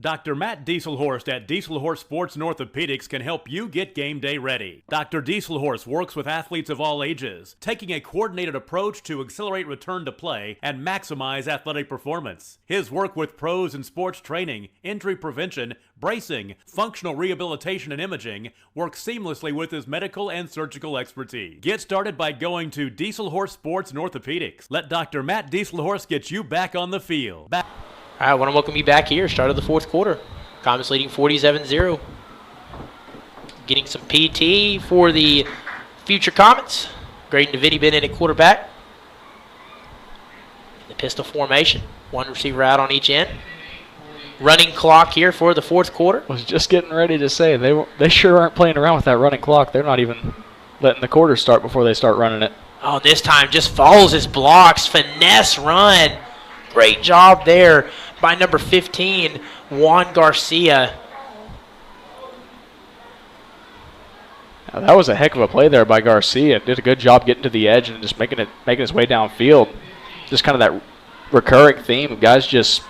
Dr. Matt Dieselhorst at Dieselhorst Sports and Orthopedics can help you get game day ready. Dr. Dieselhorst works with athletes of all ages, taking a coordinated approach to accelerate return to play and maximize athletic performance. His work with pros in sports training, injury prevention, bracing, functional rehabilitation, and imaging works seamlessly with his medical and surgical expertise. Get started by going to Dieselhorst Sports and Orthopedics. Let Dr. Matt Dieselhorst get you back on the field. All right, I want to welcome you back here. Start of the fourth quarter. Comets leading 47-0. Getting some PT for the future Comets. Graydon DeVitti been in at quarterback. The pistol formation. One receiver out on each end. Running clock here for the fourth quarter. Was just getting ready to say, they sure aren't playing around with that running clock. They're not even letting the quarter start before they start running it. Oh, this time just follows his blocks. Finesse run. Great job there by number 15, Juan Garcia. Now, that was a heck of a play there by Garcia. Did a good job getting to the edge and just making his way downfield. Just kind of that recurring theme of guys just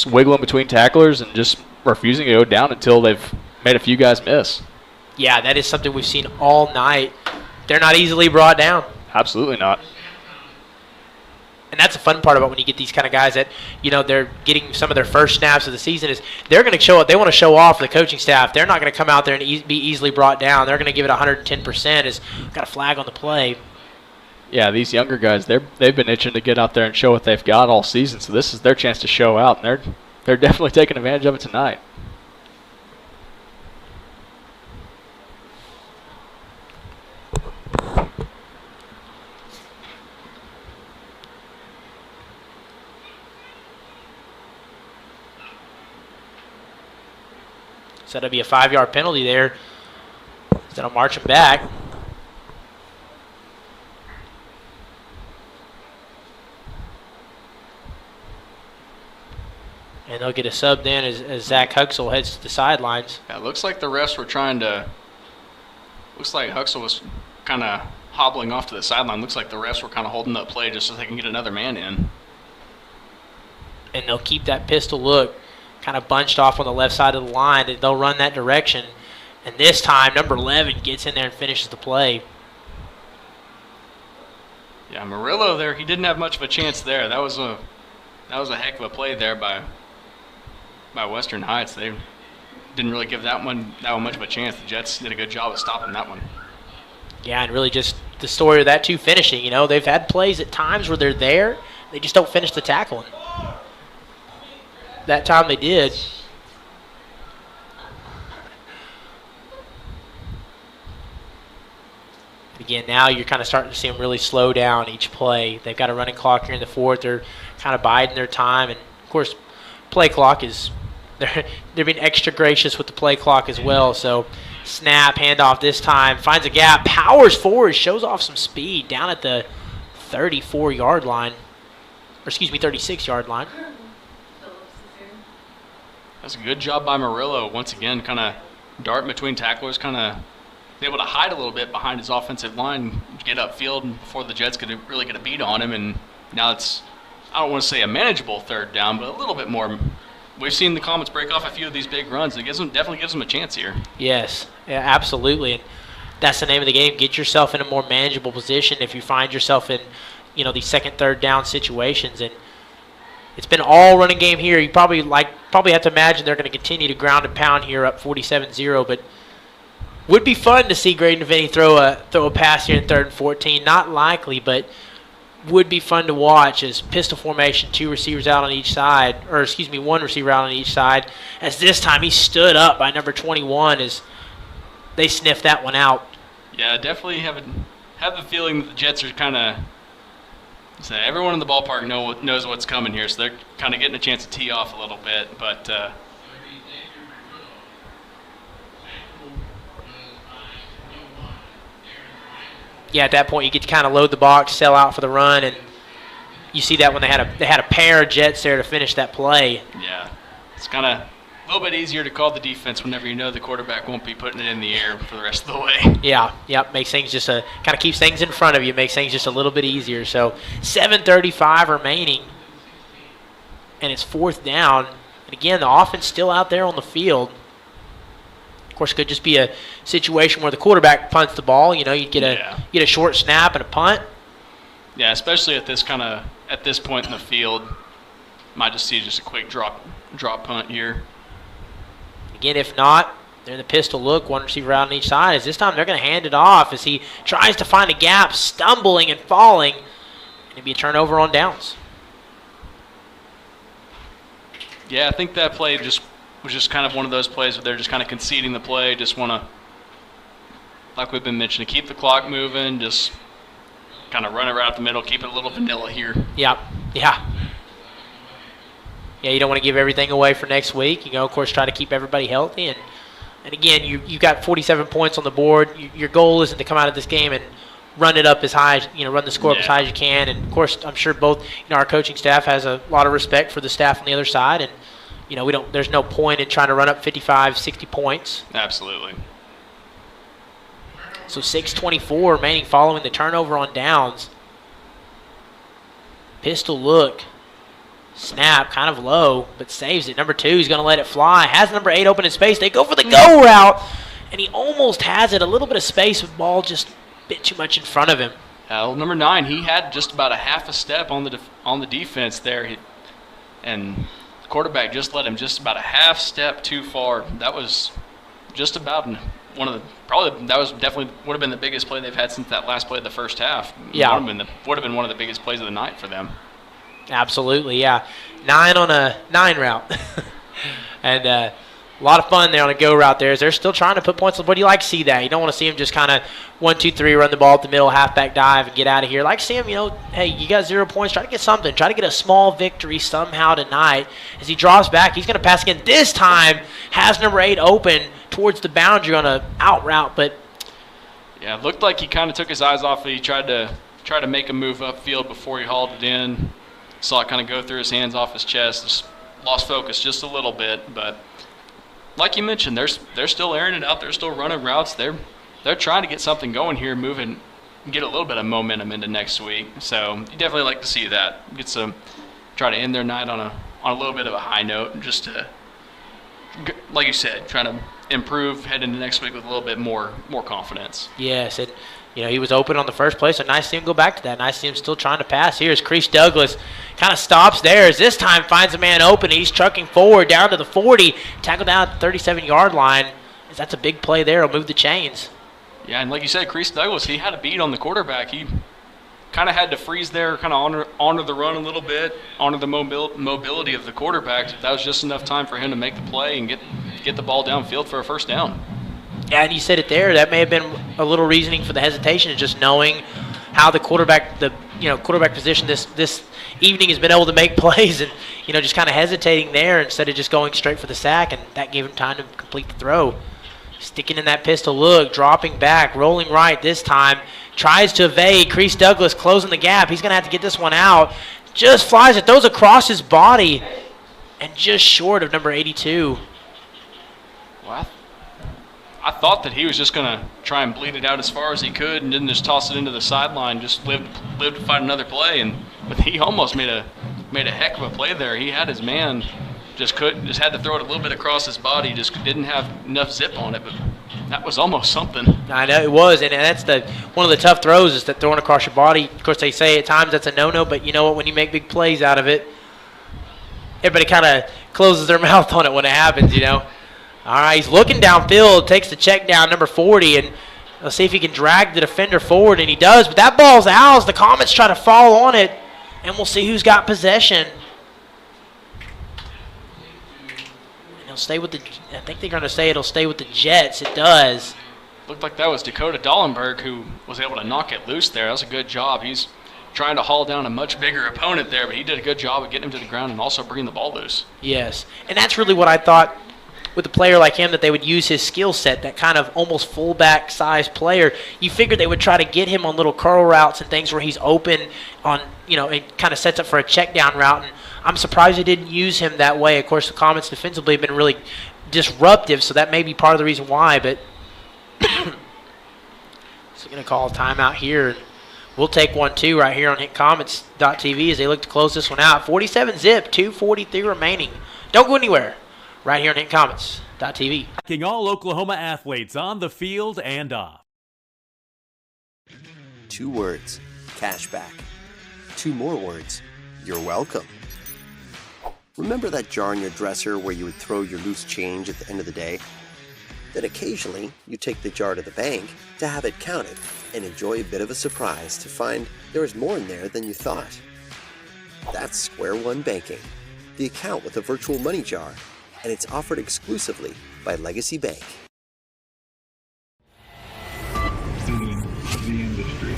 wiggling between tacklers and just refusing to go down until they've made a few guys miss. Yeah, that is something we've seen all night. They're not easily brought down. Absolutely not. And that's the fun part about when you get these kind of guys that, they're getting some of their first snaps of the season is they're going to show up. They want to show off the coaching staff. They're not going to come out there and be easily brought down. They're going to give it 110% as got a flag on the play. Yeah, these younger guys, they've been itching to get out there and show what they've got all season. So this is their chance to show out, and they're definitely taking advantage of it tonight. So that'll be a 5-yard penalty there. Instead of marching back. And they'll get a sub then as Zach Huxell heads to the sidelines. Yeah, it looks like the refs were trying to – looks like Huxell was kind of hobbling off to the sideline. Looks like the refs were kind of holding up play just so they can get another man in. And they'll keep that pistol look kind of bunched off on the left side of the line, and they'll run that direction. And this time, number 11 gets in there and finishes the play. Yeah, Murillo there, he didn't have much of a chance there. That was a heck of a play there by Western Heights. They didn't really give that one much of a chance. The Jets did a good job of stopping that one. Yeah, and really just the story of that too finishing. They've had plays at times where they're there, they just don't finish the tackling. That time they did. Again, now you're kind of starting to see them really slow down each play. They've got a running clock here in the fourth. They're kind of biding their time. And, of course, play clock is – they're being extra gracious with the play clock as well. So, snap, handoff this time. Finds a gap, powers forward, shows off some speed down at the 34-yard line. Or, 36-yard line. That's a good job by Murillo. Once again, kind of darting between tacklers, kind of able to hide a little bit behind his offensive line, get upfield before the Jets could really get a beat on him. And now it's, I don't want to say a manageable third down, but a little bit more. We've seen the Comets break off a few of these big runs. It definitely gives them a chance here. Yes, yeah, absolutely. And that's the name of the game. Get yourself in a more manageable position if you find yourself in, these second, third down situations. And it's been all running game here. You probably have to imagine they're going to continue to ground and pound here up 47-0. But would be fun to see Graydon DeVitti throw a pass here in 3rd and 14. Not likely, but would be fun to watch as pistol formation, 2 receivers out on each side, or 1 receiver out on each side. As this time he stood up by number 21 as they sniffed that one out. Yeah, definitely have the feeling that the Jets are kind of. So everyone in the ballpark knows what's coming here, so they're kind of getting a chance to tee off a little bit. But yeah, at that point you get to kind of load the box, sell out for the run, and you see that when they had a pair of Jets there to finish that play. Yeah, it's kind of A little bit easier to call the defense whenever you know the quarterback won't be putting it in the air for the rest of the way. Yeah, makes things just kind of keeps things in front of you, makes things just a little bit easier. So 7:35 remaining, and it's 4th down. And again, the offense still out there on the field. Of course, it could just be a situation where the quarterback punts the ball. You get a short snap and a punt. Yeah, especially at this point in the field, might just see just a quick drop punt here. Again, if not, they're in the pistol look, one receiver out on each side. As this time they're going to hand it off as he tries to find a gap, stumbling and falling. And it'll be a turnover on downs. Yeah, I think that play was just kind of one of those plays where they're just kind of conceding the play, just want to, like we've been mentioning, keep the clock moving, just kind of run it right up the middle, keep it a little vanilla here. Yeah, you don't want to give everything away for next week. Of course, try to keep everybody healthy. And again, you got 47 points on the board. Your goal isn't to come out of this game and run it up as high as, run the score up as high as you can. And, of course, I'm sure both, our coaching staff has a lot of respect for the staff on the other side. And, there's no point in trying to run up 55, 60 points. Absolutely. So 6:24 remaining following the turnover on downs. Pistol look. Snap, kind of low, but saves it. Number 2, he's going to let it fly. Has number 8 open in space. They go for the go route, and he almost has it. A little bit of space, with ball just a bit too much in front of him. Number 9, he had just about a half a step on the defense there, and the quarterback just let him just about a half step too far. That was just about would have been the biggest play they've had since that last play of the first half. Yeah, would have been one of the biggest plays of the night for them. Absolutely, yeah. 9 on a 9 route. And a lot of fun there on a go route there. They're still trying to put points on the board. You like to see that. You don't want to see them just kind of 1, 2, 3, run the ball at the middle, halfback dive, and get out of here. Like to see him, hey, you got 0 points. Try to get something. Try to get a small victory somehow tonight. As he drops back, he's going to pass again. This time has number 8 open towards the boundary on a out route. But yeah, it looked like he kind of took his eyes off it. He tried to make a move upfield before he hauled it in. Saw it kind of go through his hands off his chest. Just lost focus just a little bit. But like you mentioned, they're still airing it out. They're still running routes. They're trying to get something going here, moving, get a little bit of momentum into next week. So you definitely like to see that. Try to end their night on a little bit of a high note, just to, like you said, trying to improve, head into next week with a little bit more confidence. Yes, and he was open on the first play, so nice to see him go back to that. Nice to see him still trying to pass. Here's Crease Douglas, kind of stops there as this time finds a man open. He's trucking forward down to the 40, tackled down at the 37-yard line. That's a big play there. It'll move the chains. Yeah, and like you said, Crease Douglas, he had a beat on the quarterback. He kind of had to freeze there, kind of honor the run a little bit, honor the mobility of the quarterback. That was just enough time for him to make the play and get the ball downfield for a first down. Yeah, and you said it there. That may have been a little reasoning for the hesitation, just knowing how the quarterback position this evening has been able to make plays, and just kind of hesitating there instead of just going straight for the sack, and that gave him time to complete the throw. Sticking in that pistol look, dropping back, rolling right this time, tries to evade. Crease Douglas closing the gap. He's going to have to get this one out. Just flies it, throws across his body, and just short of number 82. Well, I thought that he was just going to try and bleed it out as far as he could and then just toss it into the sideline, just live to fight another play. But he almost made a heck of a play there. He had his man, just had to throw it a little bit across his body, just didn't have enough zip on it. But that was almost something. I know it was, and that's one of the tough throws is that throwing across your body. Of course, they say at times that's a no-no, but you know what? When you make big plays out of it, everybody kind of closes their mouth on it when it happens, All right, he's looking downfield, takes the check down, number 40, and let's see if he can drag the defender forward, and he does. But that ball's out as the Comets try to fall on it, and we'll see who's got possession. And he'll stay with I think they're going to say it'll stay with the Jets. It does. Looked like that was Dakota Dollenberg who was able to knock it loose there. That was a good job. He's trying to haul down a much bigger opponent there, but he did a good job of getting him to the ground and also bringing the ball loose. Yes, and that's really what I thought with a player like him that they would use his skill set, that kind of almost fullback size player. You figured they would try to get him on little curl routes and things where he's open on, it kind of sets up for a check down route. And I'm surprised they didn't use him that way. Of course, the Comets defensively have been really disruptive, so that may be part of the reason why. But so going to call a timeout here. We'll take one, too, right here on HitComets.tv as they look to close this one out. 47-zip, 2:43 remaining. Don't go anywhere. Right here on HitComets.tv. Tracking all Oklahoma athletes on the field and off. 2 words, cash back. 2 more words, you're welcome. Remember that jar in your dresser where you would throw your loose change at the end of the day? Then occasionally, you take the jar to the bank to have it counted and enjoy a bit of a surprise to find there is more in there than you thought. That's Square One Banking, the account with a virtual money jar, and it's offered exclusively by Legacy Bank. The industry.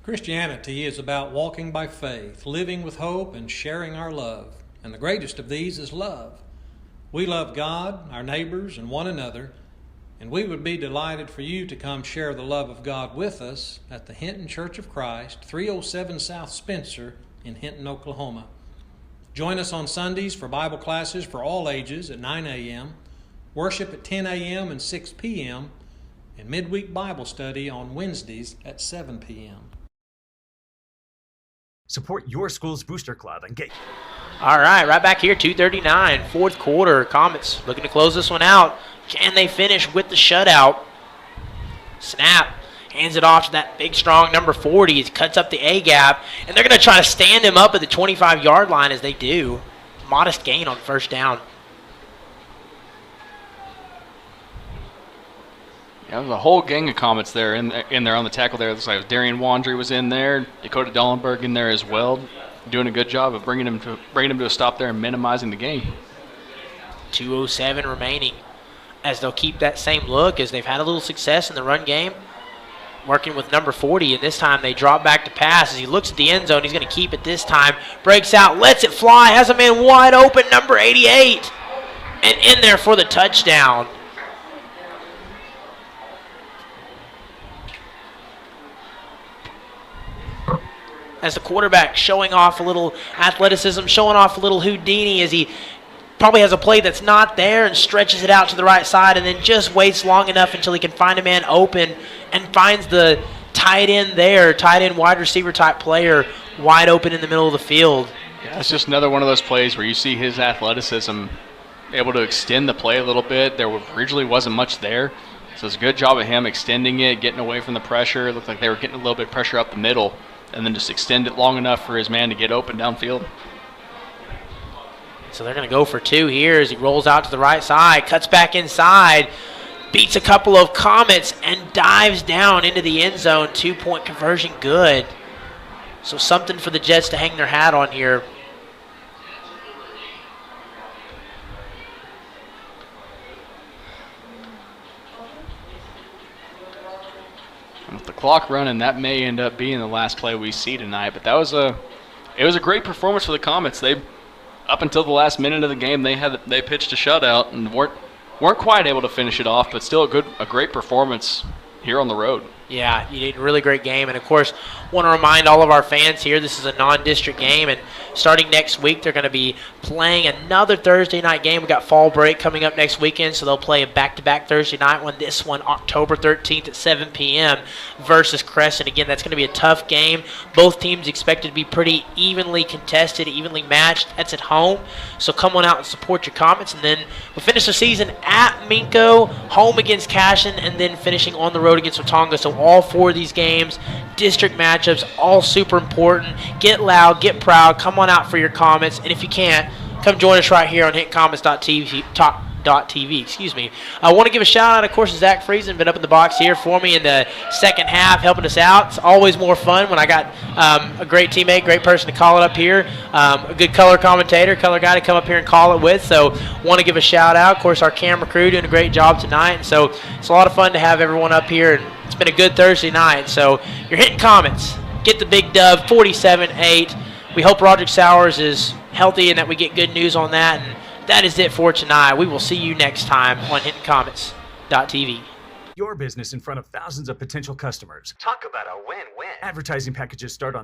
Christianity is about walking by faith, living with hope, and sharing our love. And the greatest of these is love. We love God, our neighbors, and one another, and we would be delighted for you to come share the love of God with us at the Hinton Church of Christ, 307 South Spencer in Hinton, Oklahoma. Join us on Sundays for Bible classes for all ages at 9 a.m., worship at 10 a.m. and 6 p.m., and midweek Bible study on Wednesdays at 7 p.m. Support your school's booster club and get... All right back here, 2:39, fourth quarter. Comets looking to close this one out. Can they finish with the shutout? Snap. Hands it off to that big, strong number 40. He cuts up the A-gap, and they're going to try to stand him up at the 25-yard line as they do. Modest gain on first down. Yeah, there was a whole gang of Comets there in there on the tackle there. It looks like Darian Wandry was in there, Dakota Dollenberg in there as well, doing a good job of bringing him to a stop there and minimizing the gain. 2:07 remaining, as they'll keep that same look as they've had a little success in the run game, working with number 40, and this time they drop back to pass. As he looks at the end zone, he's going to keep it this time, breaks out, lets it fly, has a man wide open, number 88, and in there for the touchdown. As the quarterback showing off a little athleticism, showing off a little Houdini as he probably has a play that's not there and stretches it out to the right side and then just waits long enough until he can find a man open and finds the tight end there, tight end wide receiver type player wide open in the middle of the field. Yeah, it's just another one of those plays where you see his athleticism able to extend the play a little bit. There originally wasn't much there. So it's a good job of him extending it, getting away from the pressure. It looked like they were getting a little bit of pressure up the middle, and then just extend it long enough for his man to get open downfield. So they're going to go for 2 here as he rolls out to the right side, cuts back inside, beats a couple of Comets, and dives down into the end zone. 2-point conversion good. So something for the Jets to hang their hat on here. With the clock running, that may end up being the last play we see tonight. But it was a great performance for the Comets. They, up until the last minute of the game, they pitched a shutout and weren't quite able to finish it off. But still a great performance here on the road. Yeah, you did a really great game. And, of course, want to remind all of our fans here, this is a non-district game. And starting next week, they're going to be playing another Thursday night game. We got fall break coming up next weekend, so they'll play a back-to-back Thursday night one. This one, October 13th at 7 p.m. versus Crescent. Again, that's going to be a tough game. Both teams expected to be pretty evenly contested, evenly matched. That's at home. So come on out and support your Comets. And then we'll finish the season at Minco, home against Cashin, and then finishing on the road against Watonga. So all 4 of these games, district matchups, all super important. Get loud, get proud, come on out for your Comets, and if you can't, come join us right here on HitComets.tv. TV. I want to give a shout out, of course, to Zach Friesen, been up in the box here for me in the second half, helping us out. It's always more fun when I got a great teammate, great person to call it up here, a good color commentator, color guy to come up here and call it with. So want to give a shout out. Of course, our camera crew doing a great job tonight. And so it's a lot of fun to have everyone up here. And it's been a good Thursday night. So your Hinton Comets get the big dub, 47-8. We hope Roderick Sowers is healthy and that we get good news on that. And that is it for tonight. We will see you next time on HintonComets.tv. Your business in front of thousands of potential customers. Talk about a win-win. Advertising packages start on